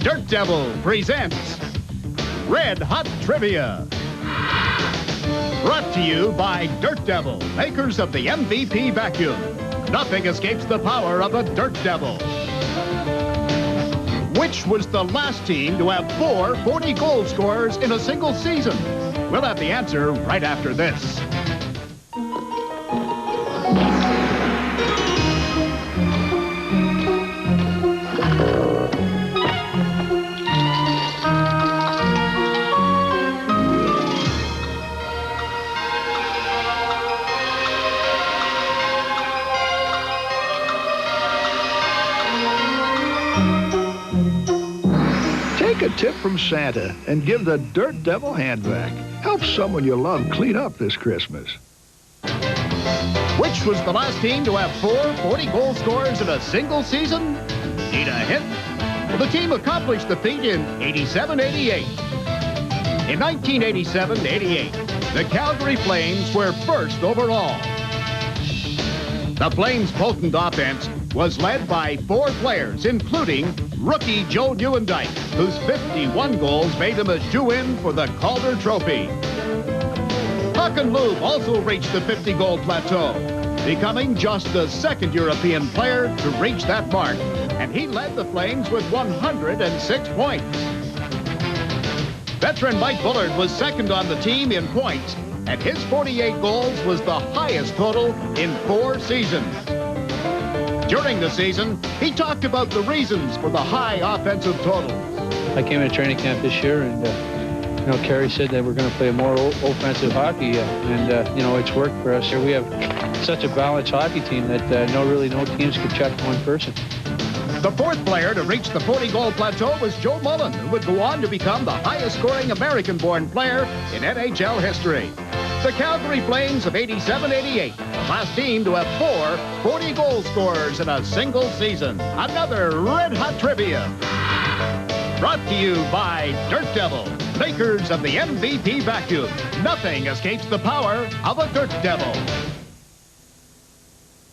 Dirt Devil presents Red Hot Trivia. Brought to you by Dirt Devil, makers of the MVP vacuum. Nothing escapes the power of a Dirt Devil. Which was the last team to have 4 40-goal scorers in a single season? We'll have the answer right after this. Take a tip from Santa and give the Dirt Devil hand vac. Help someone you love clean up this Christmas. Which was the last team to have 4 40-goal scorers in a single season? Need a hint? Well, the team accomplished the feat in 87-88. In 1987-88, the Calgary Flames were first overall. The Flames' potent offense was led by 4 players, including rookie Joe Nieuwendyk, whose 51 goals made him a shoo-in for the Calder Trophy. Hakan Loob also reached the 50-goal plateau, becoming just the 2nd European player to reach that mark, and he led the Flames with 106 points. Veteran Mike Bullard was second on the team in points, and his 48 goals was the highest total in 4 seasons. During the season, he talked about the reasons for the high offensive totals. I came to training camp this year, and Kerry said that we're going to play more offensive hockey, it's worked for us. Here we have such a balanced hockey team that no teams could check one person. The 4th player to reach the 40-goal plateau was Joe Mullen, who would go on to become the highest-scoring American-born player in NHL history. The Calgary Flames of 87-88, the last team to have 4 40-goal scorers in a single season. Another Red Hot Trivia. Brought to you by Dirt Devil, makers of the MVP vacuum. Nothing escapes the power of a Dirt Devil.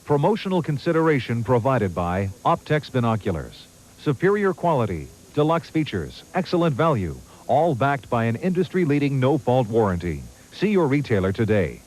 Promotional consideration provided by Optex Binoculars. Superior quality, deluxe features, excellent value, all backed by an industry-leading no-fault warranty. See your retailer today.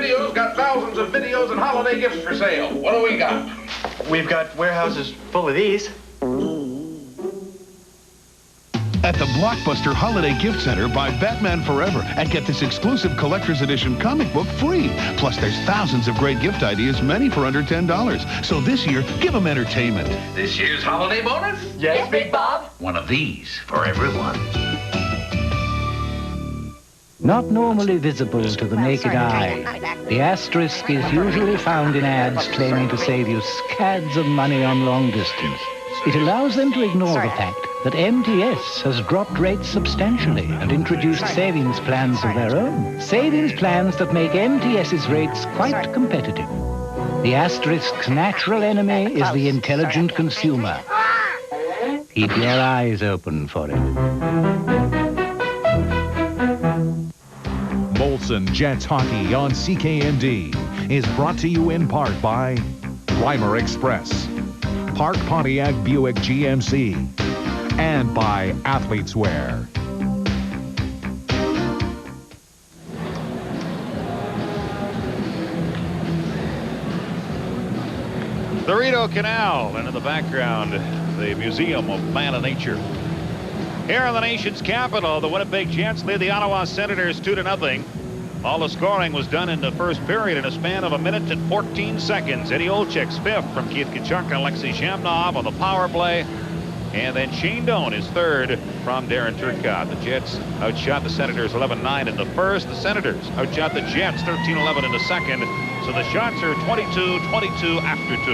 Videos got thousands of videos and holiday gifts for sale. What do we got? We've got warehouses full of these. At the Blockbuster Holiday Gift Center, buy Batman Forever and get this exclusive collector's edition comic book free. Plus, there's thousands of great gift ideas, many for under $10. So this year, give them entertainment. This year's holiday bonus? Yes, Big Bob. One of these for everyone. Not normally visible to the naked eye, the asterisk is usually found in ads claiming to save you scads of money on long distance. It allows them to ignore the fact that MTS has dropped rates substantially and introduced savings plans of their own. Savings plans that make MTS's rates quite competitive. The asterisk's natural enemy is the intelligent consumer. Keep your eyes open for it. Molson Jets Hockey on CKND is brought to you in part by Reimer Express, Park Pontiac Buick GMC, and by Athletes Wear. The Rideau Canal, and in the background, the Museum of Man and Nature. Here in the nation's capital, the Winnipeg Jets lead the Ottawa Senators 2-0. All the scoring was done in the first period in a span of 1 minute and 14 seconds. Eddie Olczyk's fifth from Keith Tkachuk and Alexei Shamnov on the power play. And then Shane Doan is third from Darren Turcotte. The Jets outshot the Senators 11-9 in the first. The Senators outshot the Jets 13-11 in the second. So the shots are 22-22 after 2.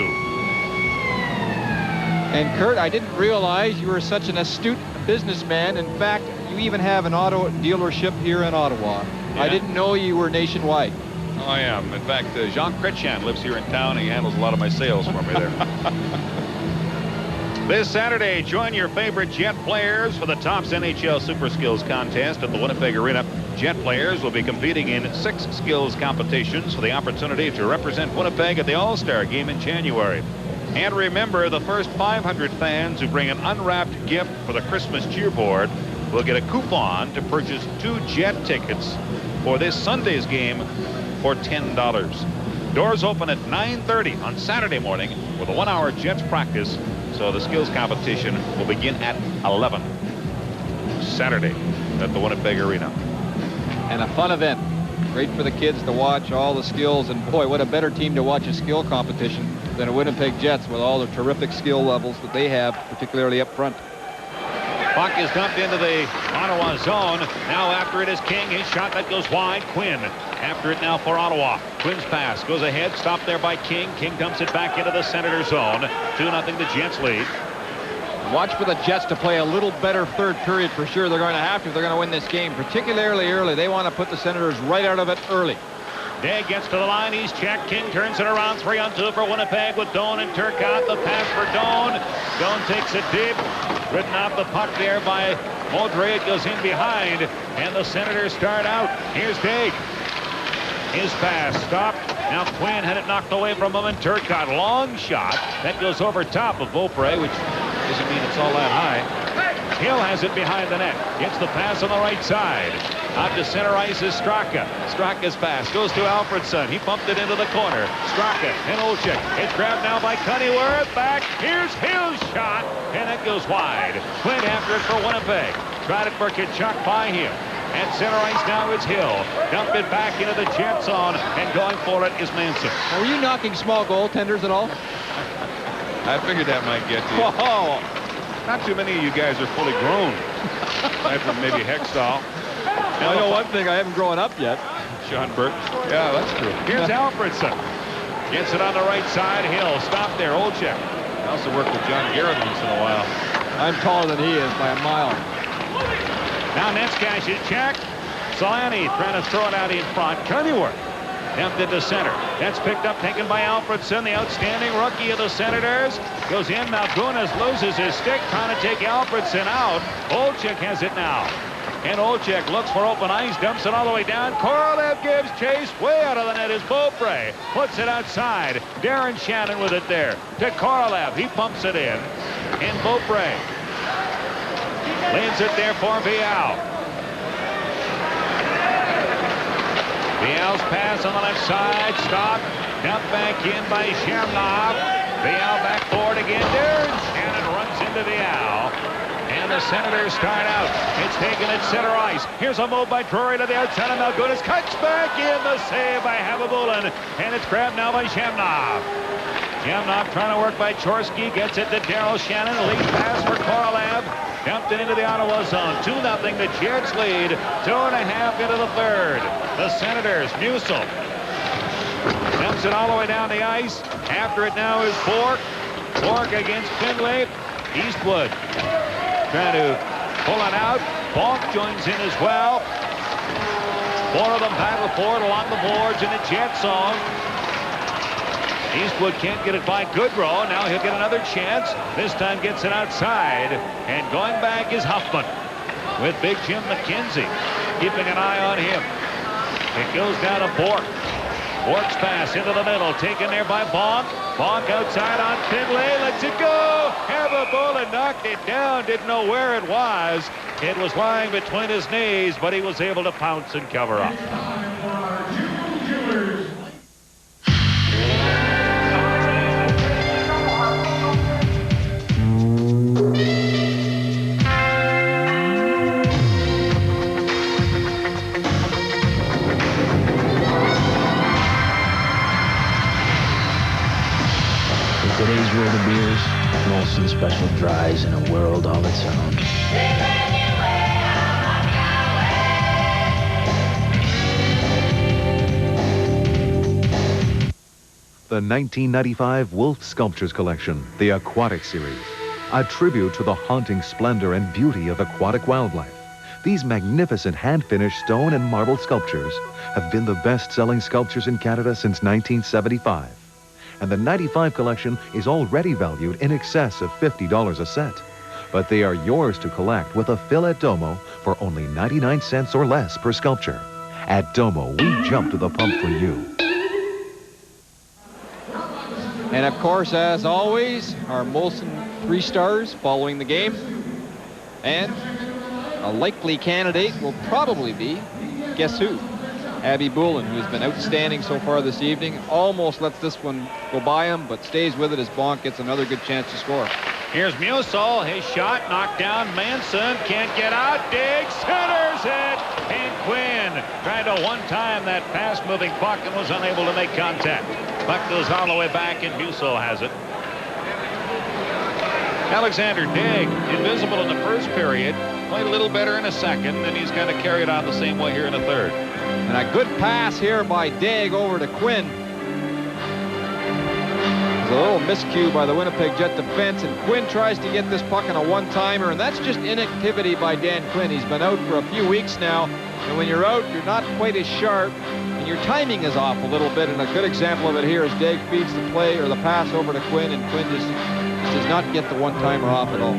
And Kurt, I didn't realize you were such an astute businessman. In fact, you even have an auto dealership here in Ottawa. Yeah. I didn't know you were nationwide. Oh, I am. In fact, Jean Chrétien lives here in town. He handles a lot of my sales for me there. This Saturday, join your favorite Jet players for the Topps NHL Super Skills Contest at the Winnipeg Arena. Jet players will be competing in 6 skills competitions for the opportunity to represent Winnipeg at the All-Star Game in January. And remember, the first 500 fans who bring an unwrapped gift for the Christmas cheerboard will get a coupon to purchase 2 Jet tickets for this Sunday's game for $10. Doors open at 9:30 on Saturday morning with a 1-hour Jets practice. So the skills competition will begin at 11 Saturday at the Winnipeg Arena. And a fun event. Great for the kids to watch all the skills. And boy, what a better team to watch a skill competition than a Winnipeg Jets with all the terrific skill levels that they have, particularly up front. Puck is dumped into the Ottawa zone. Now after it is King. His shot that goes wide. Quinn after it now for Ottawa. Quinn's pass goes ahead. Stopped there by King. King dumps it back into the Senator zone. 2-0 the Jets lead. Watch for the Jets to play a little better third period for sure. They're going to have to if they're going to win this game, particularly early. They want to put the Senators right out of it early. Day gets to the line. He's checked. King turns it around. 3-on-2 for Winnipeg with Doan and Turcotte. The pass for Doan. Doan takes it deep. Ridden off the puck there by Modre. It goes in behind. And the Senators start out. Here's Day. His pass stopped. Now Quinn had it knocked away from him. And Turcotte. Long shot. That goes over top of Beaupre, which doesn't mean it's all that high. Hill has it behind the net. Gets the pass on the right side. Out to center ice is Straka. Straka's pass goes to Alfredson. He pumped it into the corner. Straka and Olczyk. It's grabbed now by Cunninworth. Back. Here's Hill's shot. And it goes wide. Quinn after it for Winnipeg. Tried it for Tkachuk by him. At center ice now it's Hill. Dump it back into the Jet zone. And going for it is Manson. Now, were you knocking small goaltenders at all? I figured that might get to you. Whoa. Not too many of you guys are fully grown. Aside from maybe Hextall. I know one thing, I haven't grown up yet. Sean Burke. Yeah, that's true. Here's Alfredson. Gets it on the right side. Hill. Stop there. Olczyk. I also work with John Garrett once in a while. I'm taller than he is by a mile. Now Netskash is checked. Solani trying to throw it out in front. Cunninworth dumped into center. That's picked up, taken by Alfredson, the outstanding rookie of the Senators. Goes in. Now Gunas loses his stick, trying to take Alfredson out. Olczyk has it now. And Olczyk looks for open ice, dumps it all the way down. Korolev gives chase. Way out of the net is Beaupre. Puts it outside. Darren Shannon with it there. To Korolev. He pumps it in. And Beaupre lays it there for Vial. Viel's pass on the left side. Stop. Dumped back in by Shamnov. Viel back forward again. There. Shannon runs into Viel. And the Senators start out. It's taken at center ice. Here's a move by Drury to the outside of Malgunas. Cuts back in. The save by Habibulin. And it's grabbed now by Shamnov. Shamnov trying to work by Chorsky. Gets it to Daryl Shannon. Lead pass for Korolev. Dumped it into the Ottawa zone. 2-0. The Jets lead. 2.5 into the third. The Senators. Musil dumps it all the way down the ice. After it now is Bork. Bork against Finlay. Eastwood trying to pull it out. Bonk joins in as well. Four of them battle for it along the boards in the Jet zone. Eastwood can't get it by Goodrow. Now he'll get another chance. This time gets it outside. And going back is Huffman with Big Jim McKenzie keeping an eye on him. It goes down to Bork. Bork's pass into the middle, taken there by Bonk. Bonk outside on Finlay, lets it go. Habibulin knocked it down, didn't know where it was. It was lying between his knees, but he was able to pounce and cover up. Today's world of beers, Molson Special Dries in a world all its own. The 1995 Wolf Sculptures Collection, the Aquatic Series, a tribute to the haunting splendor and beauty of aquatic wildlife. These magnificent hand-finished stone and marble sculptures have been the best-selling sculptures in Canada since 1975. And the 95 collection is already valued in excess of $50 a set. But they are yours to collect with a fill at Domo for only 99 cents or less per sculpture. At Domo, we jump to the pump for you. And of course, as always, our Molson 3 stars following the game. And a likely candidate will probably be, guess who? Abby Boulin, who's been outstanding so far this evening. Almost lets this one go by him, but stays with it as Bonk gets another good chance to score. Here's Musil. His shot knocked down. Manson can't get out. Diggs centers it. And Quinn tried to one-time that fast-moving puck and was unable to make contact. Puck goes all the way back, and Musil has it. Alexander Digg, invisible in the first period, played a little better in a second, and he's kind of carried on the same way here in the third. And a good pass here by Digg over to Quinn. There's a little miscue by the Winnipeg Jet defense, and Quinn tries to get this puck on a one-timer, and that's just inactivity by Dan Quinn. He's been out for a few weeks now, and when you're out, you're not quite as sharp, and your timing is off a little bit, and a good example of it here is Digg feeds the play or the pass over to Quinn, and Quinn just does not get the one-timer off at all.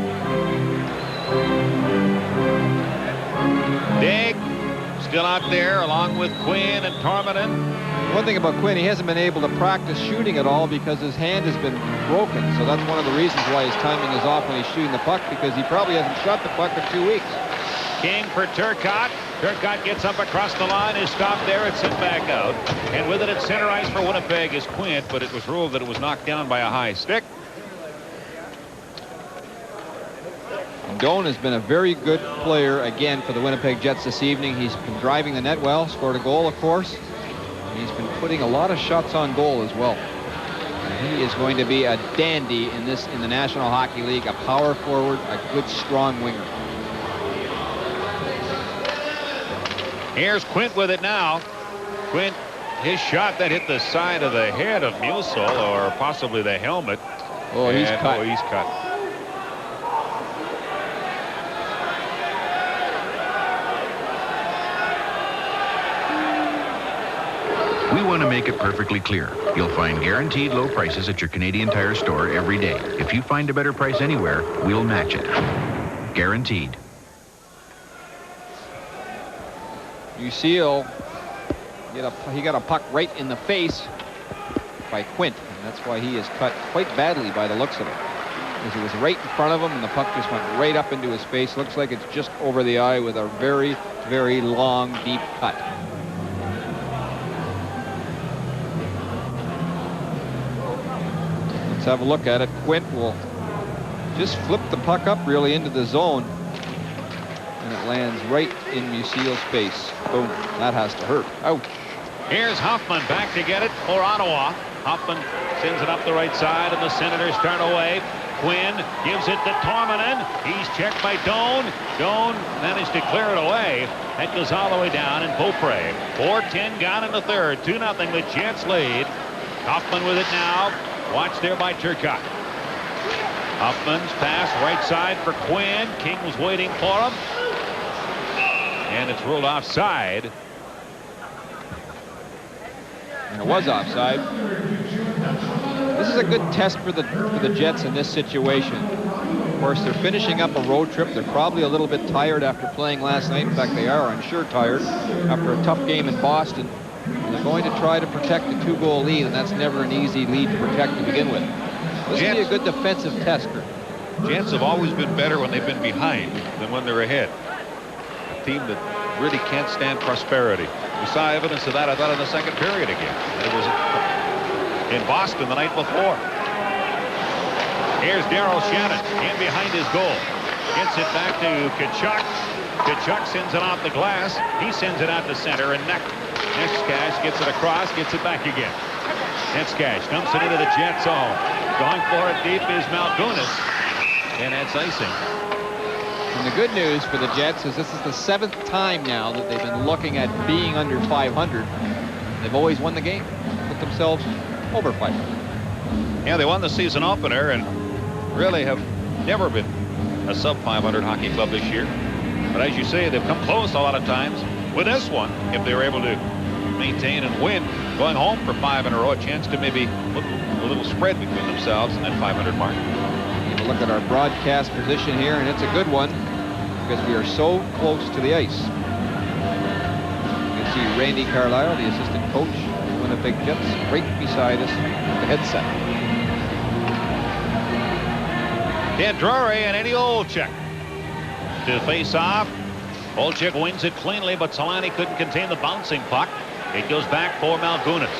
Digg still out there along with Quinn and Tormanen. One thing about Quinn, he hasn't been able to practice shooting at all because his hand has been broken. So that's one of the reasons why his timing is off when he's shooting the puck, because he probably hasn't shot the puck in 2 weeks. King for Turcotte. Turcotte gets up across the line, is stopped there, it's sent back out. And with it at center ice for Winnipeg is Quint, but it was ruled that it was knocked down by a high stick. Doan has been a very good player again for the Winnipeg Jets this evening. He's been driving the net well, scored a goal, of course. He's been putting a lot of shots on goal as well. And he is going to be a dandy in the National Hockey League, a power forward, a good strong winger. Here's Quint with it now. Quint, his shot that hit the side of the head of Musil, or possibly the helmet. Oh, he's cut. Oh, he's cut. We want to make it perfectly clear. You'll find guaranteed low prices at your Canadian Tire store every day. If you find a better price anywhere, we'll match it. Guaranteed. Lucille, he got a puck right in the face by Quint, and that's why he is cut quite badly by the looks of it. Because it was right in front of him, and the puck just went right up into his face. Looks like it's just over the eye with a very, very long, deep cut. Let's have a look at it. Quint will just flip the puck up really into the zone. And it lands right in Museal's face. Boom. That has to hurt. Ouch. Here's Hoffman back to get it for Ottawa. Hoffman sends it up the right side, and the Senators turn away. Quinn gives it to Tormanen. He's checked by Doan. Doan managed to clear it away. That goes all the way down in Beaupre. 4:10 gone in the third. 2-0 the Jets lead. Hoffman with it now. Watched there by Turcotte. Hoffman's pass right side for Quinn. King was waiting for him. And it's ruled offside. And it was offside. This is a good test for the Jets in this situation. Of course, they're finishing up a road trip. They're probably a little bit tired after playing last night. In fact, they are, I'm sure, tired after a tough game in Boston. And they're going to try to protect the 2-goal lead, and that's never an easy lead to protect to begin with. This will be a good defensive test. Jets have always been better when they've been behind than when they're ahead. A team that really can't stand prosperity. We saw evidence of that, I thought, in the second period again. It was in Boston the night before. Here's Daryl Shannon in behind his goal. Gets it back to Tkachuk. Tkachuk sends it off the glass. He sends it out to center, and Netskash gets it across, gets it back again. Netskash dumps it into the Jet zone. Going for it deep is Malgunas, and that's icing. And the good news for the Jets is this is the 7th time now that they've been looking at being under 500. They've always won the game, put themselves over 500. Yeah, they won the season opener and really have never been a sub-500 hockey club this year. But as you say, they've come close a lot of times. With this one, if they were able to maintain and win, going home for 5 in a row, a chance to maybe look a little spread between themselves and that 500 mark. Look at our broadcast position here, and it's a good one because we are so close to the ice. You can see Randy Carlisle, the assistant coach of the Winnipeg Jets, right beside us with the headset. Dan Drury and Eddie Olczyk to face off. Olczyk wins it cleanly, but Solani couldn't contain the bouncing puck. It goes back for Malgunas.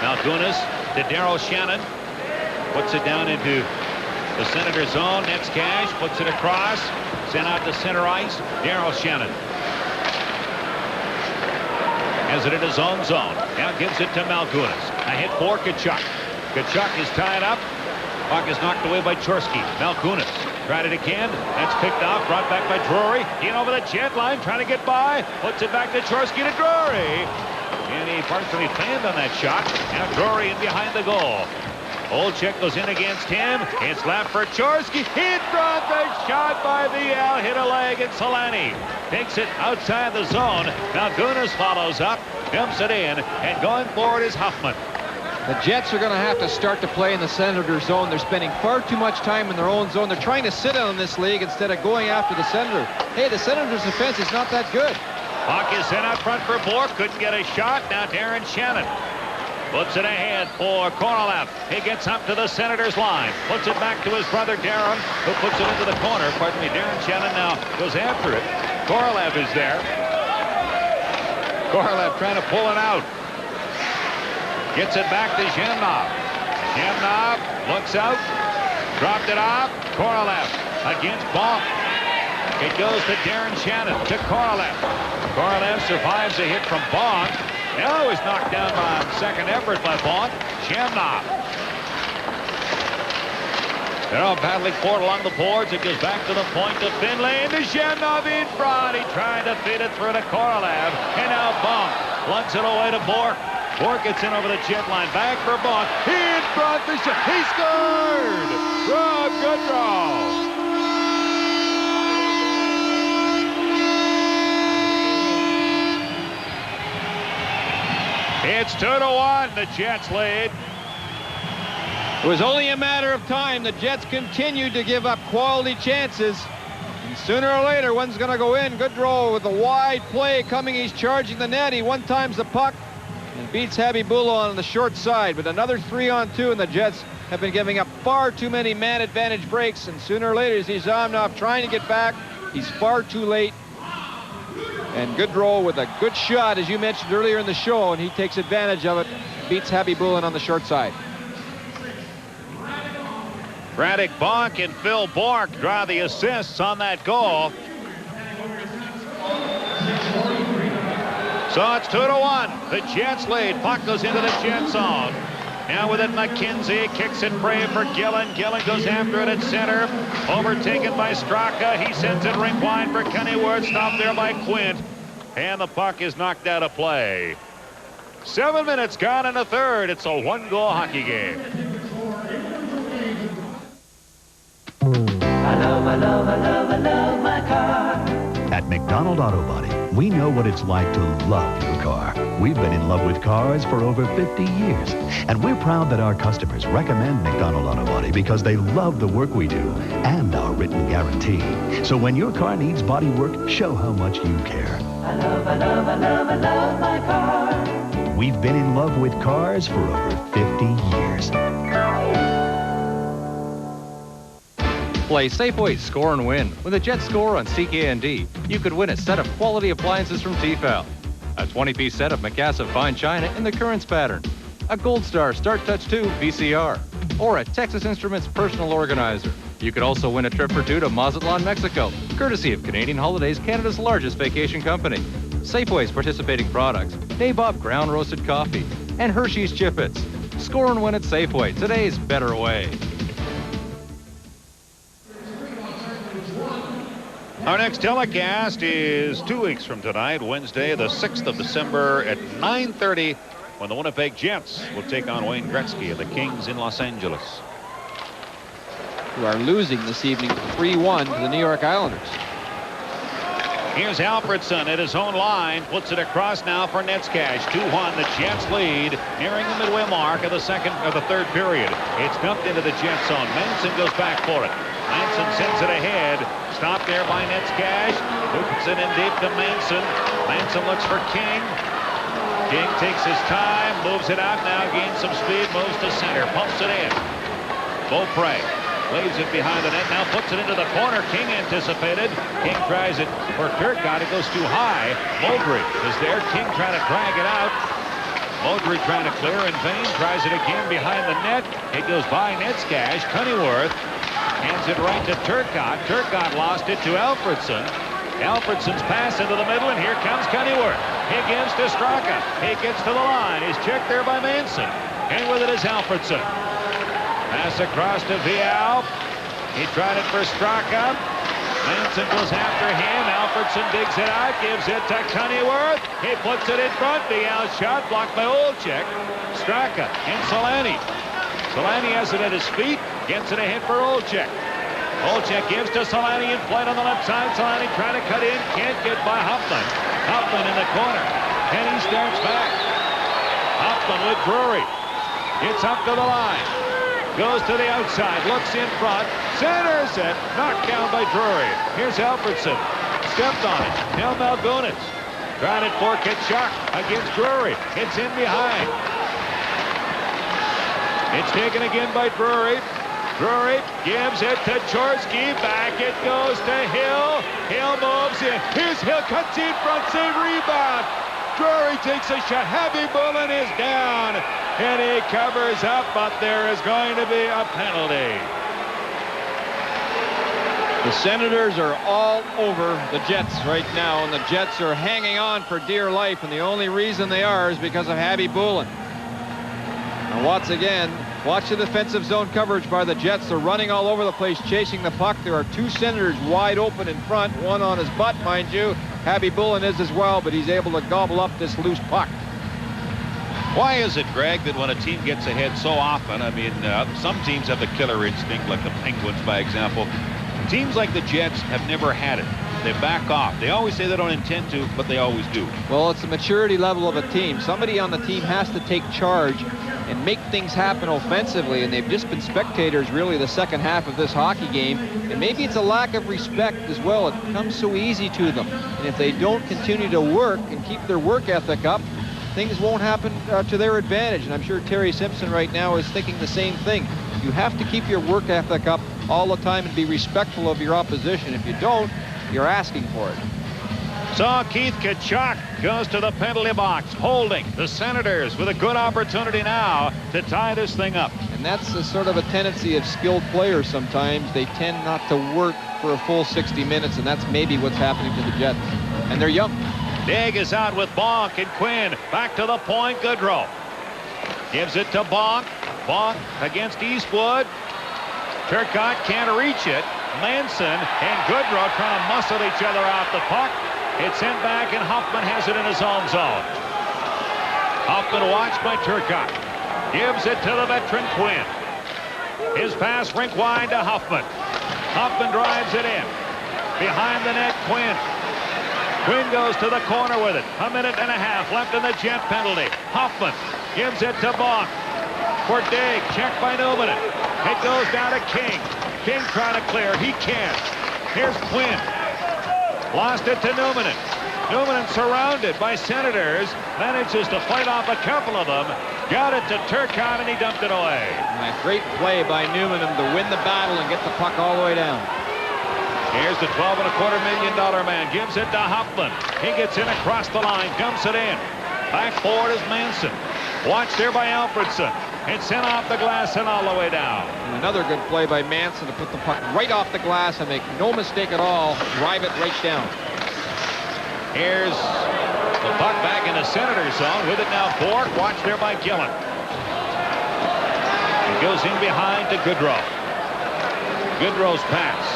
Malgunas to Daryl Shannon. Puts it down into the Senator zone. Netskash puts it across. Sent out to center ice. Daryl Shannon has it in his own zone. Now gives it to Malgunas. A hit for Tkachuk. Tkachuk is tied up. Puck is knocked away by Chorsky. Malgunas tried it again. That's picked off. Brought back by Drury. In over the Jet line. Trying to get by. Puts it back to Chorsky to Drury. And he partially fanned on that shot. Now Drury in behind the goal. Olczyk goes in against him. It's left for Chorsky. In front, the shot by VL. Hit a leg, and Solani takes it outside the zone. Malgunas follows up, dumps it in, and going forward is Hoffman. The Jets are going to have to start to play in the Senator zone. They're spending far too much time in their own zone. They're trying to sit on this league instead of going after the Senator. Hey, the Senator's defense is not that good. Puck is sent out front for Bourque. Couldn't get a shot. Now Darren Shannon puts it ahead for Korolev. He gets up to the Senators line. Puts it back to his brother Darren, who puts it into the corner. Pardon me, Darren Shannon now goes after it. Korolev is there. Korolev trying to pull it out. Gets it back to Zhemnov. Zhemnov looks out. Dropped it off. Korolev against Bonk. It goes to Darren Shannon to Korolev. Korolev survives a hit from Bonk. Now is knocked down by second effort by Bonk. Zhemnov. They're all battling for it along the boards. It goes back to the point to Finlay. And to Zhemnov in front. He tried to feed it through to Korolev. And now Bonk lunks it away to Bourque. Bourque gets in over the Jet line. Back for Bonk. In front. The shot. He scored! Rob Goodrow. It's 2-1. The Jets lead. It was only a matter of time. The Jets continued to give up quality chances. And sooner or later, one's going to go in. Goodrow with a wide play coming. He's charging the net. He one-times the puck and beats Habibullah on the short side. But another 3-on-2, and the Jets have been giving up far too many man advantage breaks. And sooner or later, you see Zhemnov trying to get back. He's far too late. And Goodrow with a good shot, as you mentioned earlier in the show, and he takes advantage of it. Beats Habibullah on the short side. Braddock Bonk and Phil Bork draw the assists on that goal. So it's 2-1. The Jets lead. Puck goes into the Jet zone. Now with it, McKenzie kicks it free for Gillen. Gillen goes after it at center. Overtaken by Straka. He sends it rink wide for Kennyworth. Stopped there by Quint. And the puck is knocked out of play. 7 minutes gone in the third. It's a one-goal hockey game. I love my car. At McDonald Auto Body, we know what it's like to love your car. We've been in love with cars for over 50 years. And we're proud that our customers recommend McDonald Auto Body because they love the work we do and our written guarantee. So when your car needs body work, show how much you care. I love my car. We've been in love with cars for over 50 years. Play Safeway Score and Win. With a Jet Score on CKND, you could win a set of quality appliances from Tefal. A 20-piece set of Macassa Fine China in the Currents pattern. A Gold Star Start Touch 2 VCR. Or a Texas Instruments Personal Organizer. You could also win a trip for two to Mazatlan, Mexico, courtesy of Canadian Holidays, Canada's largest vacation company. Safeway's participating products, Nabob Ground Roasted Coffee, and Hershey's Chip-Its. Score and win at Safeway, today's better way. Our next telecast is 2 weeks from tonight, Wednesday, the 6th of December at 9:30, when the Winnipeg Jets will take on Wayne Gretzky and the Kings in Los Angeles. Who are losing this evening 3-1 to the New York Islanders. Here's Alfredson at his own line, puts it across now for Netzcash. 2-1, the Jets lead, nearing the midway mark of the third period. It's dumped into the Jet zone. Manson goes back for it. Manson sends it ahead. Stopped there by Netzcash. Hooks it in deep to Manson. Manson looks for King. King takes his time, moves it out now, gains some speed, moves to center, pumps it in. Beaupre leaves it behind the net, now puts it into the corner. King anticipated. King tries it for Turcotte. It goes too high. Modry is there. King trying to drag it out. Modry trying to clear in vain. Tries it again behind the net. It goes by Netzcash. Kennyworth hands it right to Turcotte. Turcotte lost it to Alfredson. Alfredson's pass into the middle, and here comes Kennyworth. He gives to Straka. He gets to the line. He's checked there by Manson. And with it is Alfredson. Pass across to Vial. He tried it for Straka. Manson goes after him. Alfredson digs it out, gives it to Kennyworth. He puts it in front. Vial's shot blocked by Olczyk. Straka and Solani. Solani has it at his feet. Gets it ahead for Olczyk. Olczyk gives to Solani in flight on the left side. Solani trying to cut in. Can't get by Hoffman. Hoffman in the corner. And he starts back. Hoffman with Drury. It's up to the line. Goes to the outside. Looks in front. Centers it. Knocked down by Drury. Here's Alfredson. Stepped on it. Now Malgunas. Tried it for Kitchuk against Drury. It's in behind. It's taken again by Drury. Drury gives it to Chorsky. Back it goes to Hill. Hill moves in. Here's Hill. Cuts in front. Save rebound. Drury takes a shot. Happy Bullen is down. And he covers up, but there is going to be a penalty. The Senators are all over the Jets right now, and the Jets are hanging on for dear life, and the only reason they are is because of Happy Bullen. And once again, watch the defensive zone coverage by the Jets. They're running all over the place, chasing the puck. There are two Senators wide open in front, one on his butt, mind you. Happy Bullen is as well, but he's able to gobble up this loose puck. Why is it, Greg, that when a team gets ahead so often, I mean, some teams have the killer instinct, like the Penguins, by example. Teams like the Jets have never had it. They back off. They always say they don't intend to, but they always do. Well, it's the maturity level of a team. Somebody on the team has to take charge and make things happen offensively, and they've just been spectators really the second half of this hockey game. And maybe it's a lack of respect as well. It comes so easy to them. And if they don't continue to work and keep their work ethic up, things won't happen to their advantage. And I'm sure Terry Simpson right now is thinking the same thing. You have to keep your work ethic up all the time and be respectful of your opposition. If you don't, you're asking for it. So Keith Tkachuk goes to the penalty box, holding. The Senators with a good opportunity now to tie this thing up. And that's a sort of a tendency of skilled players sometimes. They tend not to work for a full 60 minutes, and that's maybe what's happening to the Jets. And they're young. Digg is out with Bonk and Quinn. Back to the point, Goodrow. Gives it to Bonk. Bonk against Eastwood. Turcotte can't reach it. Manson and Goodrow trying to muscle each other off the puck. It's sent back, and Hoffman has it in his own zone. Hoffman watched by Turcotte. Gives it to the veteran Quinn. His pass rink wide to Hoffman. Hoffman drives it in. Behind the net, Quinn. Quinn goes to the corner with it. A minute and a half left in the Jet penalty. Hoffman gives it to Bonk. For Digg, checked by Newman. It goes down to King. King trying to clear. He can't. Here's Quinn. Lost it to Newman. Newman surrounded by Senators. Manages to fight off a couple of them. Got it to Turcotte, and he dumped it away. And a great play by Newman to win the battle and get the puck all the way down. Here's the $12.25 million man. Gives it to Hoffman. He gets in across the line. Dumps it in. Back forward is Manson. Watched there by Alfredson. It's sent off the glass and all the way down. And another good play by Manson to put the puck right off the glass and make no mistake at all. Drive it right down. Here's the puck back in the Senator zone. With it now, Bork. Watched there by Gillen. He goes in behind to Goodrow. Goodrow's pass.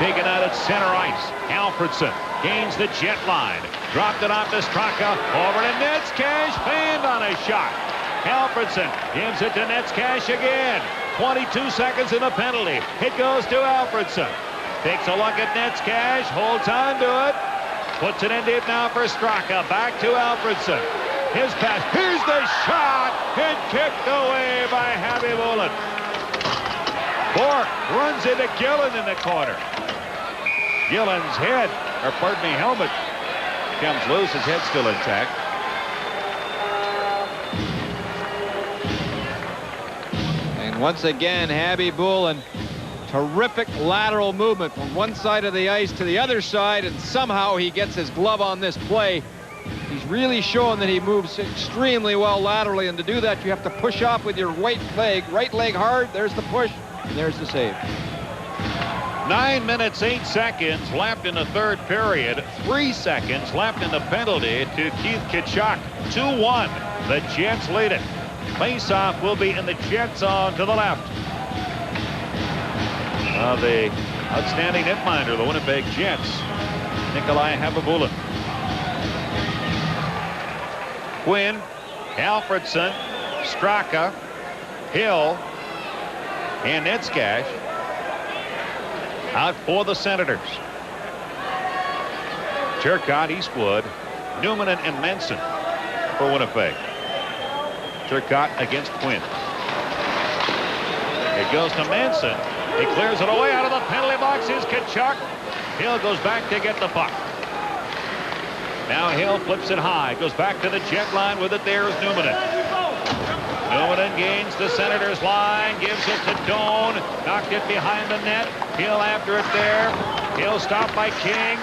Taken out at center ice. Alfredson gains the Jet line. Dropped it off to Straka. Over to Netzcash. Fanned on a shot. Alfredson gives it to Netzcash again. 22 seconds in the penalty. It goes to Alfredson. Takes a look at Netzcash. Holds on to it. Puts it in deep now for Straka. Back to Alfredson. His pass. Here's the shot. And kicked away by Harvey Bullen. Bork runs into Gillen in the corner. Gillen's head, or pardon me, helmet comes loose. His head's still intact. And once again, Habby Bullen, terrific lateral movement from one side of the ice to the other side, and somehow he gets his glove on this play. He's really showing that he moves extremely well laterally, and to do that, you have to push off with your right leg hard. There's the push, and there's the save. 9 minutes, 8 seconds left in the third period. 3 seconds left in the penalty to Keith Tkachuk. 2-1. The Jets lead it. Faceoff will be in the Jet zone to the left. The outstanding netminder, the Winnipeg Jets, Nikolai Habibulin. Quinn, Alfredson, Straka, Hill, and Netzcash out for the Senators. Turcotte, Eastwood, Newman, and Manson for Winnipeg. Turcotte against Quinn. It goes to Manson. He clears it away out of the penalty box. Is Tkachuk. Hill goes back to get the puck. Now Hill flips it high. Goes back to the Jet line. With it there is Newman. Newman gains the Senators line. Gives it to Doan. Knocked it behind the net. Hill after it there. Hill stopped by King.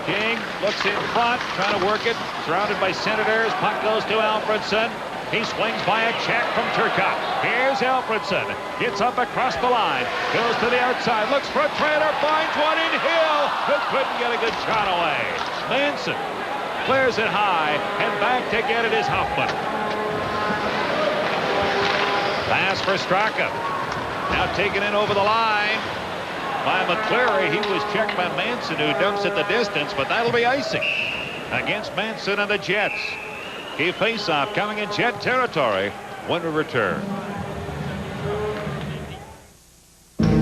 King looks in front. Trying to work it. Surrounded by Senators. Puck goes to Alfredson. He swings by a check from Turcotte. Here's Alfredson. Gets up across the line. Goes to the outside. Looks for a trailer. Finds one in Hill. Who couldn't get a good shot away. Manson clears it high. And back to get it is Hoffman. Pass for Straka. Now taken in over the line by McCleary. He was checked by Manson, who dumps at the distance. But that'll be icing against Manson and the Jets. A face-off coming in Jet territory when we return.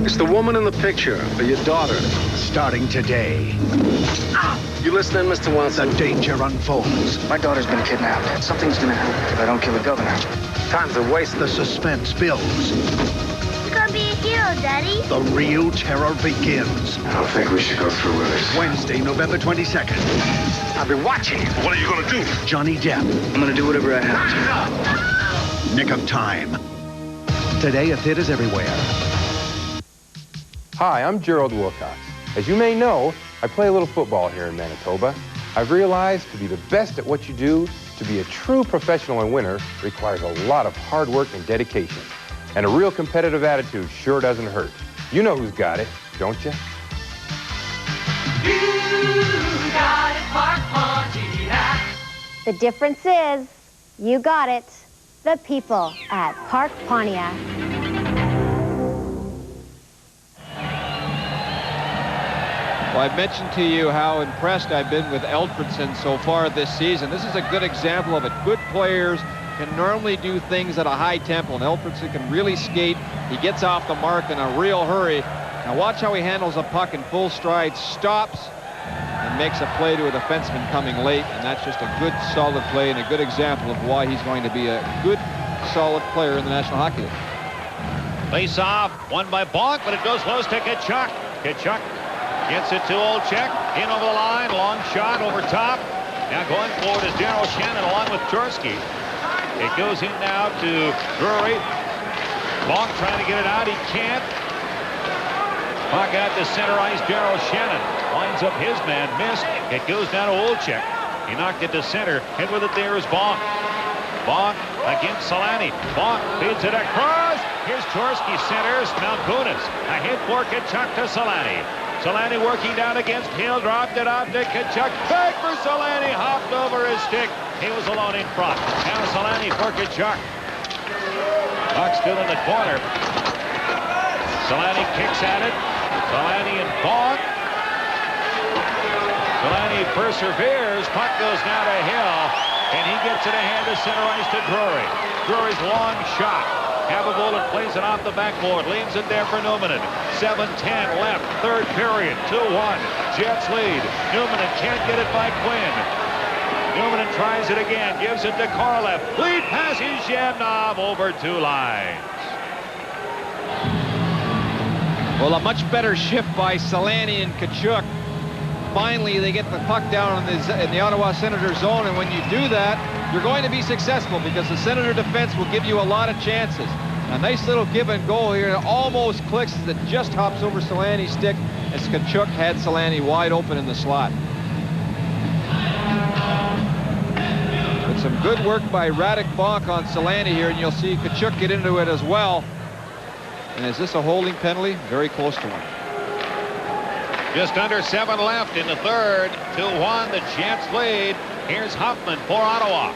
It's the woman in the picture, or your daughter. Starting today. You listening, Mr. Watson? The danger unfolds. My daughter's been kidnapped. Something's gonna happen if I don't kill the governor. Time's a waste. The suspense builds. You're gonna be a hero, Daddy. The real terror begins. I don't think we should go through with this. Wednesday, November 22nd. I've been watching you. What are you gonna do? Johnny Depp. I'm gonna do whatever I have to. Nick of Time. Today at theaters everywhere. Hi, I'm Gerald Wilcox. As you may know, I play a little football here in Manitoba. I've realized to be the best at what you do, to be a true professional and winner, requires a lot of hard work and dedication. And a real competitive attitude sure doesn't hurt. You know who's got it, don't you? You got it, Park Pontiac. The difference is, you got it, the people at Park Pontiac. Well, I've mentioned to you how impressed I've been with Alfredson so far this season. This is a good example of it. Good players can normally do things at a high tempo, and Alfredson can really skate. He gets off the mark in a real hurry. Now watch how he handles a puck in full stride, stops, and makes a play to a defenseman coming late, and that's just a good, solid play and a good example of why he's going to be a good, solid player in the National Hockey League. Face off, won by Bonk, but it goes close to Tkachuk. Tkachuk gets it to Olczyk, in over the line, long shot over top. Now going forward is Daryl Shannon along with Chorsky. It goes in now to Drury. Bonk trying to get it out, he can't. Puck out to center ice, Daryl Shannon lines up his man, missed. It goes down to Olczyk. He knocked it to center, and with it there is Bonk. Bonk against Solani. Bonk feeds it across. Here's Chorsky, centers, Malkunas. A hit for Tkachuk to Solani. Solani working down against Hill, dropped it off to Tkachuk. Back for Solani, hopped over his stick. He was alone in front. Now Solani for Tkachuk. Puck still in the corner. Solani kicks at it. Solani and Bonk. Solani perseveres. Puck goes now to Hill, and he gets it ahead to center ice to Drury. Drury's long shot. Habable and plays it off the backboard. Leaves it there for Numminen. 7:10 left. Third period. 2-1. Jets lead. Numminen can't get it by Quinn. Numminen tries it again. Gives it to Korolev. Lead passes Yamnov over 2 lines. Well, a much better shift by Solani and Tkachuk. Finally, they get the puck down in the Ottawa Senator zone, and when you do that, you're going to be successful because the Senator defense will give you a lot of chances. A nice little give and go here. It almost clicks as it just hops over Solani's stick as Tkachuk had Solani wide open in the slot. But some good work by Radek Bonk on Solani here, and you'll see Tkachuk get into it as well. And is this a holding penalty? Very close to one. Just under 7 left in the third. 2-1, the Jets lead. Here's Hoffman for Ottawa.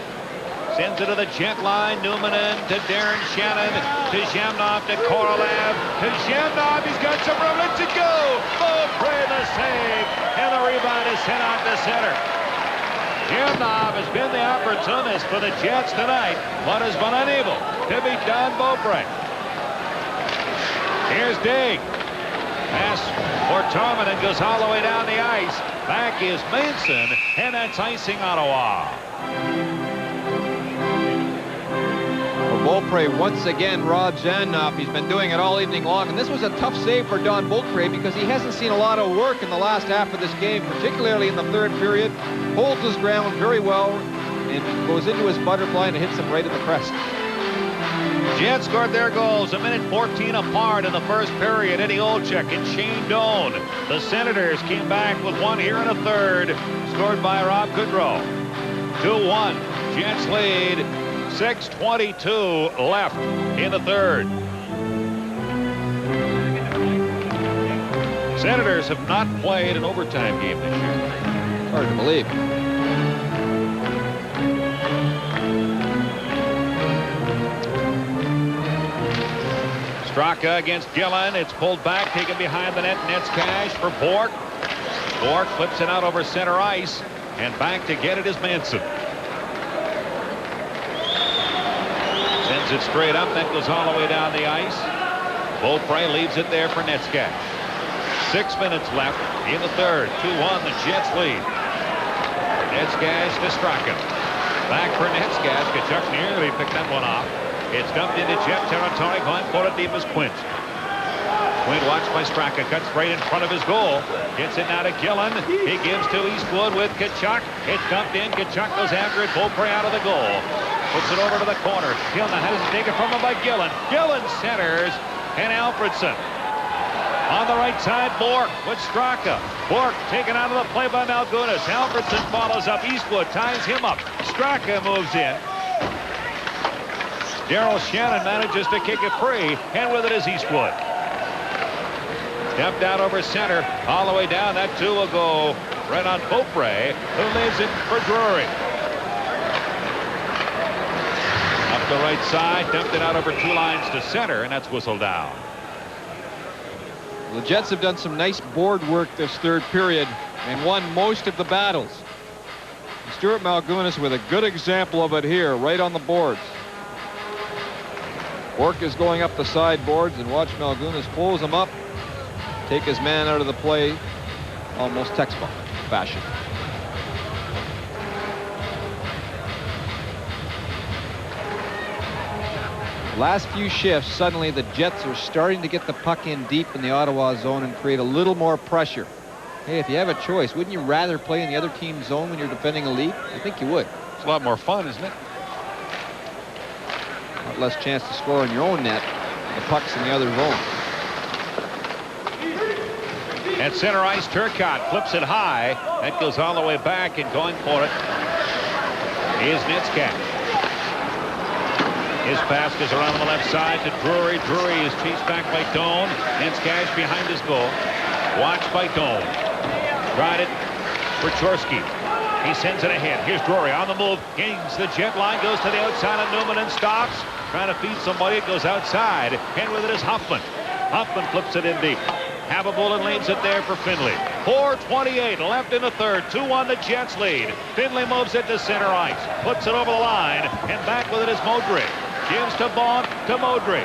Sends it to the jet line. Numminen to Darren Shannon. To Zhamnov to Korolev. To Zhamnov. He's got some room. Let's it go. Beaupre the save. And the rebound is sent out to center. Zhamnov has been the opportunist for the Jets tonight, but has been unable to beat Don Beaupre. Here's Dig. Pass for Torman and goes all the way down the ice. Back is Manson, and that's icing Ottawa. Well, Beaupre once again robs Zhamnov. He's been doing it all evening long, and this was a tough save for Don Beaupre because he hasn't seen a lot of work in the last half of this game, particularly in the third period. Holds his ground very well and goes into his butterfly and hits him right in the crest. Jets scored their goals 1:14 apart in the first period. Eddie Olczyk and Shane Doan. The Senators came back with one here in the third, scored by Rob Goodrow. 2-1. Jets lead. 6:22 left in the third. Senators have not played an overtime game this year. Hard to believe. Straka against Gillen. It's pulled back, taken behind the net. Nets cash for Bork. Bork flips it out over center ice, and back to get it is Manson. Sends it straight up, that goes all the way down the ice. Beaupre leaves it there for Netskash. 6 minutes left in the third. 2-1, the Jets lead. Netskash to Straka. Back for Netskash. Tkachuk nearly picked that one off. It's dumped into Jet territory. Going for it deep is Quint. Quint watched by Straka. Cuts right in front of his goal. Gets it now to Gillen. He gives to Eastwood with Tkachuk. It's dumped in. Tkachuk goes after it. Beaupre out of the goal. Puts it over to the corner. Gillen has it taken from him by Gillen. Gillen centers. And Alfredson. On the right side, Bork with Straka. Bork taken out of the play by Malgunas. Alfredson follows up. Eastwood ties him up. Straka moves in. Daryl Shannon manages to kick it free, and with it is Eastwood. Stepped out over center, all the way down. That two will go right on Beaupre, who leaves it for Drury. Up the right side, dumped it out over 2 lines to center, and that's whistled down. The Jets have done some nice board work this third period and won most of the battles. Stuart Malgunas with a good example of it here, right on the boards. Bork is going up the sideboards, and watch Malgunas close him up, take his man out of the play, almost textbook fashion. Last few shifts, suddenly the Jets are starting to get the puck in deep in the Ottawa zone and create a little more pressure. Hey, if you have a choice, wouldn't you rather play in the other team's zone when you're defending a lead? I think you would. It's a lot more fun, isn't it? A lot less chance to score in your own net. The puck's in the other zone. At center ice, Turcotte flips it high. That goes all the way back, and going for it is Nitzkat. His pass goes around on the left side to Drury. Drury is chased back by Doan. Nitzkat behind his goal. Watched by Doan. Tried it for Chorsky. He sends it ahead. Here's Drury on the move. Gains the jet line. Goes to the outside of Newman and stops. Trying to feed somebody. It goes outside. And with it is Huffman. Huffman flips it in deep. Habibul and leaves it there for Finley. 4:28 left in the third. 2-1 the Jets lead. Finley moves it to center ice. Puts it over the line. And back with it is Modry. Gives to Bond to Modry.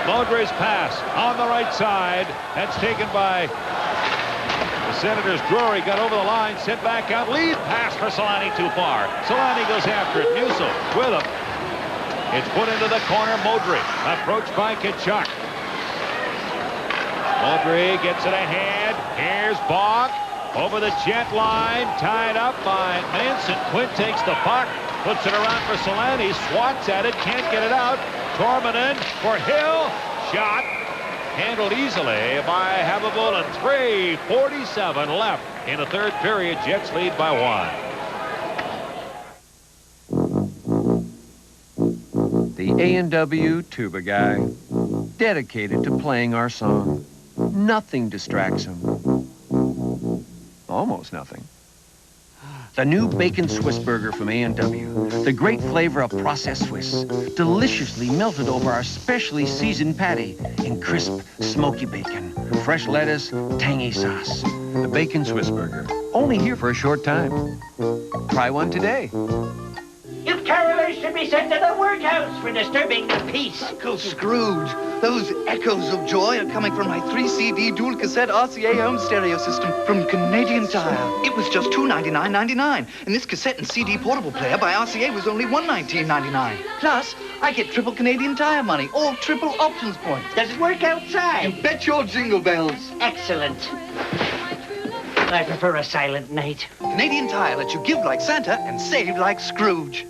Modry's pass on the right side. That's taken by the Senators. Drury got over the line. Sent back out. Lead pass for Solani too far. Solani goes after it. Musil with him. It's put into the corner. Modry approached by Tkachuk. Modry gets it ahead. Here's Bach over the jet line. Tied up by Manson. Quinn takes the puck. Puts it around for Solani. Swats at it. Can't get it out. Tormanen for Hill. Shot. Handled easily by Habibul. And 3:47 left in the third period. Jets lead by 1. The A&W tuba guy, dedicated to playing our song. Nothing distracts him. Almost nothing. The new bacon Swiss burger from A&W. The great flavor of processed Swiss. Deliciously melted over our specially seasoned patty in crisp, smoky bacon. Fresh lettuce, tangy sauce. The bacon Swiss burger. Only here for a short time. Try one today. You carolers should be sent to the workhouse for disturbing the peace. Uncle Scrooge, those echoes of joy are coming from my 3-CD dual cassette RCA home stereo system from Canadian Tire. It was just $299.99, and this cassette and CD portable player by RCA was only $119.99. Plus, I get triple Canadian Tire money, or triple options points. Does it work outside? You bet your jingle bells. Excellent. I prefer a silent night. Canadian Tire lets you give like Santa and save like Scrooge.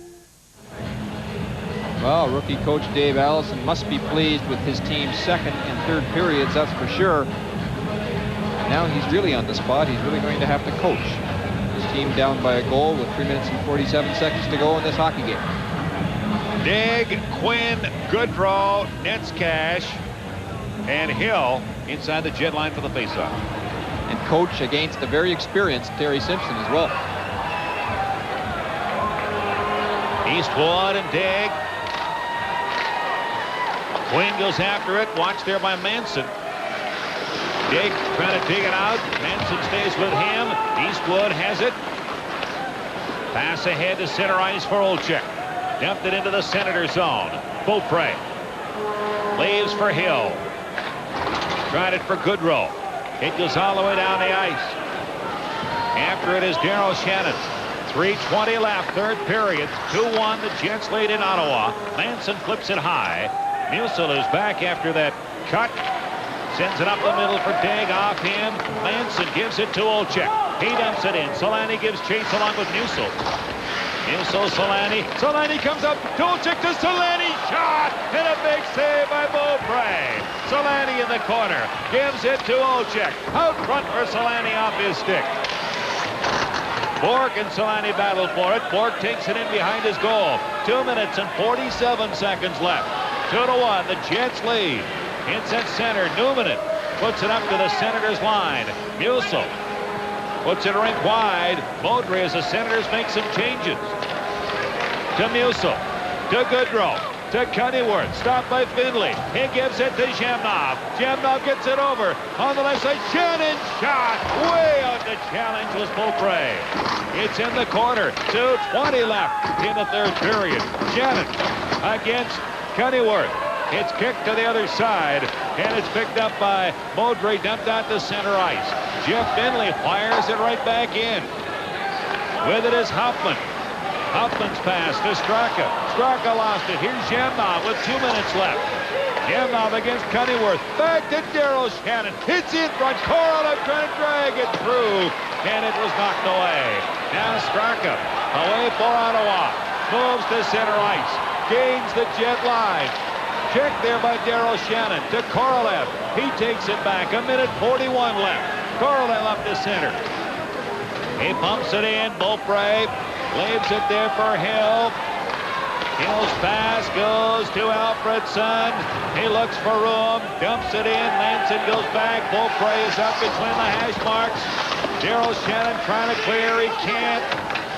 Well, rookie coach Dave Allison must be pleased with his team's second and third periods, that's for sure. And now he's really on the spot. He's really going to have to coach his team down by a goal with 3 minutes and 47 seconds to go in this hockey game. Dig, Quinn, Goodrow, Netzcash, and Hill inside the jet line for the faceoff. And coach against the very experienced Terry Simpson as well. Eastwood and Dig. Quinn goes after it. Watched there by Manson. Dig trying to dig it out. Manson stays with him. Eastwood has it. Pass ahead to center ice for Olczyk. Dumped it into the Senator zone. Beaupre. Leaves for Hill. Tried it for Goodrow. It goes all the way down the ice. After it is Daryl Shannon. 3:20 left, third period. 2-1, the Jets lead in Ottawa. Manson flips it high. Musil is back after that cut. Sends it up the middle for Dag, off him. Manson gives it to Olczyk. He dumps it in. Solani gives chase along with Musil. Musso, Solani. Solani comes up. Dolchik to Solani. Shot! And a big save by Beaupre. Solani in the corner. Gives it to Olczyk. Out front for Solani off his stick. Bork and Solani battle for it. Bork takes it in behind his goal. 2 minutes and 47 seconds left. 2-1. The Jets lead. It's at center. Newman puts it up to the Senators line. Musso puts it rink wide. Baudry as the Senators make some changes. To Musso. To Goodrow. To Cunningham. Stopped by Finley. He gives it to Zhemnov. Zhemnov gets it over. On the left side. Shannon shot. Way out the challenge was Beaupre. It's in the corner. 2:20 left in the third period. Shannon against Cunningham. It's kicked to the other side, and it's picked up by Baudry, dumped out to center ice. Jeff Finley fires it right back in. With it is Hoffman. Hoffman's pass to Straka. Straka lost it. Here's Zhemnov with 2 minutes left. Zhemnov against Cunningham. Back to Daryl Shannon. Hits in front. Korolev trying to drag it through, and it was knocked away. Now Straka away for Ottawa. Moves to center ice. Gains the Jet line. Check there by Daryl Shannon to Korolev. He takes it back. 1:41 left. Korolev up to center. He pumps it in. Beaupre leaves it there for Hill. Hill's pass goes to Alfredson. He looks for room. Dumps it in. Manson goes back. Beaupre is up between the hash marks. Daryl Shannon trying to clear. He can't.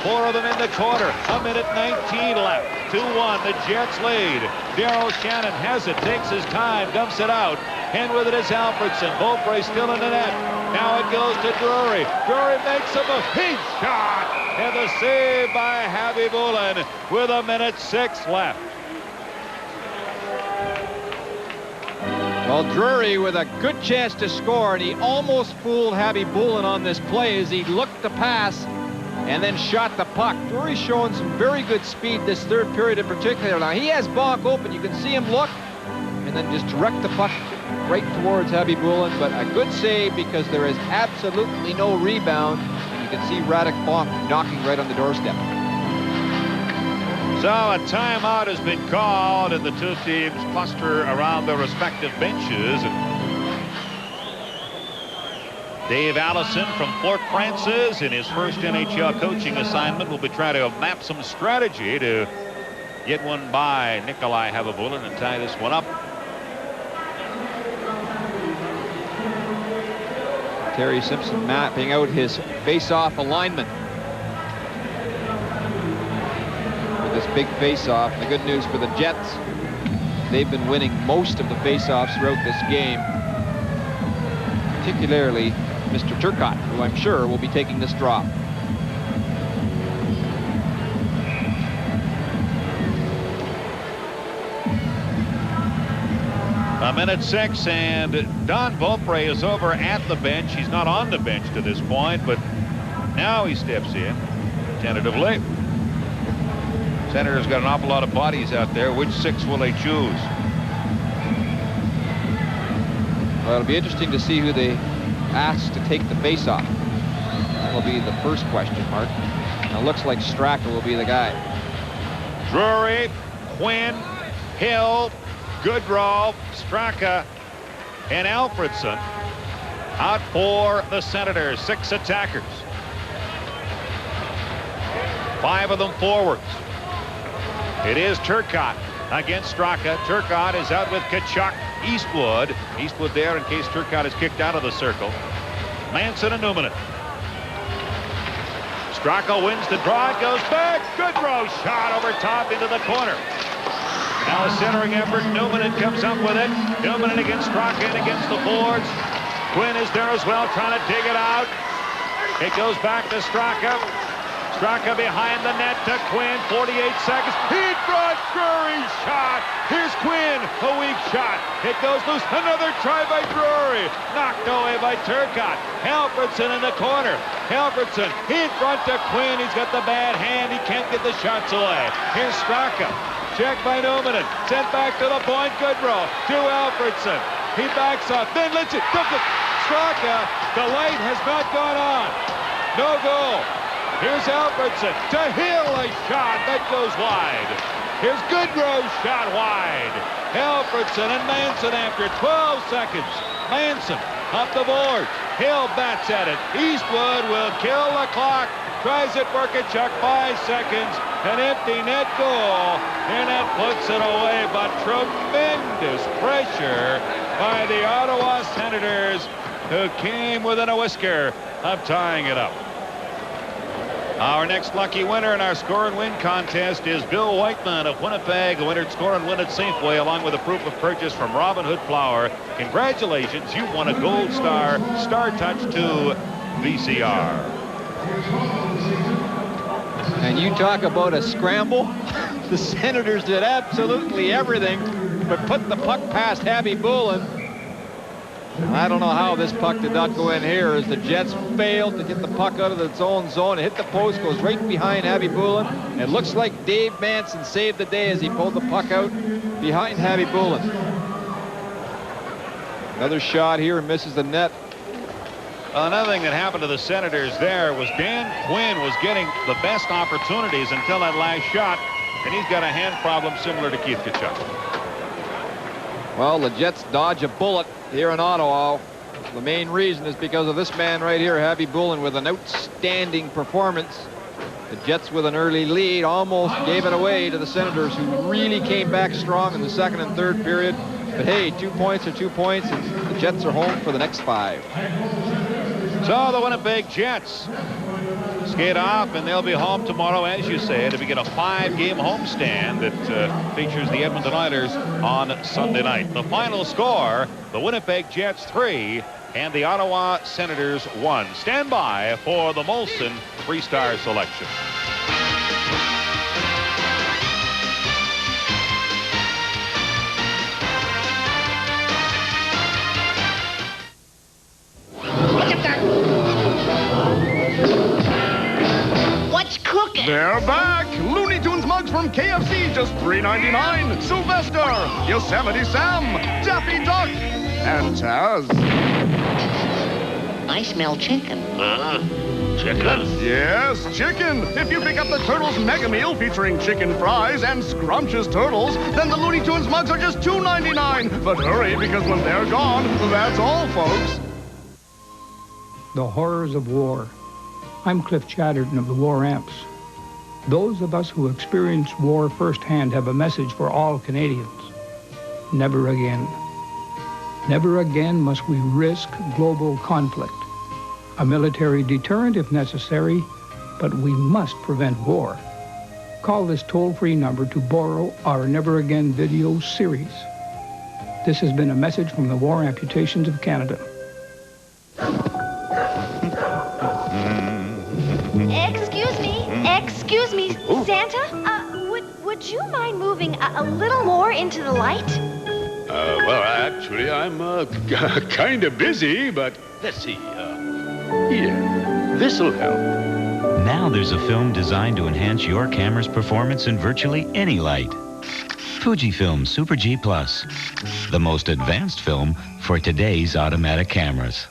4 of them in the corner. 1:19 left. 2-1. The Jets lead. Daryl Shannon has it. Takes his time. Dumps it out. And with it is Alfredson. Beaupre still in the net. Now it goes to Drury. Drury makes a move. He shot. And the save by Khabibulin with 1:06 left. Well, Drury with a good chance to score, and he almost fooled Khabibulin on this play as he looked to pass and then shot the puck. Drury's showing some very good speed this third period in particular. Now, he has Bonk open. You can see him look and then just direct the puck right towards Khabibulin, but a good save because there is absolutely no rebound. And you can see Radek Bonk knocking right on the doorstep. So a timeout has been called, and the two teams cluster around their respective benches. Dave Allison from Fort Francis in his first NHL coaching assignment will be trying to map some strategy to get one by Nikolai Khabibulin and tie this one up. Terry Simpson mapping out his face-off alignment with this big face-off. The good news for the Jets, they've been winning most of the face-offs throughout this game, particularly Mr. Turcotte, who I'm sure will be taking this drop. A minute 6, and Don Beaupre is over at the bench. He's not on the bench to this point, but now he steps in tentatively. Senators got an awful lot of bodies out there. Which 6 will they choose? Well, it'll be interesting to see who they ask to take the face-off. That will be the first question mark. Now, it looks like Straka will be the guy. Drury, Quinn, Hill, Goodrow, Straka, and Alfredson out for the Senators. 6 attackers. 5 of them forwards. It is Turcotte against Straka. Turcotte is out with Tkachuk. Eastwood there in case Turcotte is kicked out of the circle. Manson and Newman. Straka wins the draw. It goes back. Goodrow shot over top into the corner. Now a centering effort. Newman comes up with it. Newman against Straka and against the boards. Quinn is there as well, trying to dig it out. It goes back to Straka. Straka behind the net to Quinn. 48 seconds. He brought Drury shot. Here's Quinn. A weak shot. It goes loose. Another try by Drury. Knocked away by Turcotte. Alfredson in the corner. Alfredson in front to Quinn. He's got the bad hand. He can't get the shots away. Here's Straka. Checked by Newman. Sent back to the point. Goodrow to Alfredson. He backs up. Then lets it. Straka. The light has not gone on. No goal. Here's Alfredson to Hill, a shot that goes wide. Here's Goodrow's shot wide. Alfredson and Manson after 12 seconds. Manson up the board. Hill bats at it. Eastwood will kill the clock. Tries it for Tkachuk, 5 seconds. An empty net goal. And that puts it away. But tremendous pressure by the Ottawa Senators, who came within a whisker of tying it up. Our next lucky winner in our score and win contest is Bill Whiteman of Winnipeg, who entered score and win at Safeway along with a proof of purchase from Robin Hood Flour. Congratulations, you've won a Gold Star Touch 2 VCR. And you talk about a scramble. The Senators did absolutely everything but put the puck past Habby Boulin. I don't know how this puck did not go in here, as the Jets failed to get the puck out of its own zone. It hit the post, goes right behind Habby Boulin. It looks like Dave Manson saved the day as he pulled the puck out behind Habby Boulin. Another shot here and misses the net. Well, another thing that happened to the Senators there was Dan Quinn was getting the best opportunities until that last shot, and he's got a hand problem similar to Keith Tkachuk. Well, the Jets dodge a bullet here in Ottawa. The main reason is because of this man right here, Habby Boulin, with an outstanding performance. The Jets with an early lead almost gave it away to the Senators, who really came back strong in the second and third period. But hey, 2 points are 2 points, and the Jets are home for the next 5. So the Winnipeg Jets skate off, and they'll be home tomorrow, as you say, to begin a 5-game homestand that features the Edmonton Oilers on Sunday night. The final score, the Winnipeg Jets 3 and the Ottawa Senators 1. Stand by for the Molson 3-star selection. They're back! Looney Tunes mugs from KFC, just $3.99. Sylvester, Yosemite Sam, Daffy Duck, and Taz. I smell chicken. Chicken? Yes, chicken. If you pick up the Turtles Mega Meal featuring chicken fries and scrumptious turtles, then the Looney Tunes mugs are just $2.99. But hurry, because when they're gone, that's all, folks. The horrors of war. I'm Cliff Chatterton of the War Amps. Those of us who experienced war firsthand have a message for all Canadians. Never again. Never again must we risk global conflict. A military deterrent if necessary, but we must prevent war. Call this toll-free number to borrow our Never Again video series. This has been a message from the War Amputations of Canada. Excuse me, Santa? Would you mind moving a little more into the light? Well, actually, I'm kind of busy, but let's see. Here, this'll help. Now there's a film designed to enhance your camera's performance in virtually any light. Fujifilm Super G Plus, the most advanced film for today's automatic cameras.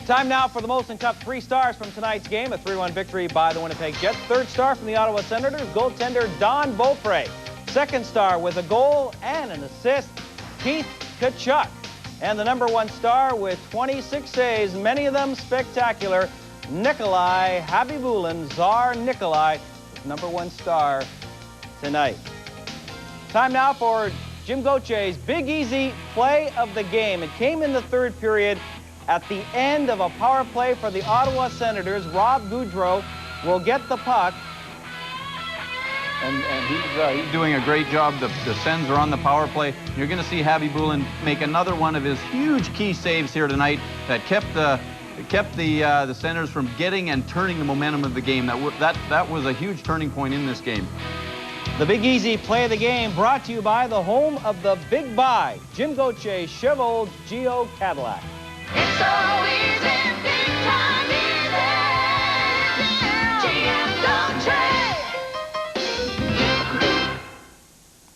Time now for the Molson Cup 3 stars from tonight's game. A 3-1 victory by the Winnipeg Jets. Third star from the Ottawa Senators, goaltender Don Beaupre. Second star with a goal and an assist, Keith Tkachuk. And the number 1 star with 26 saves, many of them spectacular, Nikolai Habibulin. Tsar Nikolai, number 1 star tonight. Time now for Jim Gauthier's Big Easy play of the game. It came in the third period. At the end of a power play for the Ottawa Senators, Rob Goodrow will get the puck. And he's doing a great job. The Sens are on the power play. You're going to see Habby Boulin make another one of his huge key saves here tonight that kept the Senators from getting and turning the momentum of the game. That was a huge turning point in this game. The Big Easy play of the game brought to you by the home of the Big Buy, Jim Gauthier Chevrolet Geo Cadillac. It's so easy, big time easy. GM Gauthier.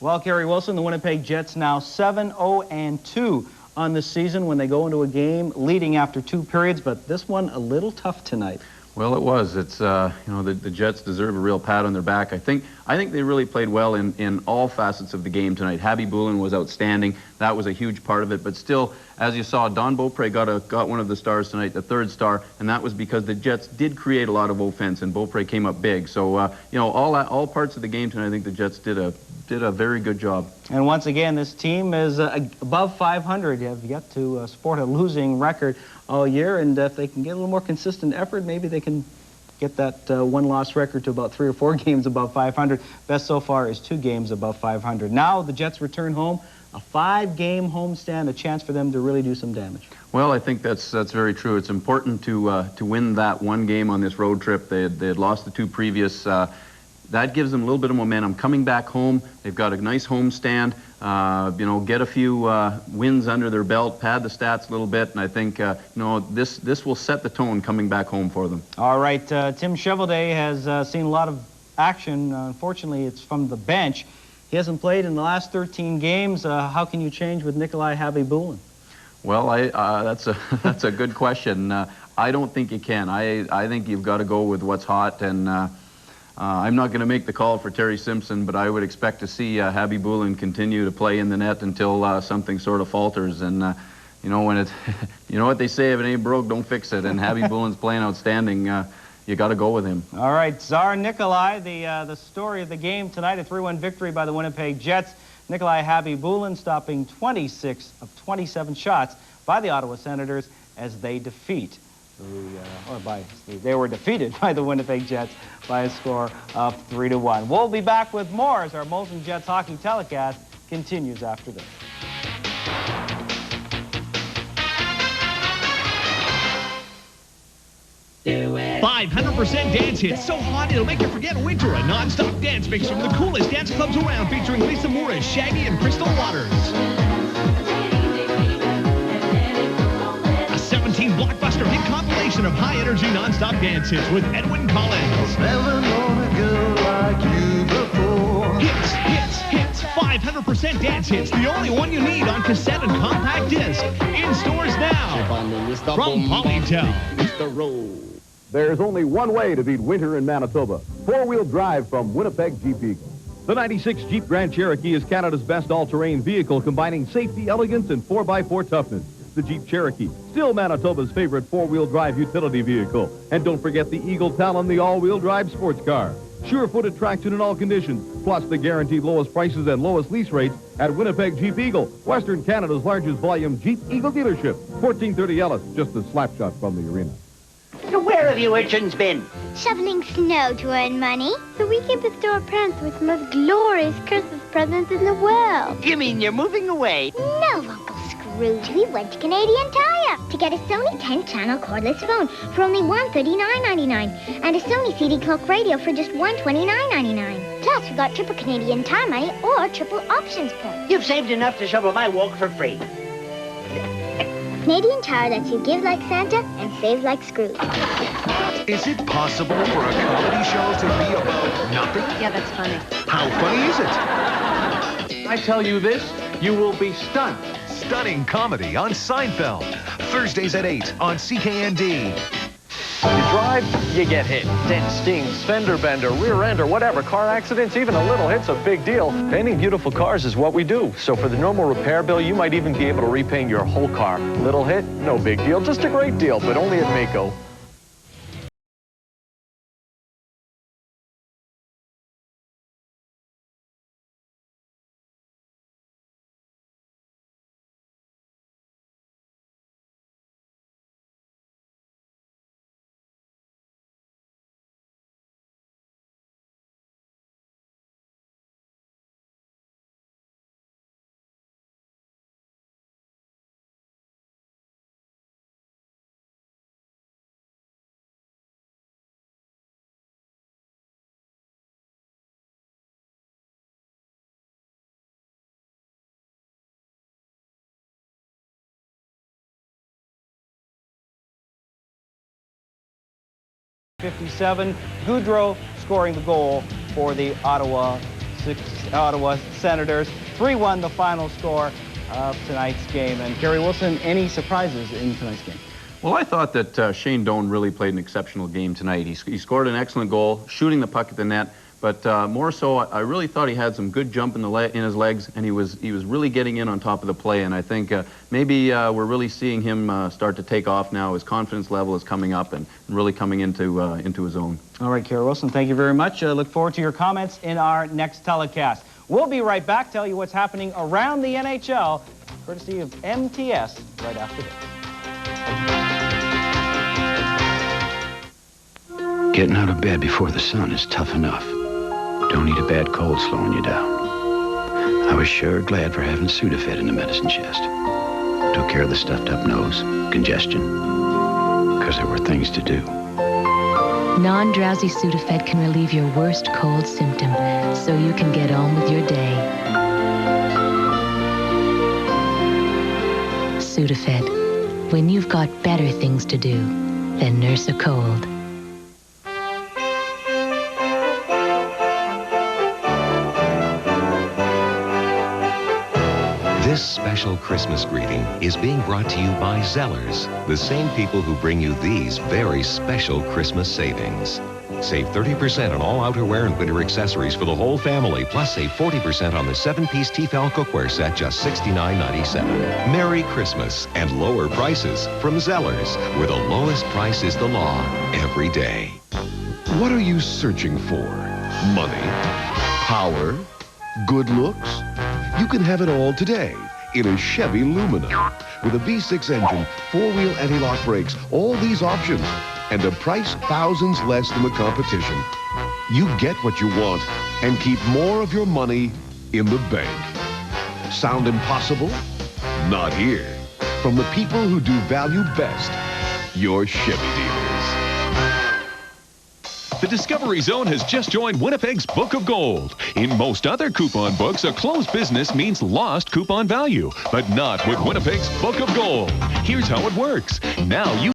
Well, Kerry Wilson, the Winnipeg Jets now 7-0-2 on this season when they go into a game leading after 2 periods, but this one a little tough tonight. Well, it was. It's you know, the Jets deserve a real pat on their back. I think they really played well in all facets of the game tonight. Habby Boulin was outstanding. That was a huge part of it. But still, as you saw, Don Beaupre got one of the stars tonight, the 3rd star, and that was because the Jets did create a lot of offense, and Beaupre came up big. So you know, all parts of the game tonight, I think the Jets did a very good job. And once again, this team is above 500. You have yet to sport a losing record all year, and if they can get a little more consistent effort, maybe they can get that one-loss record to about 3 or 4 games above 500. Best so far is 2 games above 500. Now the Jets return home, a 5-game homestand, a chance for them to really do some damage. Well, I think that's very true. It's important to win that 1 game on this road trip. They had lost the 2 previous. That gives them a little bit of momentum. Coming back home, they've got a nice homestand. You know, get a few wins under their belt, pad the stats a little bit, and I think you know, this will set the tone coming back home for them. All right, Tim Cheveldae has seen a lot of action. Unfortunately, it's from the bench. He hasn't played in the last 13 games. How can you change with Nikolai Habby-Boulin? Well, that's a good question. I don't think you can. I think you've got to go with what's hot, and I'm not going to make the call for Terry Simpson, but I would expect to see Habby Boulin continue to play in the net until something sort of falters. And you know, when it, you know what they say, if it ain't broke, don't fix it. And Habby Boulin's playing outstanding. You got to go with him. All right, Tsar Nikolai, the story of the game tonight, a 3-1 victory by the Winnipeg Jets. Nikolai Habby-Boulin stopping 26 of 27 shots by the Ottawa Senators as they defeat. They were defeated by the Winnipeg Jets by a score of 3-1. We'll be back with more as our Molson Jets hockey telecast continues after this. 500% dance hits, so hot it'll make you forget winter. A non-stop dance mix from the coolest dance clubs around, featuring Lisa Moore, Shaggy, and Crystal Waters. A 17 blockbuster hit compilation of high-energy non-stop dance hits with Edwin Collins. Never known a girl like you before. Hits, hits, hits. 500% dance hits, the only one you need on cassette and compact disc. In stores now. From Polytel. There's only one way to beat winter in Manitoba. 4-wheel drive from Winnipeg Jeep Eagle. The 96 Jeep Grand Cherokee is Canada's best all-terrain vehicle, combining safety, elegance, and 4x4 toughness. The Jeep Cherokee, still Manitoba's favorite 4-wheel drive utility vehicle. And don't forget the Eagle Talon, the all-wheel drive sports car. Sure-footed traction in all conditions, plus the guaranteed lowest prices and lowest lease rates at Winnipeg Jeep Eagle, Western Canada's largest volume Jeep Eagle dealership. 1430 Ellis, just a slap shot from the arena. So where have you urchins been? Shoveling snow to earn money. So we can bestow our parents with the most glorious Christmas presents in the world. You mean you're moving away? No, Uncle Scrooge. We went to Canadian Tire to get a Sony 10-channel cordless phone for only $139.99 and a Sony CD clock radio for just $129.99. Plus, we got triple Canadian Tire money or triple options points. You've saved enough to shovel my walk for free. Canadian Tire lets you give like Santa and save like Scrooge. Is it possible for a comedy show to be about nothing? Yeah, that's funny. How funny is it? I tell you this, you will be stunned. Stunning comedy on Seinfeld. Thursdays at 8 on CKND. You drive, you get hit. Dent, stings, fender bender, rear end, or whatever. Car accidents, even a little hit's a big deal. Painting beautiful cars is what we do. So for the normal repair bill, you might even be able to repaint your whole car. Little hit, no big deal, just a great deal, but only at Maaco. .57, Goudreau scoring the goal for the Ottawa Senators. 3-1 the final score. of tonight's game. And Gary Wilson, any surprises in tonight's game? Well, I thought that Shane Doan really played an exceptional game tonight. He scored an excellent goal, shooting the puck at the net. But more so, I really thought he had some good jump in his legs, and he was really getting in on top of the play. And I think maybe we're really seeing him start to take off now. His confidence level is coming up and really coming into his own. All right, Kerry Wilson, thank you very much. Look forward to your comments in our next telecast. We'll be right back, tell you what's happening around the NHL, courtesy of MTS, right after this. Getting out of bed before the sun is tough enough. Don't need a bad cold slowing you down. I was sure glad for having Sudafed in the medicine chest. Took care of the stuffed up nose, congestion, because there were things to do. Non-drowsy Sudafed can relieve your worst cold symptom, so you can get on with your day. Sudafed, when you've got better things to do than nurse a cold. This special Christmas greeting is being brought to you by Zellers, the same people who bring you these very special Christmas savings. Save 30% on all outerwear and winter accessories for the whole family, plus save 40% on the 7-piece Tefal cookware set, just $69.97. Merry Christmas and lower prices from Zellers, where the lowest price is the law every day. What are you searching for? Money? Power? Good looks? You can have it all today in a Chevy Lumina. With a V6 engine, 4-wheel anti-lock brakes, all these options, and a price thousands less than the competition. You get what you want and keep more of your money in the bank. Sound impossible? Not here. From the people who do value best, your Chevy dealers. The Discovery Zone has just joined Winnipeg's Book of Gold. In most other coupon books, a closed business means lost coupon value, but not with Winnipeg's Book of Gold. Here's how it works. Now you